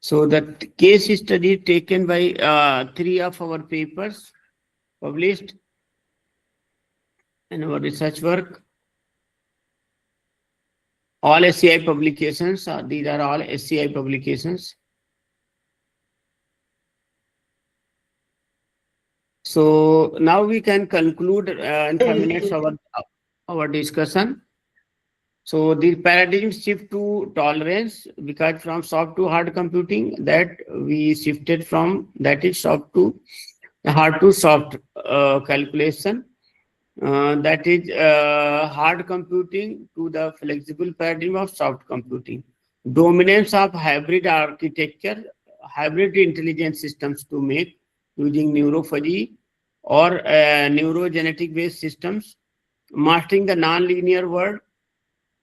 So that case study taken by 3 of our papers published in our research work. All SCI publications, these are all SCI publications. So now we can conclude in 5 minutes our discussion. So the paradigm shift to tolerance, because from soft to hard computing, that we shifted from, that is soft to hard to soft calculation. That is hard computing to the flexible paradigm of soft computing. Dominance of hybrid architecture, hybrid intelligence systems to make using neurofuzzy or neurogenetic based systems, mastering the non-linear world,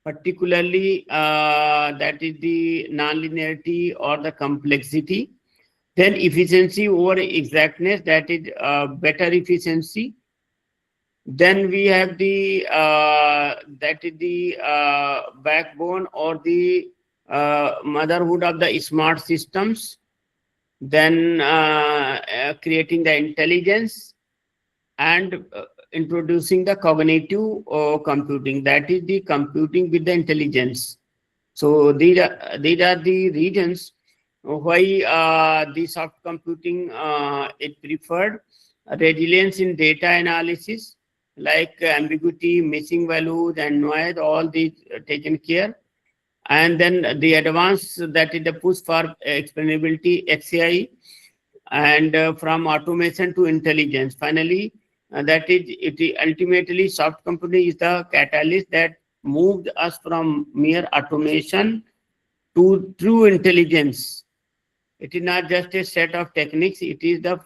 particularly that is the non-linearity or the complexity. Then efficiency over exactness, that is better efficiency. Then we have the that is the backbone or the motherhood of the smart systems. Then creating the intelligence and introducing the cognitive computing, that is the computing with the intelligence. So these are the regions why the soft computing is preferred. Resilience in data analysis, like ambiguity, missing values, and noise, all these taken care. And then the advanced, that is the push for explainability, XAI, and from automation to intelligence. Finally, that is, it ultimately soft computing is the catalyst that moved us from mere automation to true intelligence. It is not just a set of techniques, it is the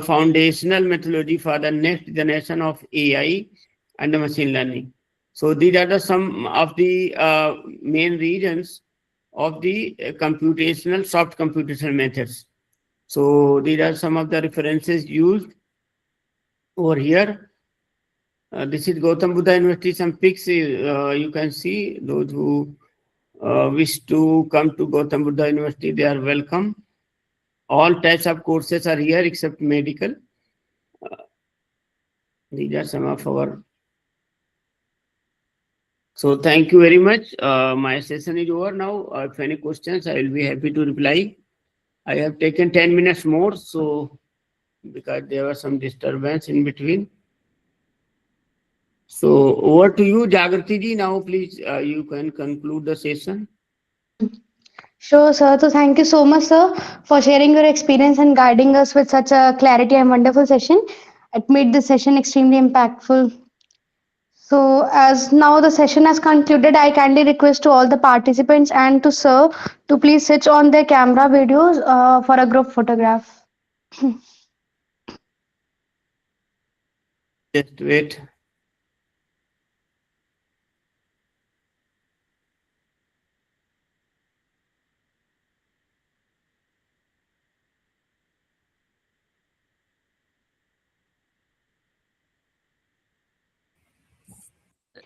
foundational methodology for the next generation of AI and the machine learning. So these are the some of the main reasons of the computational, soft computational methods. So these are some of the references used over here. This is Gautam Buddha University. Some pics you can see. Those who wish to come to Gautam Buddha University, they are welcome. All types of courses are here except medical. These are some of our. So thank you very much. My session is over now. If any questions, I will be happy to reply. I have taken 10 minutes more, so because there was some disturbance in between. So over to you, Jagrati ji. Now, please, you can conclude the session. Sure, sir. So thank you so much, sir, for sharing your experience and guiding us with such a clarity and wonderful session. It made this session extremely impactful. So as now the session has concluded, I kindly request to all the participants and to sir to please switch on their camera videos for a group photograph. Just wait.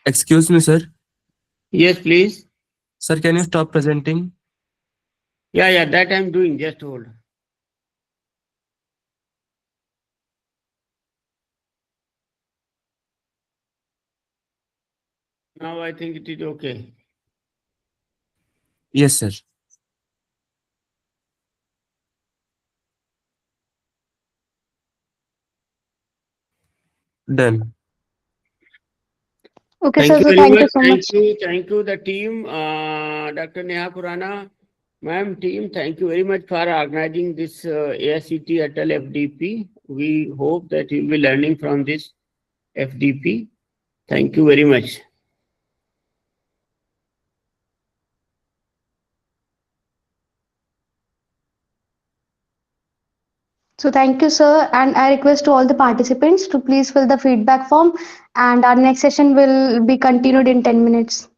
Excuse me, sir. Yes, please. Sir, can you stop presenting? Yeah, that I'm doing. Just hold. Now I think it is okay. Yes, sir. Done. Okay, Thank sir. you So very thank much. you so much. Thank you, the team. Dr. Neha Purana, ma'am, team, thank you very much for organizing this ASCT ATAL FDP. We hope that you'll be learning from this FDP. Thank you very much. So thank you, sir. And I request to all the participants to please fill the feedback form. And our next session will be continued in 10 minutes.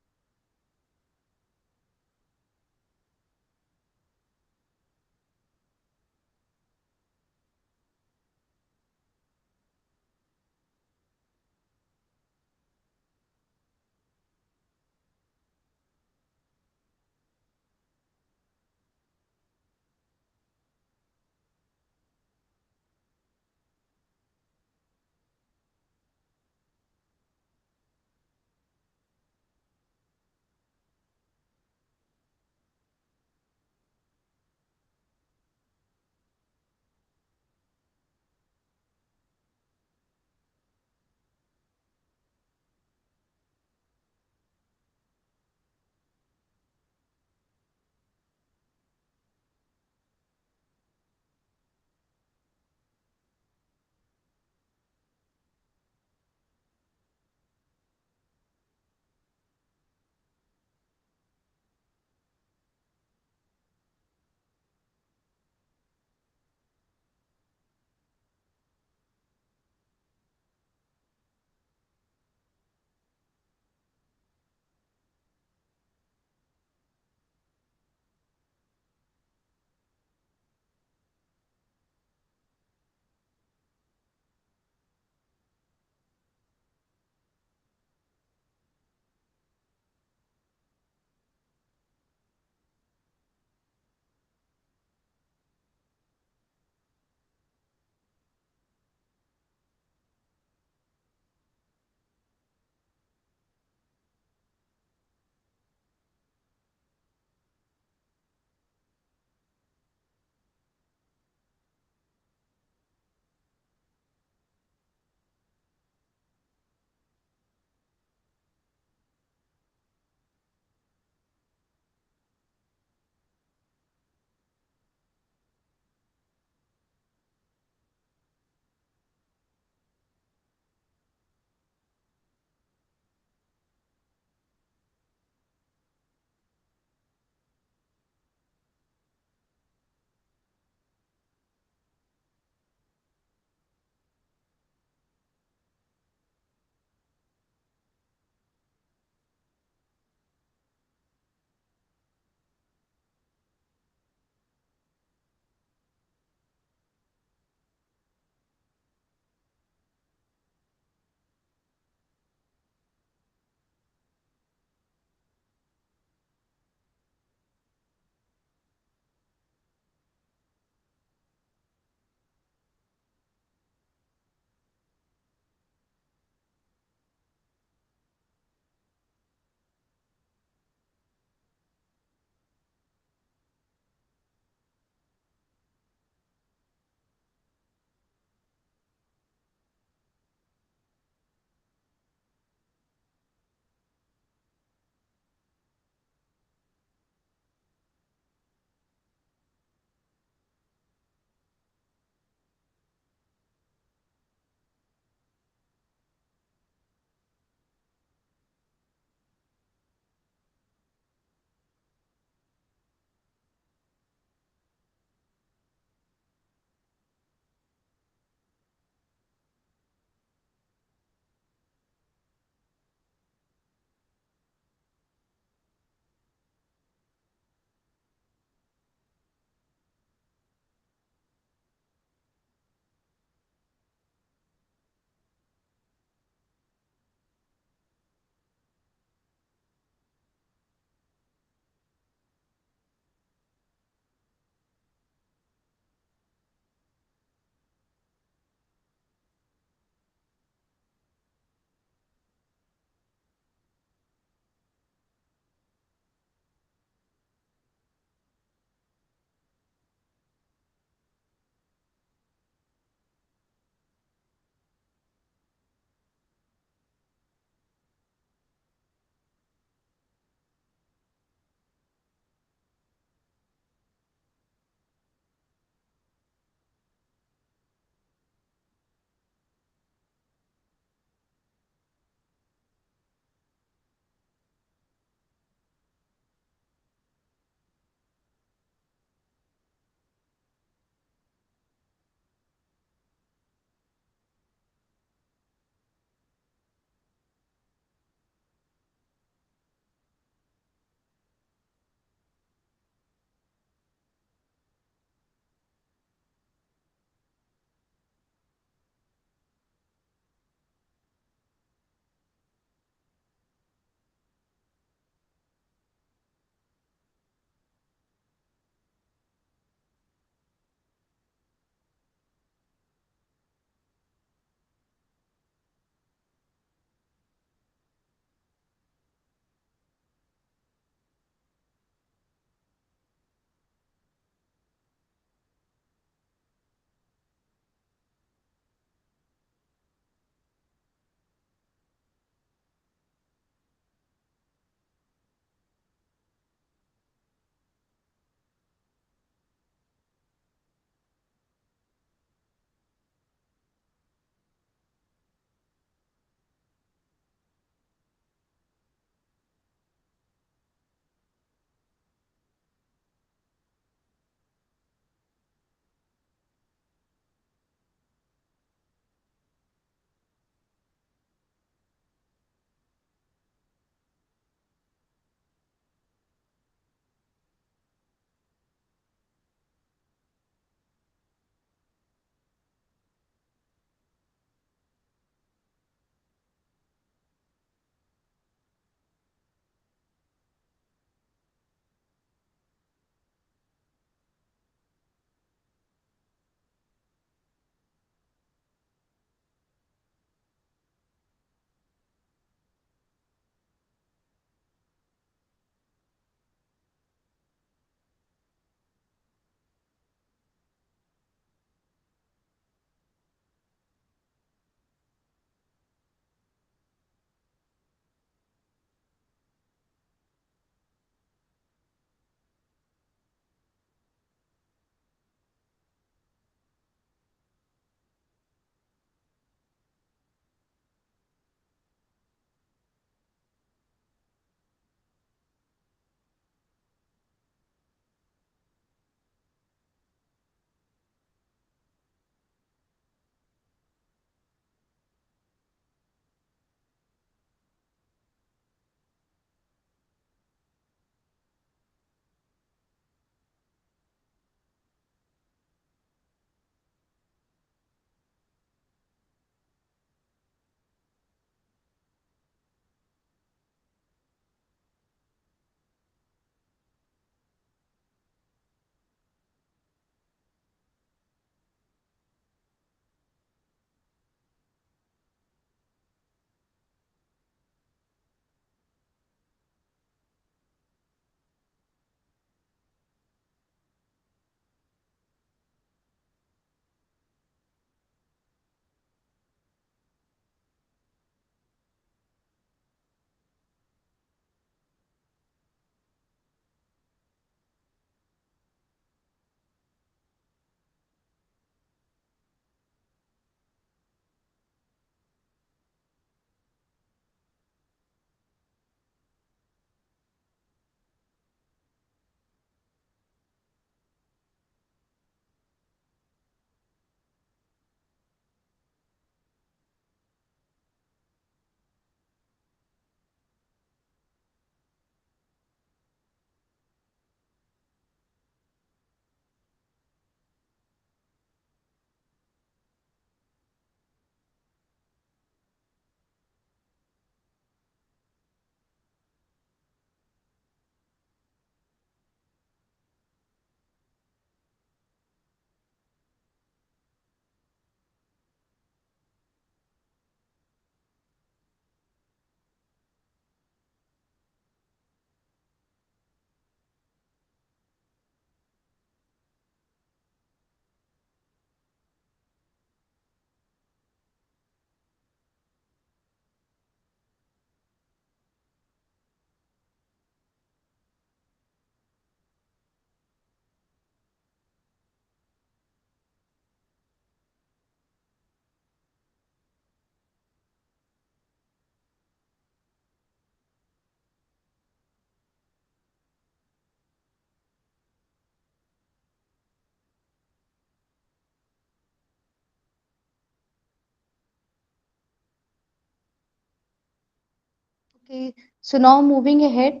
Okay, so now moving ahead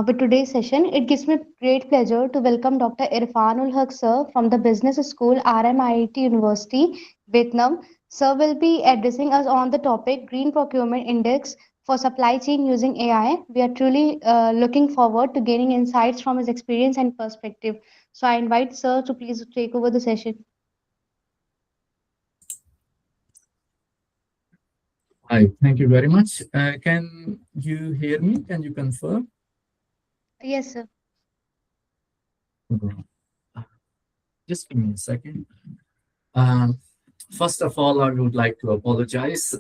with today's session, it gives me great pleasure to welcome Dr. Irfanul Haq sir from the Business School, RMIT University, Vietnam. Sir will be addressing us on the topic Green Procurement Index for Supply Chain using AI. We are truly looking forward to gaining insights from his experience and perspective. So I invite sir to please take over the session. Hi, thank you very much. Can you hear me? Can you confirm? Yes, sir. Uh, Just give me a second. Um, First of all, I would like to apologize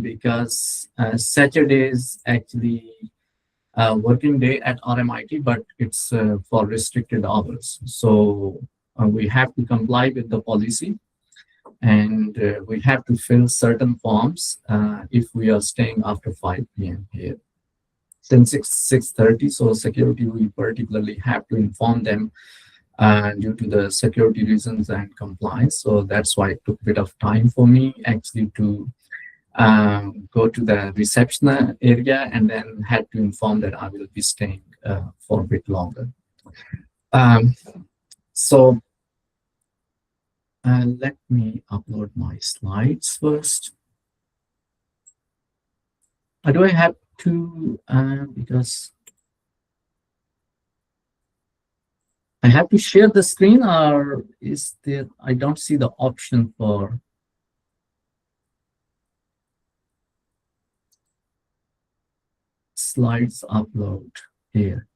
because Saturday is actually a working day at RMIT, but it's for restricted hours. So we have to comply with the policy, and we have to fill certain forms if we are staying after 5 p.m. here. Since 6:30, so security, we particularly have to inform them due to the security reasons and compliance. So that's why it took a bit of time for me actually to go to the reception area and then had to inform that I will be staying for a bit longer. Um, so let me upload my slides first. Do I have to, because I have to share the screen, or is there, I don't see the option for slides upload here.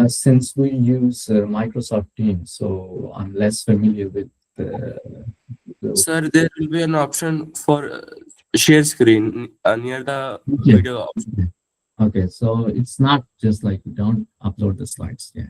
Since we use Microsoft Teams, so I'm less familiar with Sir, there will be an option for share screen near the okay. video option. Okay, so it's not just like you don't upload the slides. Yeah.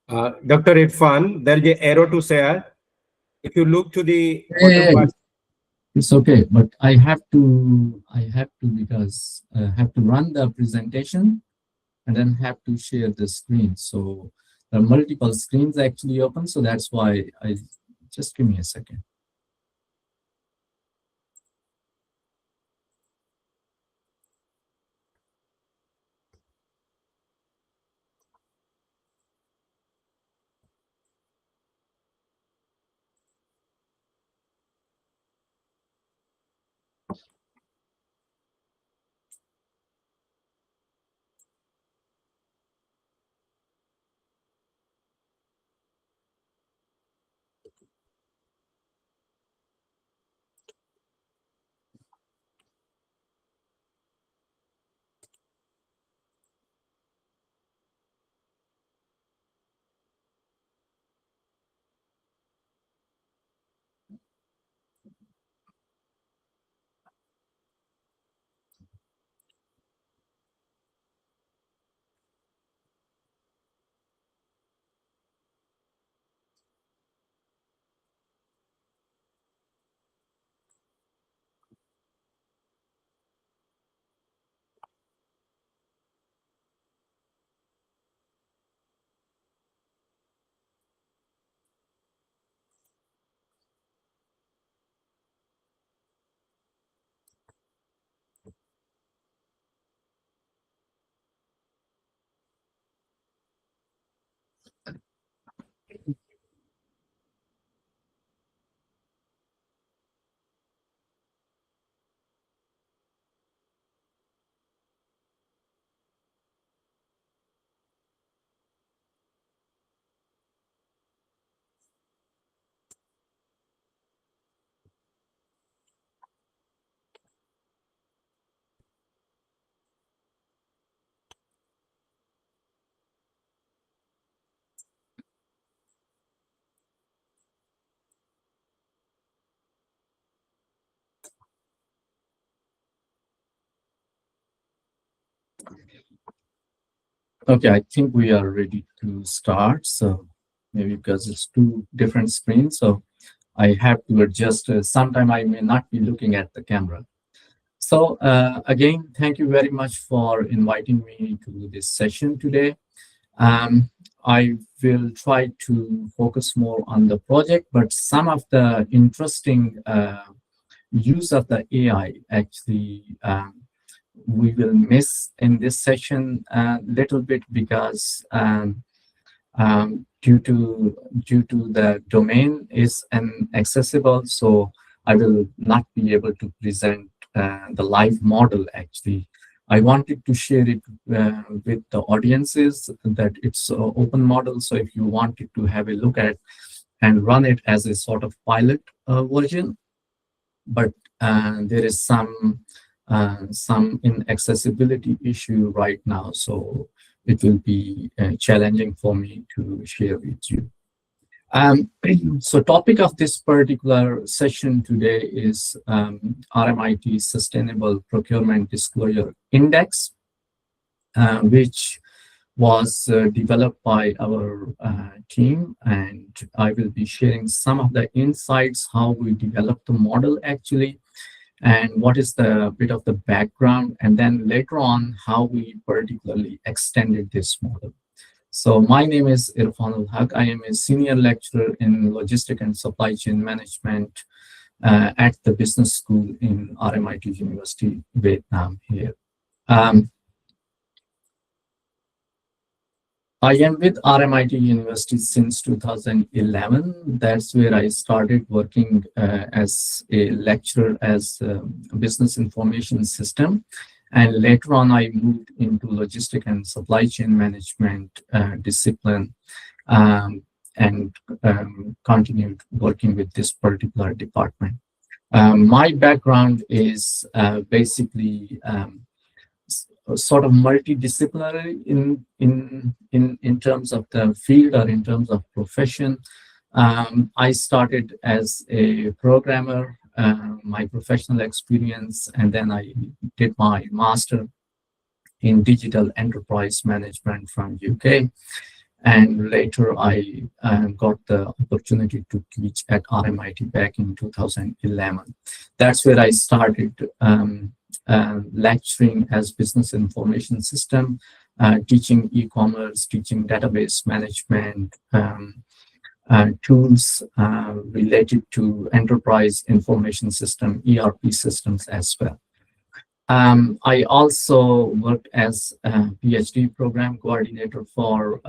Dr. Irfan, there'll be arrow to share. If you look to the bottom Hey, part, it's okay, but I have to because I have to run the presentation and then have to share the screen. So there are multiple screens actually open. So that's why I just give me a second. Okay, I think we are ready to start. So maybe because it's two different screens, so I have to adjust. Sometime I may not be looking at the camera. So again, thank you very much for inviting me to this session today. I will try to focus more on the project, but some of the interesting use of the AI actually we will miss in this session a little bit because due to the domain is inaccessible, so I will not be able to present the live model. Actually, I wanted to share it with the audiences that it's an open model. So if you wanted to have a look at and run it as a sort of pilot version, but there is some inaccessibility issue right now, so it will be challenging for me to share with you. So topic of this particular session today is RMIT Sustainable Procurement Disclosure Index, which was developed by our team, and I will be sharing some of the insights, how we developed the model actually, and what is the bit of the background, and then later on how we particularly extended this model. So my name is Irfanul Haq. I am a senior lecturer in logistic and supply chain management at the business school in RMIT University, Vietnam here. I am with RMIT University since 2011. That's where I started working as a lecturer as a business information system. And later on, I moved into logistic and supply chain management discipline and continued working with this particular department. My background is basically sort of multidisciplinary in terms of the field or in terms of profession. I started as a programmer, my professional experience, and then I did my master in digital enterprise management from UK. And later I got the opportunity to teach at RMIT back in 2011. That's where I started lecturing as business information system, teaching e-commerce, teaching database management, tools related to enterprise information system, ERP systems as well. I also worked as a PhD program coordinator for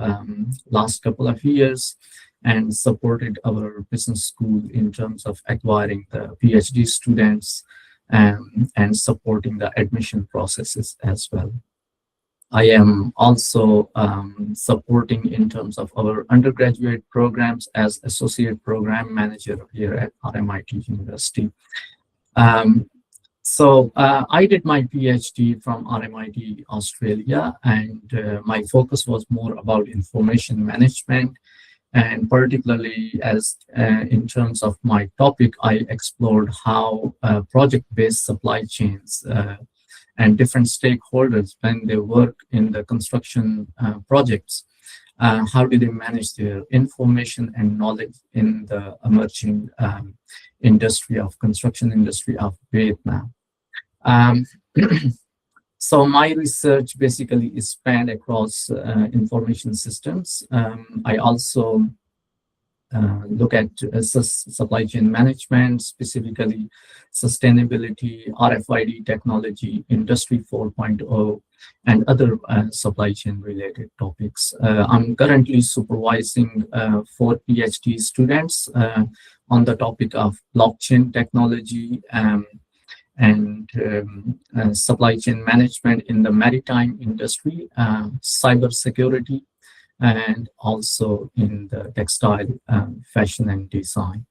last couple of years and supported our business school in terms of acquiring the PhD students and supporting the admission processes as well. I am also supporting in terms of our undergraduate programs as associate program manager here at RMIT University. So I did my PhD from RMIT Australia, and my focus was more about information management. And particularly as in terms of my topic, I explored how project-based supply chains and different stakeholders, when they work in the construction projects, how do they manage their information and knowledge in the emerging industry of construction industry of Vietnam. So my research basically is spanned across information systems. I also look at supply chain management, specifically sustainability, RFID technology, Industry 4.0, and other supply chain related topics. I'm currently supervising 4 PhD students on the topic of blockchain technology and supply chain management in the maritime industry, cyber security, and also in the textile, fashion and design.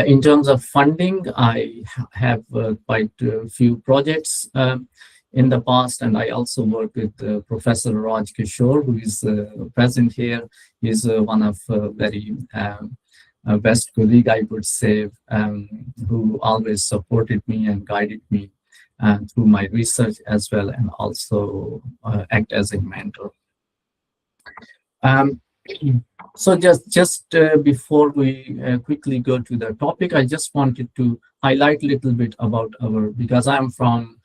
In terms of funding, I have quite a few projects in the past, and I also work with Professor Raj Kishore, who is present here. He's one of very best colleague, I would say, who always supported me and guided me through my research as well, and also act as a mentor. Um, so just before we quickly go to the topic, I just wanted to highlight a little bit about because I'm from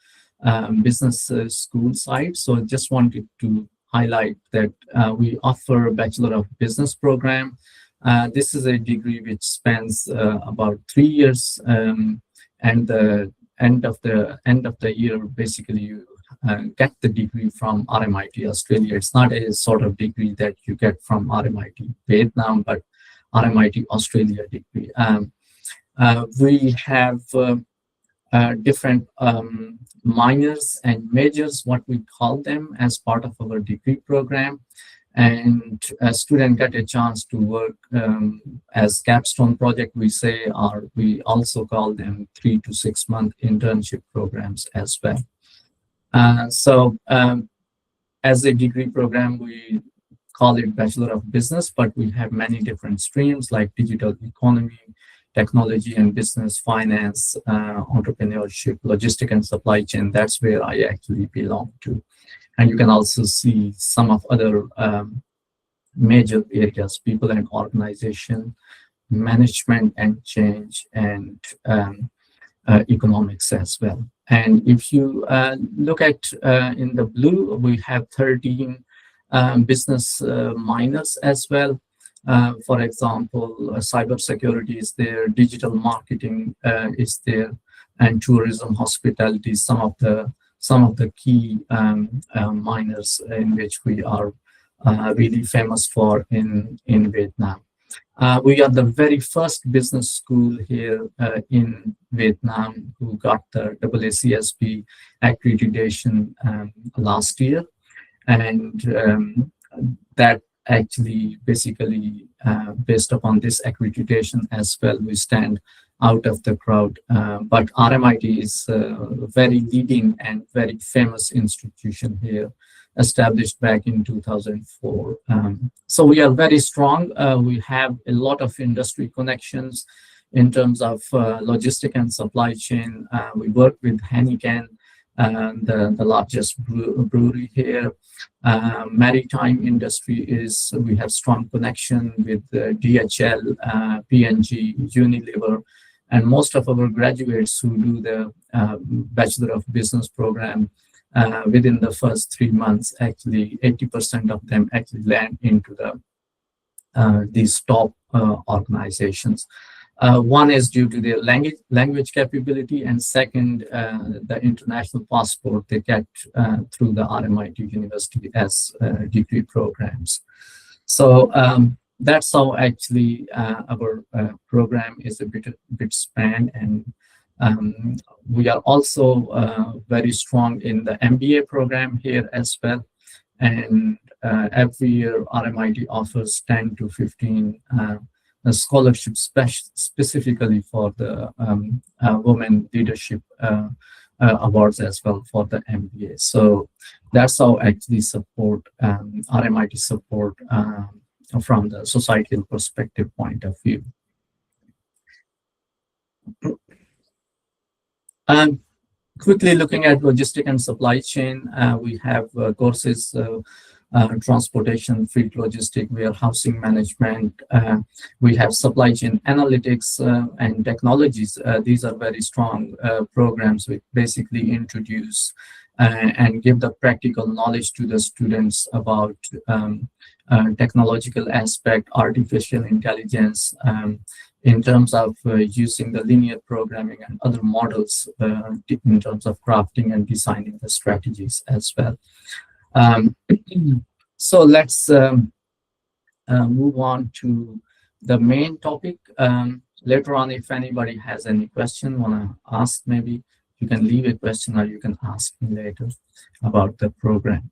business school side, so just wanted to highlight that we offer a Bachelor of Business program. This is a degree which spans about 3 years, and the end of the year, basically you get the degree from RMIT Australia. It's not a sort of degree that you get from RMIT Vietnam, but RMIT Australia degree. We have different minors and majors, what we call them, as part of our degree program. And a student get a chance to work as capstone project, we say, or we also call them 3 to 6 month internship programs as well. As a degree program, we call it Bachelor of Business, but we have many different streams like digital economy, technology and business, finance, entrepreneurship, logistic and supply chain. That's where I actually belong to. And you can also see some of other major areas: people and organization, management and change, and economics as well. And if you look at in the blue, we have 13 business minors as well. For example, cybersecurity is there, digital marketing is there, and tourism, hospitality, some of the key minors in which we are really famous for in Vietnam. We are the very first business school here in Vietnam who got the AACSB accreditation last year, and that actually basically based upon this accreditation as well, we stand out of the crowd. But RMIT is a very leading and very famous institution here, established back in 2004. So we are very strong. We have a lot of industry connections in terms of logistic and supply chain. We work with Heineken, the largest brewery here. Maritime industry we have strong connection with DHL, P&G, Unilever, and most of our graduates who do the Bachelor of Business program within the first 3 months, actually 80% of them actually land into these top organizations. One is due to their language capability, and second, the international passport they get through the RMIT University as degree programs. So that's how actually our program is a bit span, and we are also very strong in the MBA program here as well. And every year RMIT offers 10 to 15 scholarships specifically for the Women Leadership Awards as well for the MBA. So that's how actually support RMIT support from the societal perspective point of view. Quickly looking at logistic and supply chain, we have courses, transportation, freight logistic, warehousing management. We have supply chain analytics and technologies. These are very strong programs which basically introduce and give the practical knowledge to the students about technological aspect, artificial intelligence, in terms of using the linear programming and other models in terms of crafting and designing the strategies as well. So let's move on to the main topic. Later on, if anybody has any question, want to ask, maybe you can leave a question or you can ask me later about the program.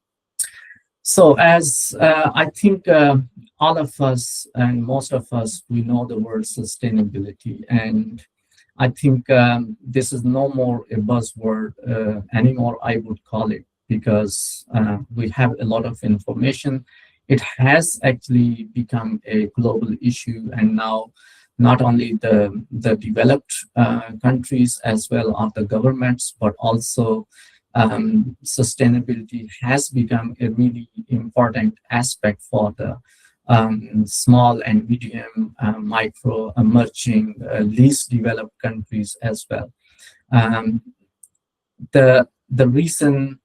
So as I think all of us and most of us, we know the word sustainability, and I think this is no more a buzzword anymore, I would call it, because we have a lot of information. It has actually become a global issue, and now not only the developed countries as well of the governments, but also sustainability has become a really important aspect for the small and medium, micro, emerging, least developed countries as well. The reason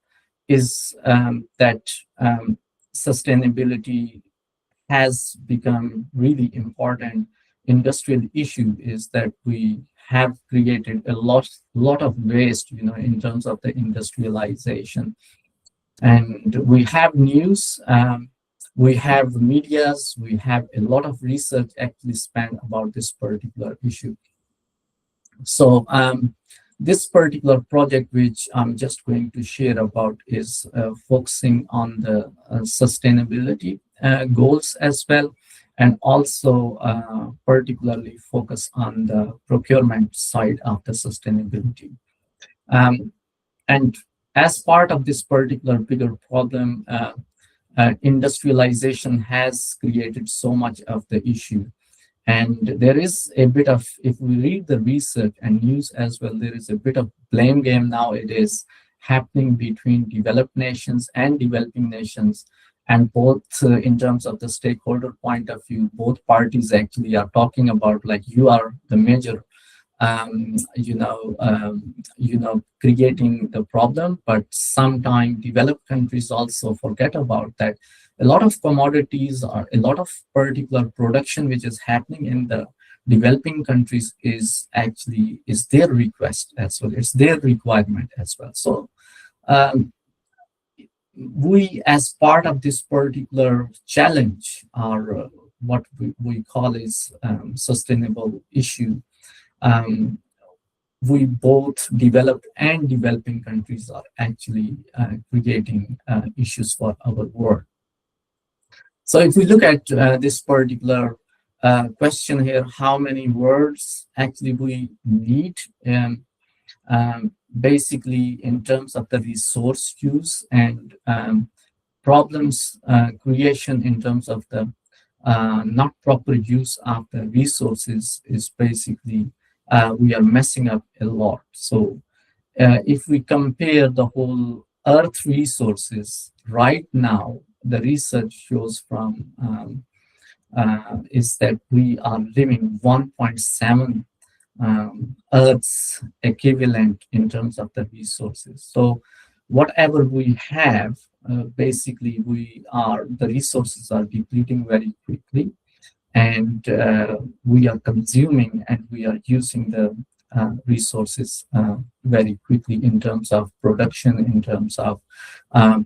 is that sustainability has become really important industrial issue is that we have created a lot of waste, in terms of the industrialization. And we have news, we have medias, we have a lot of research actually spent about this particular issue. So this particular project, which I'm just going to share about, is focusing on the sustainability goals as well, and also particularly focus on the procurement side of the sustainability. And as part of this particular bigger problem, industrialization has created so much of the issue. And there is a bit of, if we read the research and news as well, there is a bit of blame game nowadays happening between developed nations and developing nations. And both in terms of the stakeholder point of view, both parties actually are talking about like, you are the major, creating the problem, but sometimes developed countries also forget about that. A lot of commodities or a lot of particular production which is happening in the developing countries is their request as well. It's their requirement as well. So we, as part of this particular challenge, or what we call is sustainable issue, we both developed and developing countries are actually creating issues for our world. So if we look at this particular question here, how many words actually we need, basically in terms of the resource use and problems creation in terms of the not proper use of the resources is basically we are messing up a lot. So if we compare the whole Earth resources right now, the research shows from is that we are living 1.7 Earth's equivalent in terms of the resources. So whatever we have, basically the resources are depleting very quickly, and we are consuming and we are using the resources very quickly in terms of production, in terms of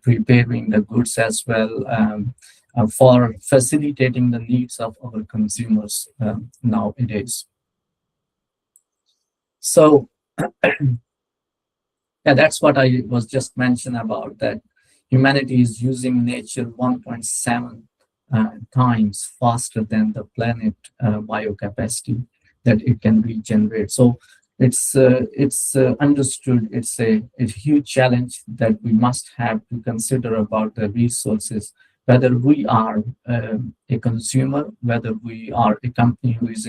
preparing the goods as well, for facilitating the needs of our consumers nowadays. So yeah, that's what I was just mentioned about, that humanity is using nature 1.7 times faster than the planet biocapacity that it can regenerate. So it's understood, it's a huge challenge that we must have to consider about the resources, whether we are a consumer, whether we are a company who is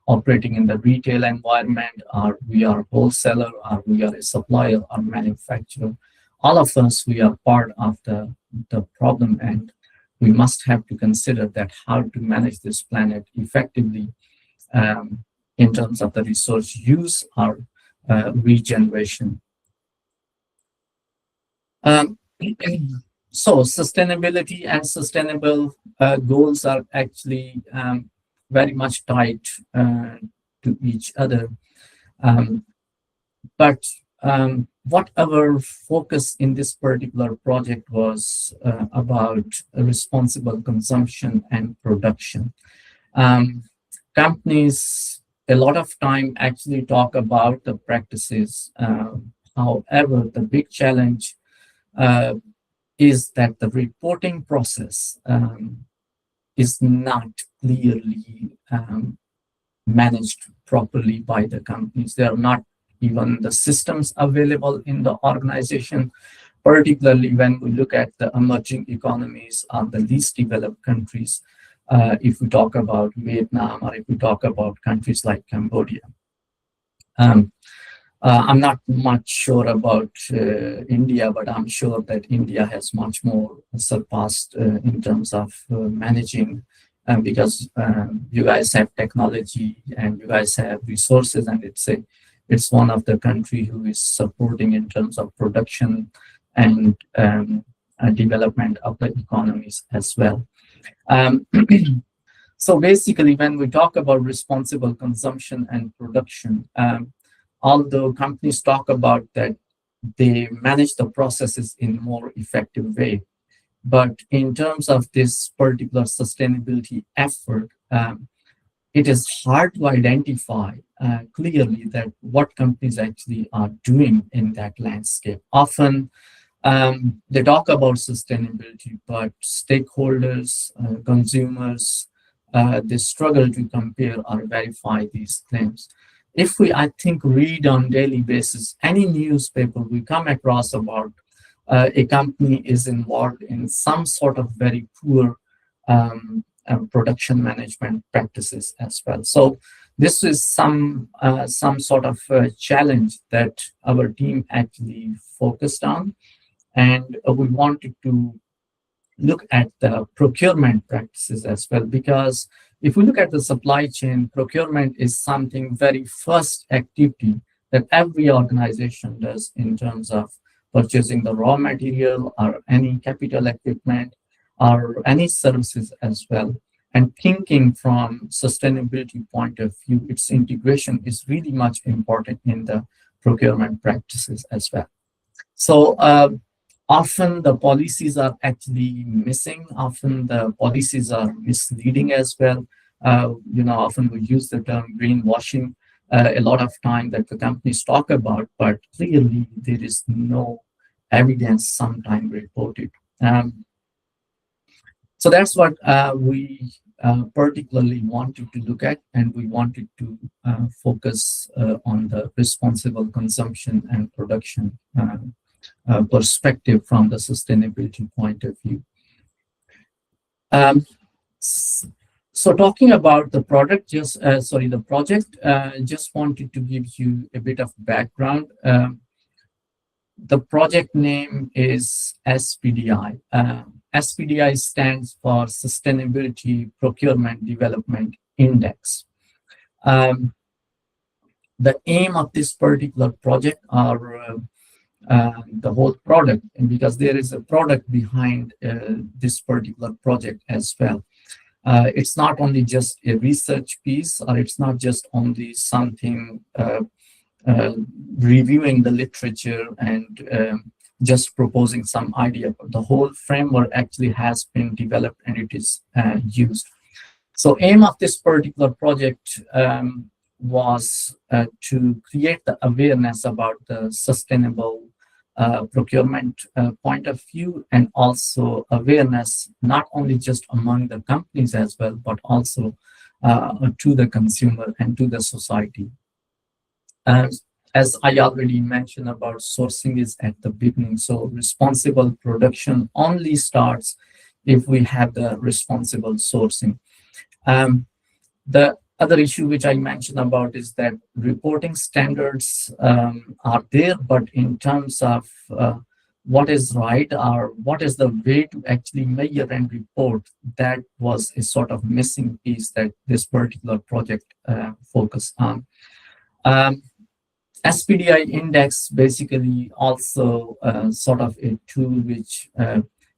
operating in the retail environment, or we are a wholesaler, or we are a supplier or manufacturer. All of us, we are part of the problem, and we must have to consider that how to manage this planet effectively in terms of the resource use or regeneration. So sustainability and sustainable goals are actually very much tied to each other. But what our focus in this particular project was about responsible consumption and production. Companies a lot of time actually talk about the practices. However, the big challenge is that the reporting process is not clearly managed properly by the companies. There are not even the systems available in the organization, particularly when we look at the emerging economies or the least developed countries. if we talk about Vietnam or if we talk about countries like Cambodia. I'm not much sure about India, but I'm sure that India has much more surpassed in terms of managing, because you guys have technology and you guys have resources, and it's one of the country who is supporting in terms of production and development of the economies as well. So basically, when we talk about responsible consumption and production, although companies talk about that they manage the processes in more effective way, but in terms of this particular sustainability effort, it is hard to identify clearly that what companies actually are doing in that landscape. Often they talk about sustainability, but stakeholders, consumers, they struggle to compare or verify these claims. If we, I think, read on daily basis any newspaper we come across about a company is involved in some sort of very poor production management practices as well. So this is some sort of challenge that our team actually focused on, and we wanted to look at the procurement practices as well, because if we look at the supply chain, procurement is something very first activity that every organization does in terms of purchasing the raw material or any capital equipment or any services as well. And thinking from sustainability point of view, its integration is really much important in the procurement practices as well. So often the policies are actually missing. Often the policies are misleading as well. Often we use the term greenwashing a lot of time that the companies talk about, but clearly there is no evidence sometimes reported. So that's what we particularly wanted to look at, and we wanted to focus on the responsible consumption and production perspective from the sustainability point of view. So talking about the product, the project, just wanted to give you a bit of background. The project name is SPDI. SPDI stands for Sustainability Procurement Development Index. The aim of this particular project are the whole product, and because there is a product behind this particular project as well. It's not only just a research piece, or it's not just only something reviewing the literature and just proposing some idea, but the whole framework actually has been developed and it is used. So aim of this particular project was to create the awareness about the sustainable procurement point of view, and also awareness not only just among the companies as well, but also to the consumer and to the society. As I already mentioned about sourcing is at the beginning, so responsible production only starts if we have the responsible sourcing. The other issue which I mentioned about is that reporting standards are there, but in terms of what is right or what is the way to actually measure and report, that was a sort of missing piece that this particular project focused on. SPDI index basically also sort of a tool which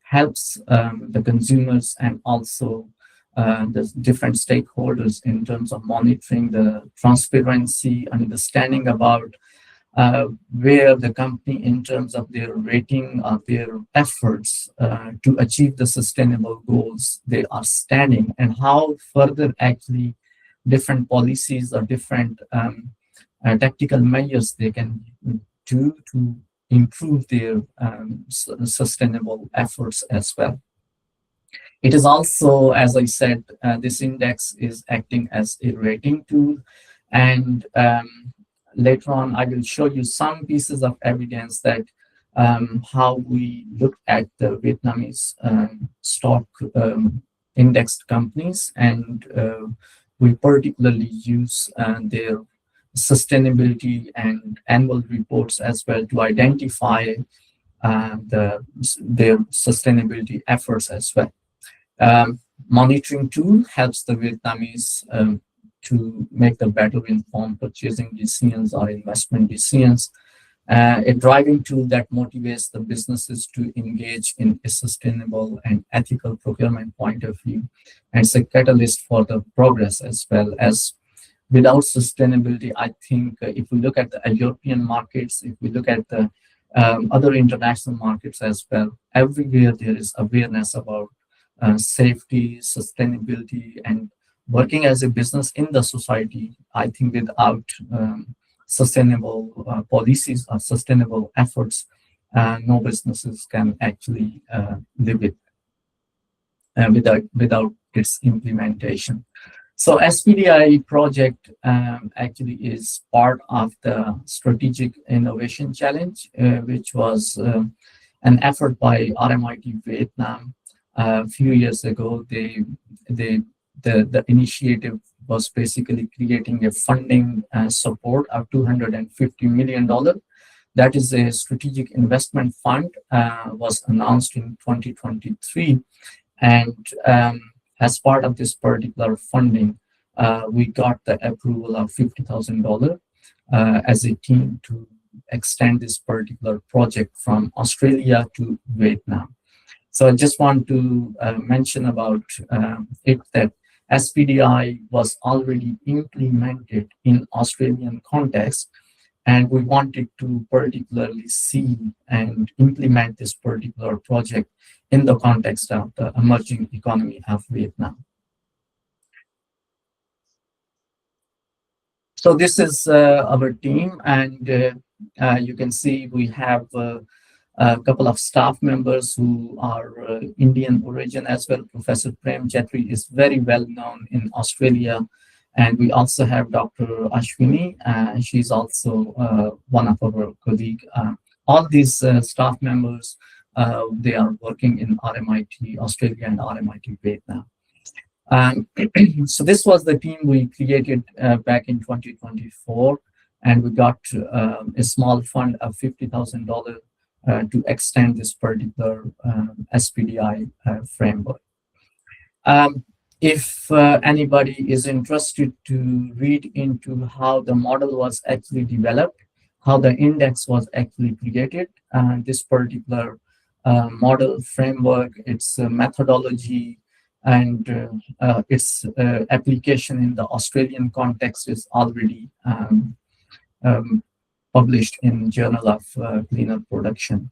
helps the consumers and also the different stakeholders in terms of monitoring the transparency, understanding about where the company in terms of their rating of their efforts to achieve the sustainable goals they are standing, and how further actually different policies or different tactical measures they can do to improve their sustainable efforts as well. It is also, as I said, this index is acting as a rating tool, and later on I will show you some pieces of evidence that how we look at the Vietnamese stock indexed companies, and we particularly use their sustainability and annual reports as well to identify their sustainability efforts as well. Monitoring tool helps the Vietnamese to make the better informed purchasing decisions or investment decisions. A driving tool that motivates the businesses to engage in a sustainable and ethical procurement point of view. And it's a catalyst for the progress as well. As without sustainability, I think if we look at the European markets, if we look at the other international markets as well, everywhere there is awareness about safety, sustainability, and working as a business in the society. I think without sustainable policies or sustainable efforts, no businesses can actually live it without its implementation. So SPDI project actually is part of the Strategic Innovation Challenge, which was an effort by RMIT Vietnam a few years ago. The initiative was basically creating a funding support of $250 million. That is a strategic investment fund, was announced in 2023. And as part of this particular funding, we got the approval of $50,000 as a team to extend this particular project from Australia to Vietnam. So I just want to mention about it that SPDI was already implemented in Australian context, and we wanted to particularly see and implement this particular project in the context of the emerging economy of Vietnam. So this is our team, and you can see we have a couple of staff members who are Indian origin as well. Professor Prem Chetri is very well known in Australia. And we also have Dr. Ashwini. She's also one of our colleagues. All these staff members, they are working in RMIT Australia and RMIT Vietnam. So this was the team we created back in 2024. And we got a small fund of $50,000 to extend this particular SPDI framework. If anybody is interested to read into how the model was actually developed, how the index was actually created, this particular model framework, its methodology, and its application in the Australian context is already published in Journal of Cleaner Production.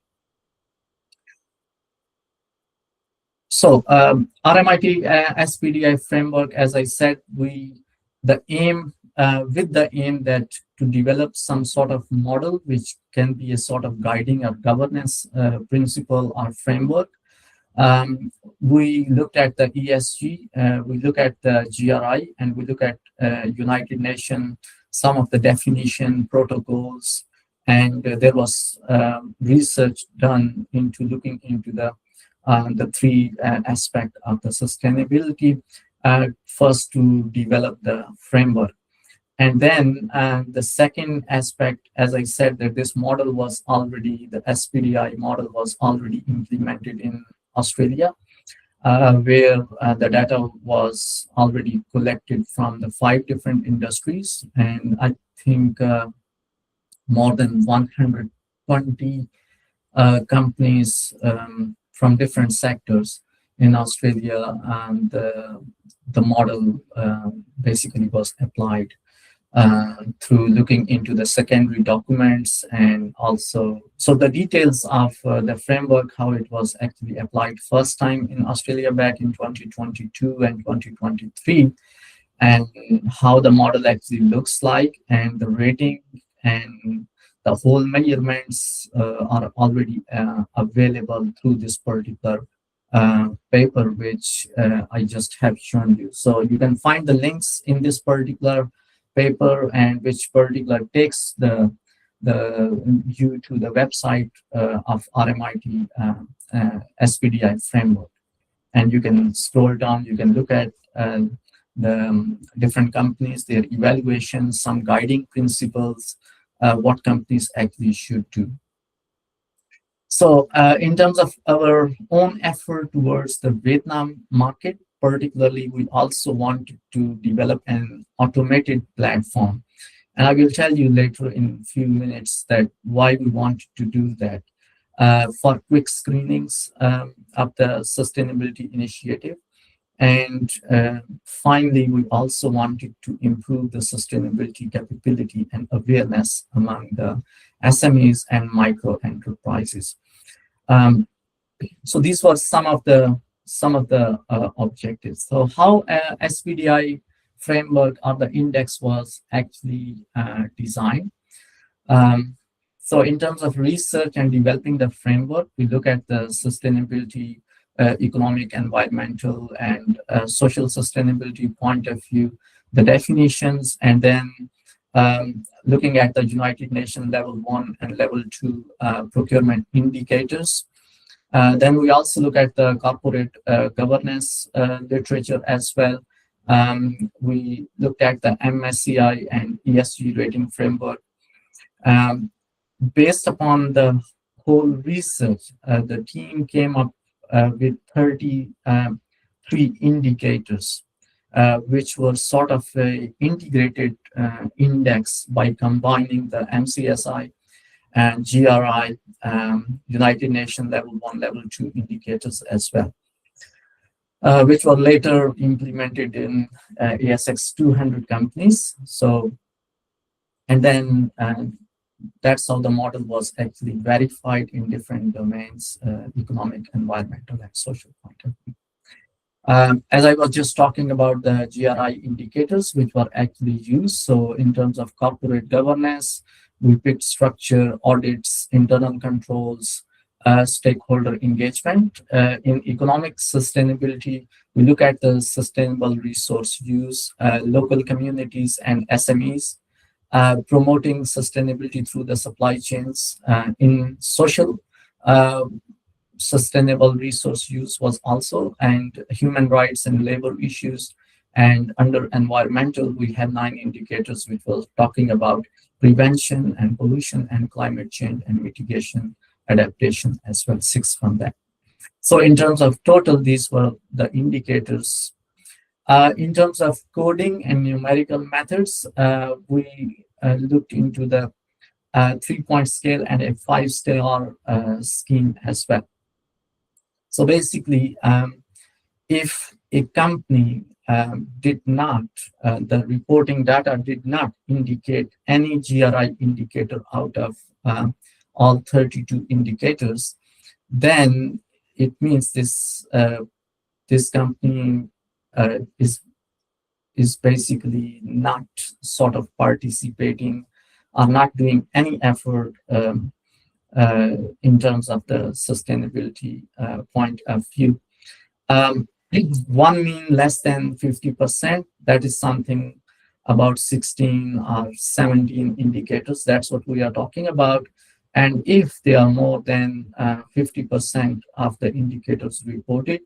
So RMIT SPDI framework, as I said, with the aim that to develop some sort of model which can be a sort of guiding or governance principle or framework. We looked at the ESG, we look at the GRI, and we look at United Nations, some of the definition protocols, and there was research done into looking into the three aspects of the sustainability. First, to develop the framework. And then the second aspect, as I said, that this model was already, the SPDI model was already implemented in Australia, where the data was already collected from the 5 different industries. And I think more than 120 companies from different sectors in Australia, and the model basically was applied through looking into the secondary documents, and also, so the details of the framework, how it was actually applied first time in Australia back in 2022 and 2023, and how the model actually looks like, and the rating and the whole measurements are already available through this particular paper, which I just have shown you. So you can find the links in this particular paper, and which particular takes you to the website of RMIT SPDI framework. and you can scroll down, you can look at the different companies, their evaluations, some guiding principles, what companies actually should do. So in terms of our own effort towards the Vietnam market, particularly, we also wanted to develop an automated platform. And I will tell you later in a few minutes that why we wanted to do that. For quick screenings of the sustainability initiative. And finally, we also wanted to improve the sustainability capability and awareness among the SMEs and micro enterprises. So these were some of the objectives. So how SPDI framework or the index was actually designed. So in terms of research and developing the framework, we look at the sustainability, economic, environmental, and social sustainability point of view, the definitions, and then looking at the United Nations level 1 and level 2 procurement indicators. Then we also look at the corporate governance literature as well. We looked at the MSCI and ESG rating framework. Based upon the whole research, the team came up with 33 indicators, which were sort of an integrated index by combining the MCSI and GRI, United Nations level 1, level 2 indicators as well, which were later implemented in ASX 200 companies. So, and then that's how the model was actually verified in different domains, economic, environmental, and social point of view. As I was just talking about the GRI indicators, which were actually used. So in terms of corporate governance, we picked structure, audits, internal controls, stakeholder engagement. In economic sustainability, we look at the sustainable resource use, local communities and SMEs, promoting sustainability through the supply chains. In social, sustainable resource use was also, and human rights and labor issues. And under environmental, we have 9 indicators which was talking about prevention and pollution and climate change and mitigation, adaptation as well, 6 from that. So in terms of total, these were the indicators. In terms of coding and numerical methods, we looked into the 3-point scale and a 5-star scheme as well. So basically, if a company did not, the reporting data did not indicate any GRI indicator out of all 32 indicators, then it means this this company is basically not sort of participating or not doing any effort in terms of the sustainability point of view. 1 mean less than 50%, that is something about 16 or 17 indicators. That's what we are talking about. And if they are more than 50% of the indicators reported,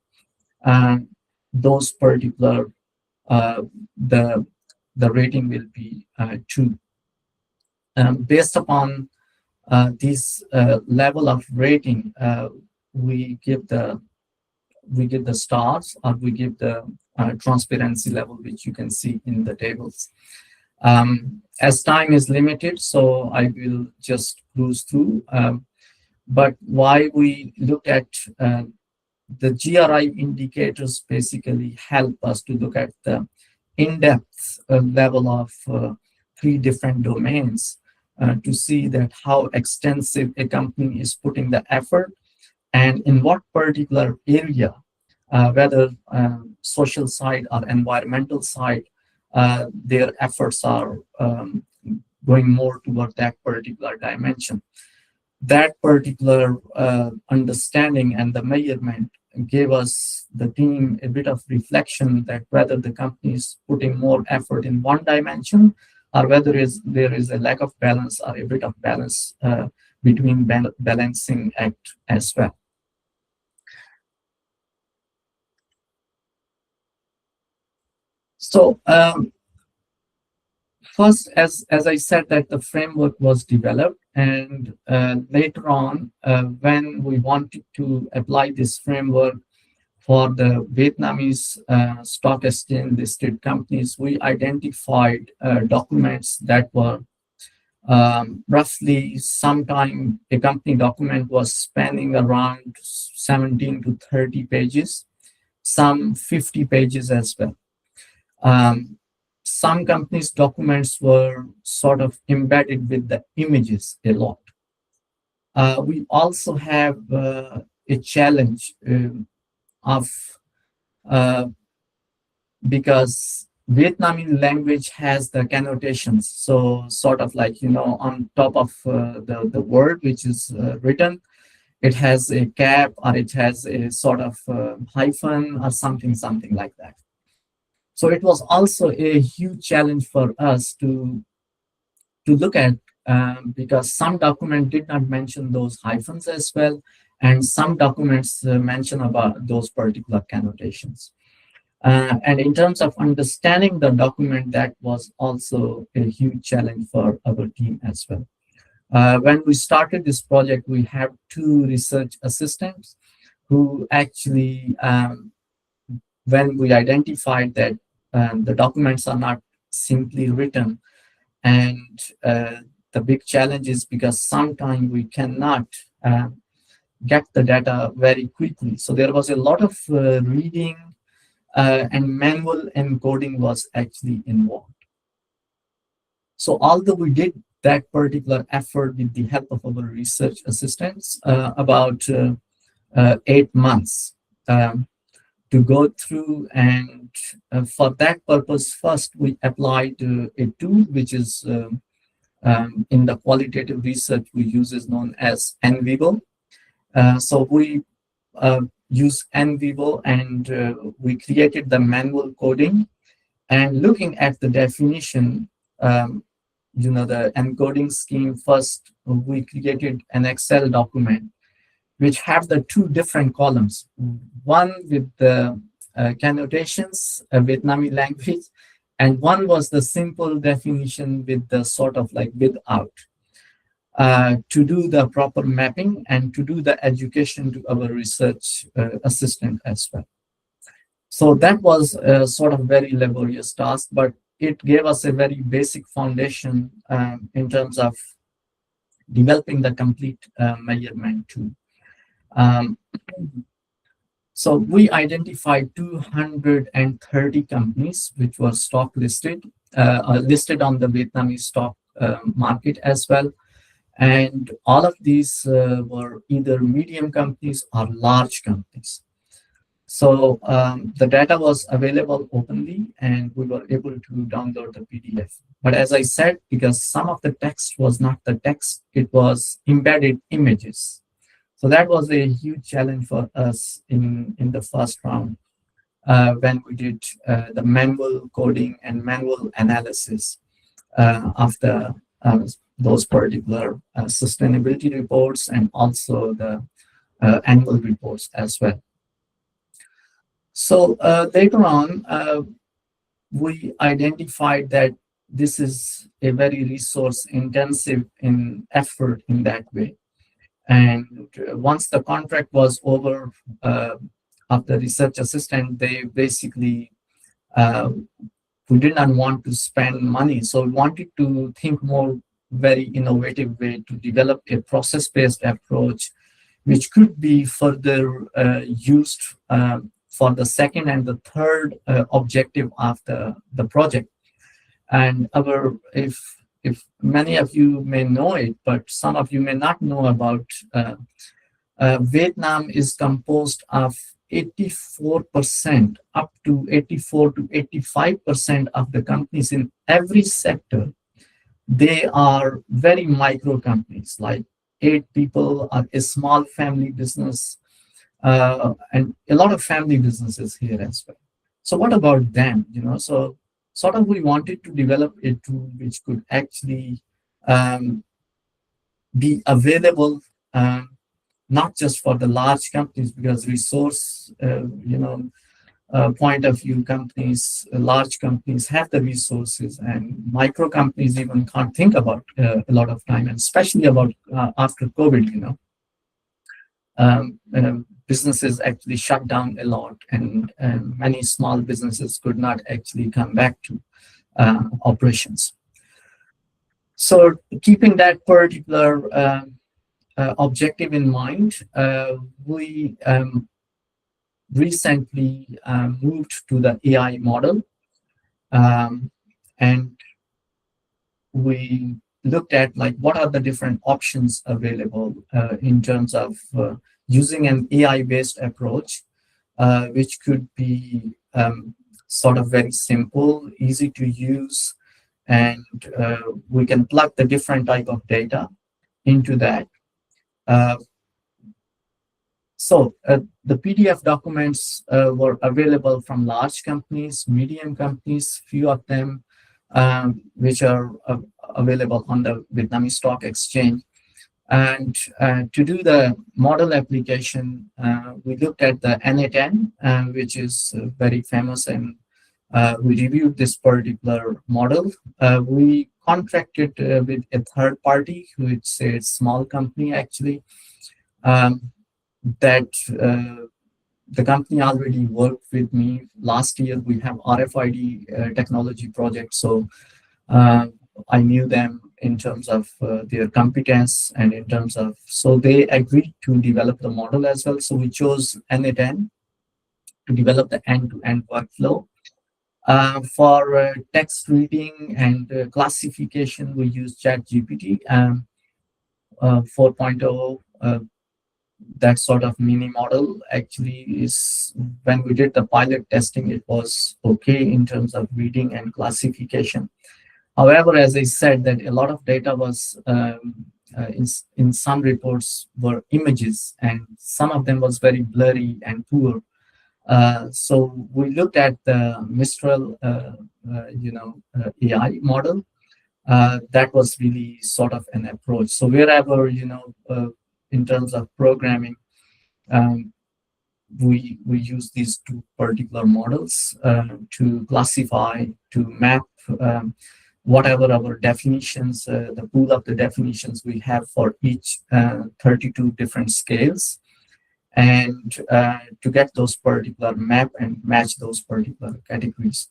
those particular, the rating will be 2. Based upon this level of rating, we give the stars, or we give the transparency level, which you can see in the tables. As time is limited, so I will just cruise through. But why we look at the GRI indicators basically help us to look at the in-depth level of 3 different domains to see that how extensive a company is putting the effort and in what particular area, whether social side or environmental side, their efforts are going more toward that particular dimension. That particular understanding and the measurement gave us, the team, a bit of reflection that whether the company is putting more effort in one dimension or whether there is a lack of balance or a bit of balance between balancing act as well. So first, as I said, that the framework was developed, and later on, when we wanted to apply this framework for the Vietnamese stock exchange listed companies, we identified documents that were roughly sometime a company document was spanning around 17 to 30 pages, some 50 pages as well. Some companies' documents were sort of embedded with the images a lot. We also have a challenge of uh, because Vietnamese language has the connotations. So sort of like, on top of the word which is written, it has a cap or it has a sort of hyphen or something like that. So it was also a huge challenge for us to look at, because some document did not mention those hyphens as well, and some documents mention about those particular connotations. And in terms of understanding the document, that was also a huge challenge for our team as well. When we started this project, we have two research assistants who actually, when we identified that the documents are not simply written, and the big challenge is because sometimes we cannot get the data very quickly. So there was a lot of reading and manual encoding was actually involved. So although we did that particular effort with the help of our research assistants, about 8 months to go through, and for that purpose, first we applied a tool which is in the qualitative research we use is known as NVivo. So we use NVivo, and we created the manual coding, and looking at the definition, the encoding scheme. First, we created an Excel document which have the two different columns, one with the connotations, Vietnamese language, and one was the simple definition with the sort of like without, to do the proper mapping and to do the education to our research assistant as well. So that was a sort of very laborious task, but it gave us a very basic foundation in terms of developing the complete measurement tool. So we identified 230 companies which were stock listed, listed on the Vietnamese stock market as well. And all of these were either medium companies or large companies. So the data was available openly, and we were able to download the PDF. But as I said, because some of the text was not the text, it was embedded images. So that was a huge challenge for us in the first round when we did the manual coding and manual analysis of those particular sustainability reports, and also the annual reports as well. So later on, we identified that this is a very resource intensive in effort in that way. And once the contract was over of the research assistant, they basically, we did not want to spend money. So we wanted to think more very innovative way to develop a process-based approach, which could be further used for the second and the third objective of the project. And if many of you may know it, but some of you may not know about Vietnam is composed of 84%, up to 84 to 85% of the companies in every sector. They are very micro companies, like 8 people, or a small family business, and a lot of family businesses here as well. So what about them? So sort of we wanted to develop a tool which could actually be available not just for the large companies, because resource, point of view, companies, large companies have the resources, and micro companies even can't think about a lot of time, and especially about after COVID, businesses actually shut down a lot, and many small businesses could not actually come back to operations. So keeping that particular objective in mind, we recently moved to the AI model, and we looked at like what are the different options available in terms of using an AI-based approach, which could be sort of very simple, easy to use, and we can plug the different type of data into that. The PDF documents were available from large companies, medium companies, few of them which are available on the Vietnamese Stock Exchange. And to do the model application, we looked at the NA10, which is very famous, and we reviewed this particular model. We contracted with a third party, which is a small company actually, that the company already worked with me. Last year, we have RFID technology project. So I knew them in terms of their competence and in terms of, so they agreed to develop the model as well. So we chose NA10 to develop the end-to-end workflow. For text reading and classification, we use ChatGPT 4.0. That sort of mini model actually is, when we did the pilot testing, it was okay in terms of reading and classification. However, as I said, that a lot of data was in some reports were images, and some of them was very blurry and poor. So we looked at the Mistral, AI model. That was really sort of an approach. So wherever, in terms of programming, we use these two particular models to classify, to map whatever our definitions, the pool of the definitions we have for each 32 different scales, and to get those particular map and match those particular categories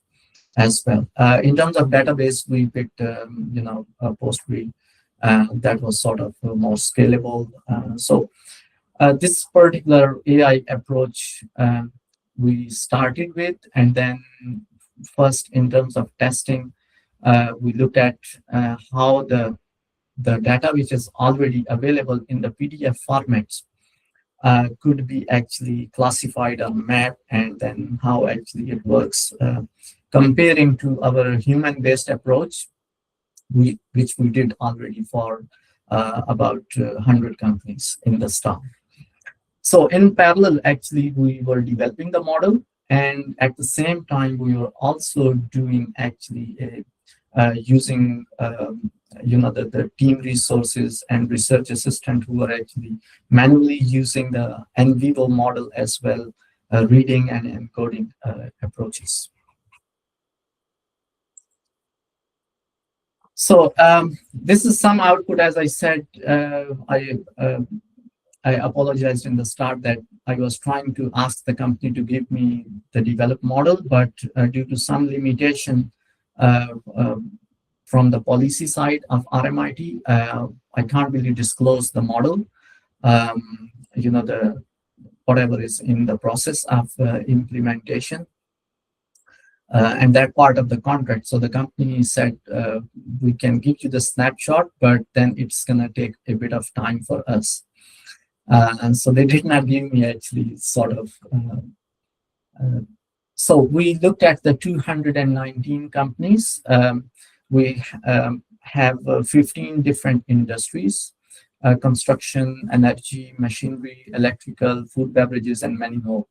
as well. In terms of database, we picked, Postgre. That was sort of more scalable. So this particular AI approach we started with, and then first in terms of testing, we looked at how the data which is already available in the PDF formats could be actually classified or mapped, and then how actually it works, comparing to our human-based approach, which we did already for about 100 companies in the stock. So in parallel, actually, we were developing the model, and at the same time, we were also doing actually using the team resources and research assistant who are actually manually using the en vivo model as well, reading and encoding approaches. So this is some output. As I said, I apologized in the start that I was trying to ask the company to give me the developed model, but due to some limitation from the policy side of RMIT, I can't really disclose the model. The whatever is in the process of implementation. And that part of the contract. So the company said, we can give you the snapshot, but then it's going to take a bit of time for us. And so they did not give me actually sort of. So we looked at the 219 companies. We have 15 different industries, construction, energy, machinery, electrical, food, beverages, and many more.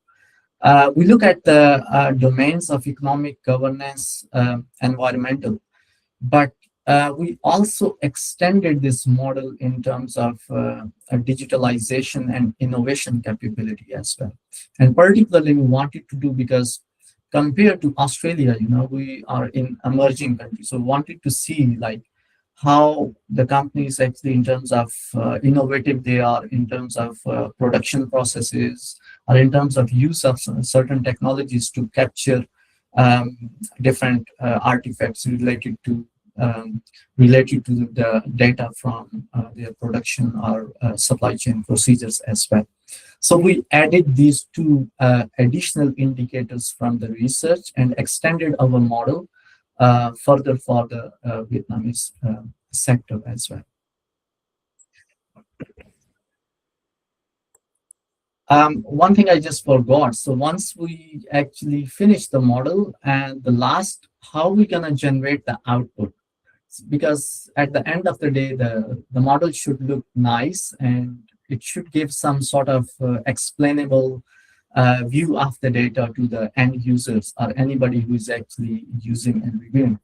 We look at the domains of economic governance, environmental, but we also extended this model in terms of digitalization and innovation capability as well. And particularly we wanted to do because compared to Australia, we are in emerging countries. So wanted to see like how the companies actually in terms of innovative they are in terms of production processes or in terms of use of certain technologies to capture different artifacts um, related to the data from their production or supply chain procedures as well. So we added these two additional indicators from the research and extended our model further for the Vietnamese sector as well. One thing I just forgot. So once we actually finish the model and the last, how we gonna generate the output? Because at the end of the day, the model should look nice and it should give some sort of explainable view of the data to the end users or anybody who is actually using and reviewing.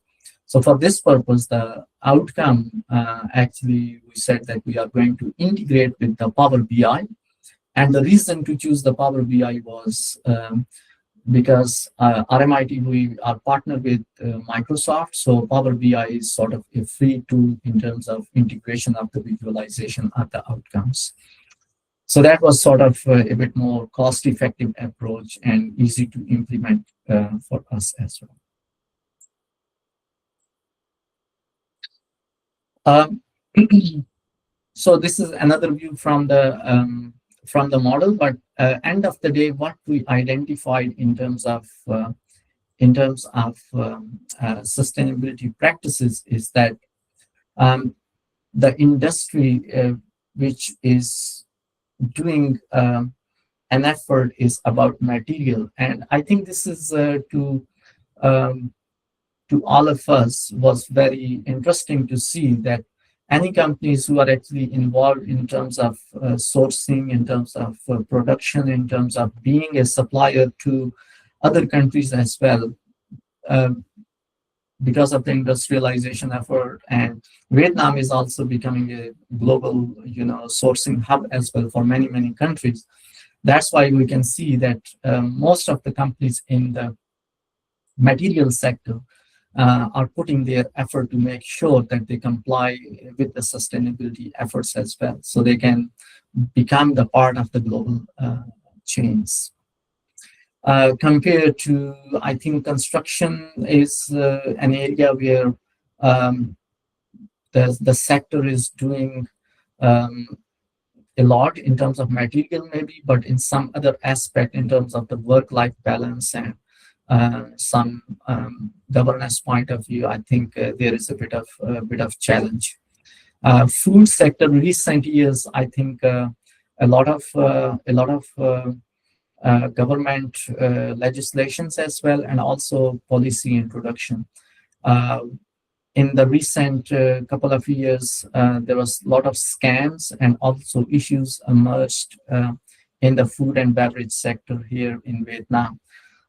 So for this purpose, the outcome, actually, we said that we are going to integrate with the Power BI. And the reason to choose the Power BI was because RMIT, we are partnered with Microsoft. So Power BI is sort of a free tool in terms of integration of the visualization of the outcomes. So that was sort of a bit more cost-effective approach and easy to implement for us as well. So this is another view from the model, but end of the day, what we identified in terms of sustainability practices is that the industry which is doing an effort is about material, and I think this is to all of us was very interesting to see that any companies who are actually involved in terms of sourcing, in terms of production, in terms of being a supplier to other countries as well, because of the industrialization effort, and Vietnam is also becoming a global, sourcing hub as well for many, many countries. That's why we can see that most of the companies in the material sector are putting their effort to make sure that they comply with the sustainability efforts as well, so they can become the part of the global chains. Compared to, I think construction is an area where the sector is doing a lot in terms of material maybe, but in some other aspect in terms of the work-life balance and some governance point of view, I think there is a bit of challenge. Food sector recent years, I think a lot of government legislations as well, and also policy introduction. In the recent couple of years, there was a lot of scams and also issues emerged in the food and beverage sector here in Vietnam.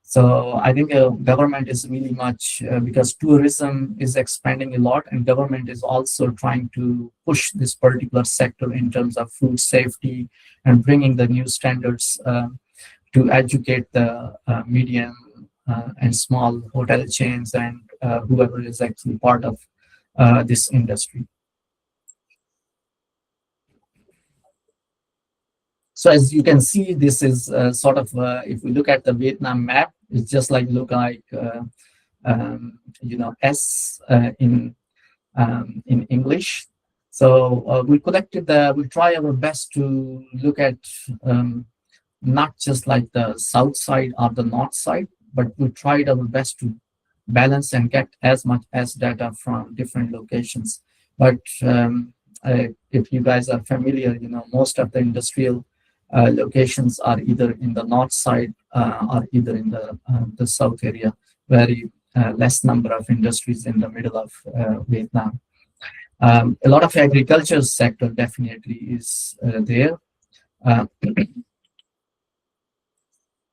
So I think government is really much, because tourism is expanding a lot, and government is also trying to push this particular sector in terms of food safety and bringing the new standards to educate the medium and small hotel chains and whoever is actually part of this industry. So as you can see, this is sort of, if we look at the Vietnam map, it's just like look like, S in English. So we try our best to look at not just like the south side or the north side, but we tried our best to balance and get as much as data from different locations. But if you guys are familiar, most of the industrial locations are either in the north side or either in the south area. Very less number of industries in the middle of Vietnam. A lot of agriculture sector definitely is there.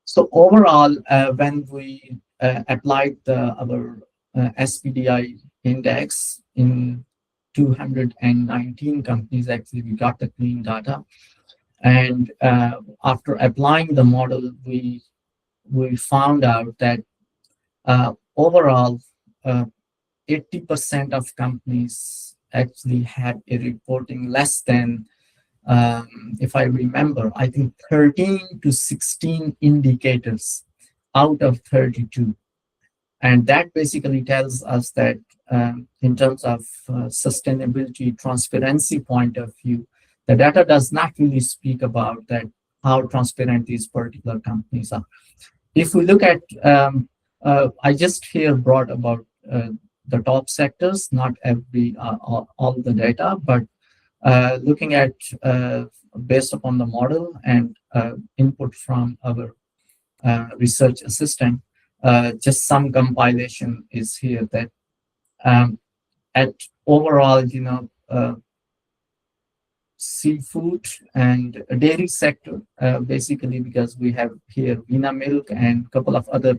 So overall, when we applied our SPDI index in 219 companies, actually we got the clean data. And after applying the model, we found out that overall, 80% of companies actually had a reporting less than, if I remember, I think 13 to 16 indicators out of 32. And that basically tells us that in terms of sustainability, transparency point of view, the data does not really speak about that, how transparent these particular companies are. If we look at, I just here brought about the top sectors, not every all the data, but looking at based upon the model and input from our research assistant, just some compilation is here that at overall, seafood and dairy sector, basically because we have here Vina Milk and a couple of other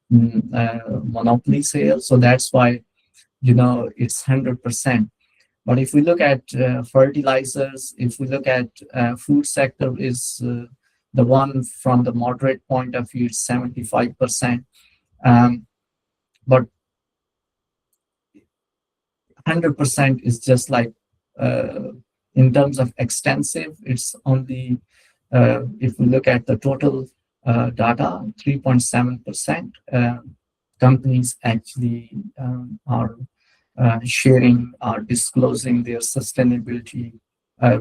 monopolies here. So that's why, it's 100%. But if we look at fertilizers, if we look at food sector is the one from the moderate point of view, it's 75%. But 100% is just like, in terms of extensive, it's only, if we look at the total data, 3.7% companies actually are sharing or disclosing their sustainability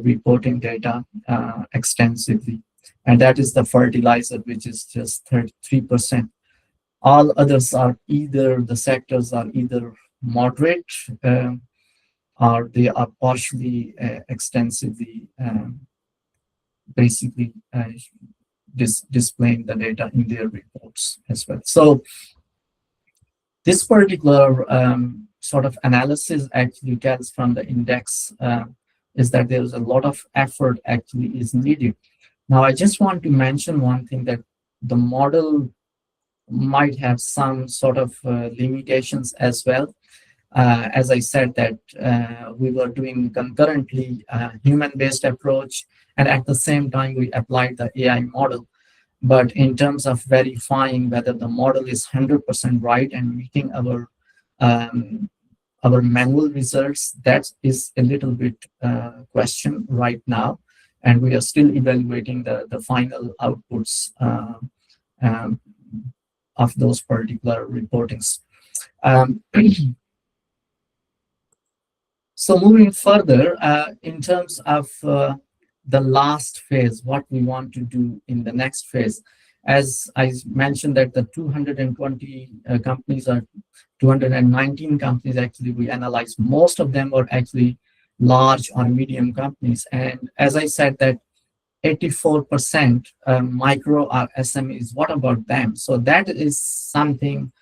reporting data extensively. And that is the fertilizer, which is just 33%. All others are either, the sectors are either moderate or they are partially extensively basically displaying the data in their reports as well. So this particular sort of analysis actually tells from the index is that there's a lot of effort actually is needed. Now, I just want to mention one thing, that the model might have some sort of limitations as well. As I said that we were doing concurrently human-based approach, and at the same time we applied the AI model. But in terms of verifying whether the model is 100% right and meeting our manual results, that is a little bit question right now, and we are still evaluating the final outputs of those particular reportings. So moving further, in terms of the last phase, what we want to do in the next phase, as I mentioned that the 220 companies or 219 companies actually we analyzed, most of them were actually large or medium companies. And as I said that 84% micro or SMEs, what about them? So that is something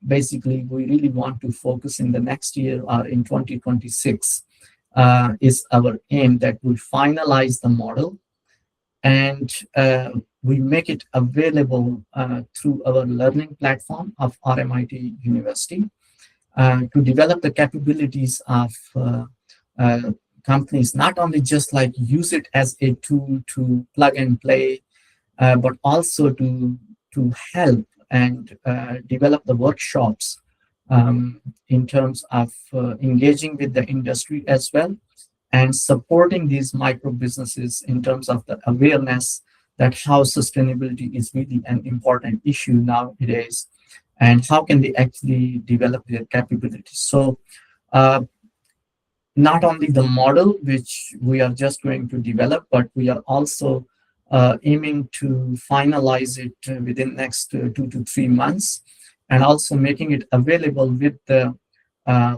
basically we really want to focus in the next year or in 2026 is our aim, that we finalize the model and we make it available through our learning platform of RMIT University to develop the capabilities of companies, not only just like use it as a tool to plug and play, but also to help and develop the workshops in terms of engaging with the industry as well, and supporting these micro businesses in terms of the awareness that how sustainability is really an important issue nowadays, and how can they actually develop their capabilities. So not only the model which we are just going to develop, but we are also aiming to finalize it within next 2 to 3 months, and also making it available with the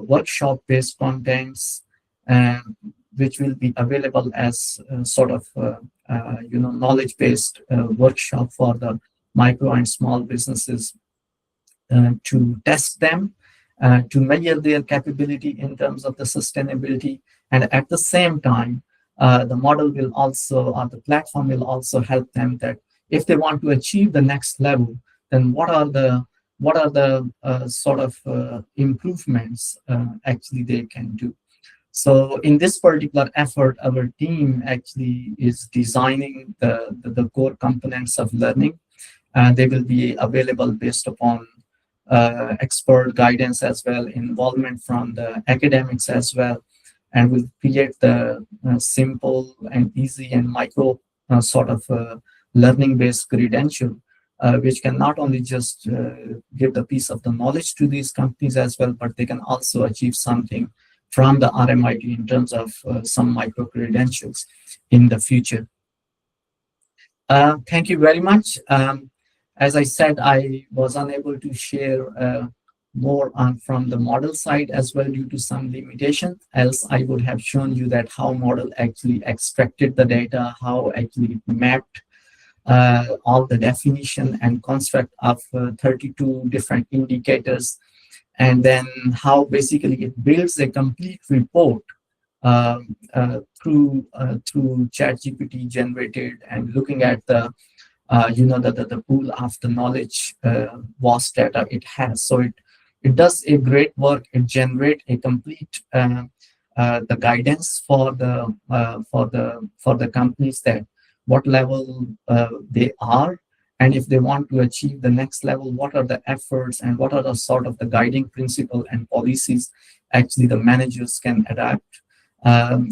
workshop-based contents, which will be available as sort of knowledge-based workshop for the micro and small businesses to test them, to measure their capability in terms of the sustainability, and at the same time, the model will also, or the platform will also help them that if they want to achieve the next level, then what are the sort of improvements actually they can do. So in this particular effort, our team actually is designing the core components of learning. They will be available based upon expert guidance as well, involvement from the academics as well, and will create the simple and easy and micro sort of learning based credential, which can not only just give the piece of the knowledge to these companies as well, but they can also achieve something from the RMIT in terms of some micro credentials in the future. Thank you very much. As I said, I was unable to share more on from the model side as well due to some limitation. Else, I would have shown you that how model actually extracted the data, how actually it mapped all the definition and construct of 32 different indicators, and then how basically it builds a complete report through ChatGPT generated, and looking at the the pool of the knowledge vast data it has. So it does a great work. It generates a complete the guidance for the companies, that what level they are, and if they want to achieve the next level, what are the efforts and what are the sort of the guiding principle and policies actually the managers can adapt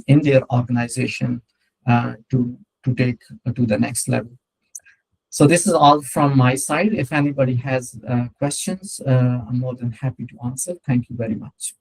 in their organization to take to the next level. So this is all from my side. If anybody has questions, I'm more than happy to answer. Thank you very much.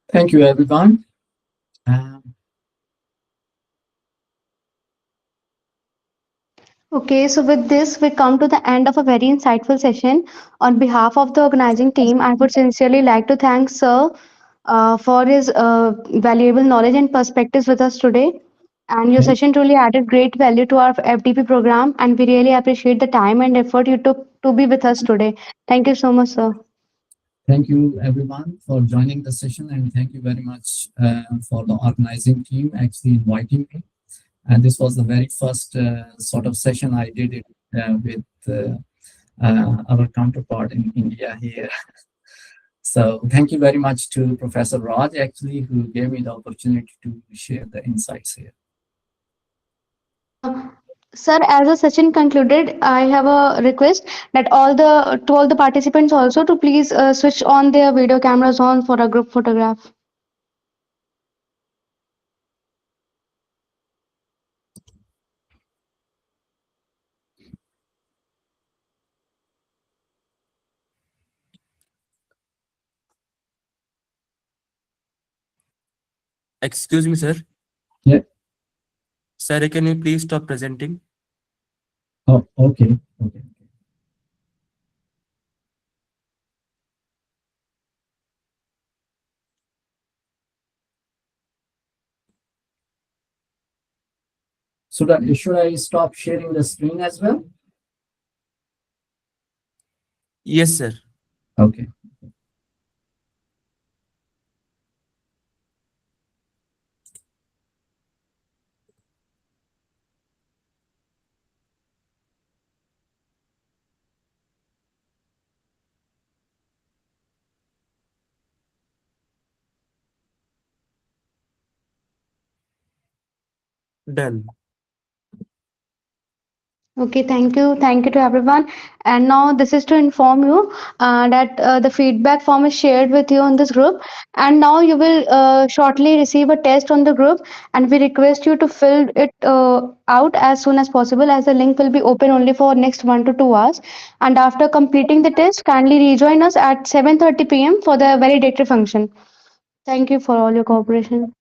Thank you, everyone. Okay, so with this, we come to the end of a very insightful session. On behalf of the organizing team, I would sincerely like to thank Sir for his valuable knowledge and perspectives with us today. And your session truly added great value to our FDP program, and we really appreciate the time and effort you took to be with us today. Thank you so much, sir. Thank you, everyone, for joining the session, and thank you very much for the organizing team actually inviting me. And this was the very first sort of session I did it with our counterpart in India here. So thank you very much to Professor Raj, actually, who gave me the opportunity to share the insights here. Sir, as the session concluded, I have a request that all the participants also to please switch on their video cameras on for a group photograph. Excuse me, sir. Yeah. Sir, can you please stop presenting? Oh, okay. Okay. Should I stop sharing the screen as well? Yes, sir. Okay. Done. Okay, thank you to everyone. And now this is to inform you that the feedback form is shared with you on this group. And now you will shortly receive a test on the group, and we request you to fill it out as soon as possible, as the link will be open only for next 1 to 2 hours. And after completing the test, kindly rejoin us at 7:30 p.m. for the validator function. Thank you for all your cooperation.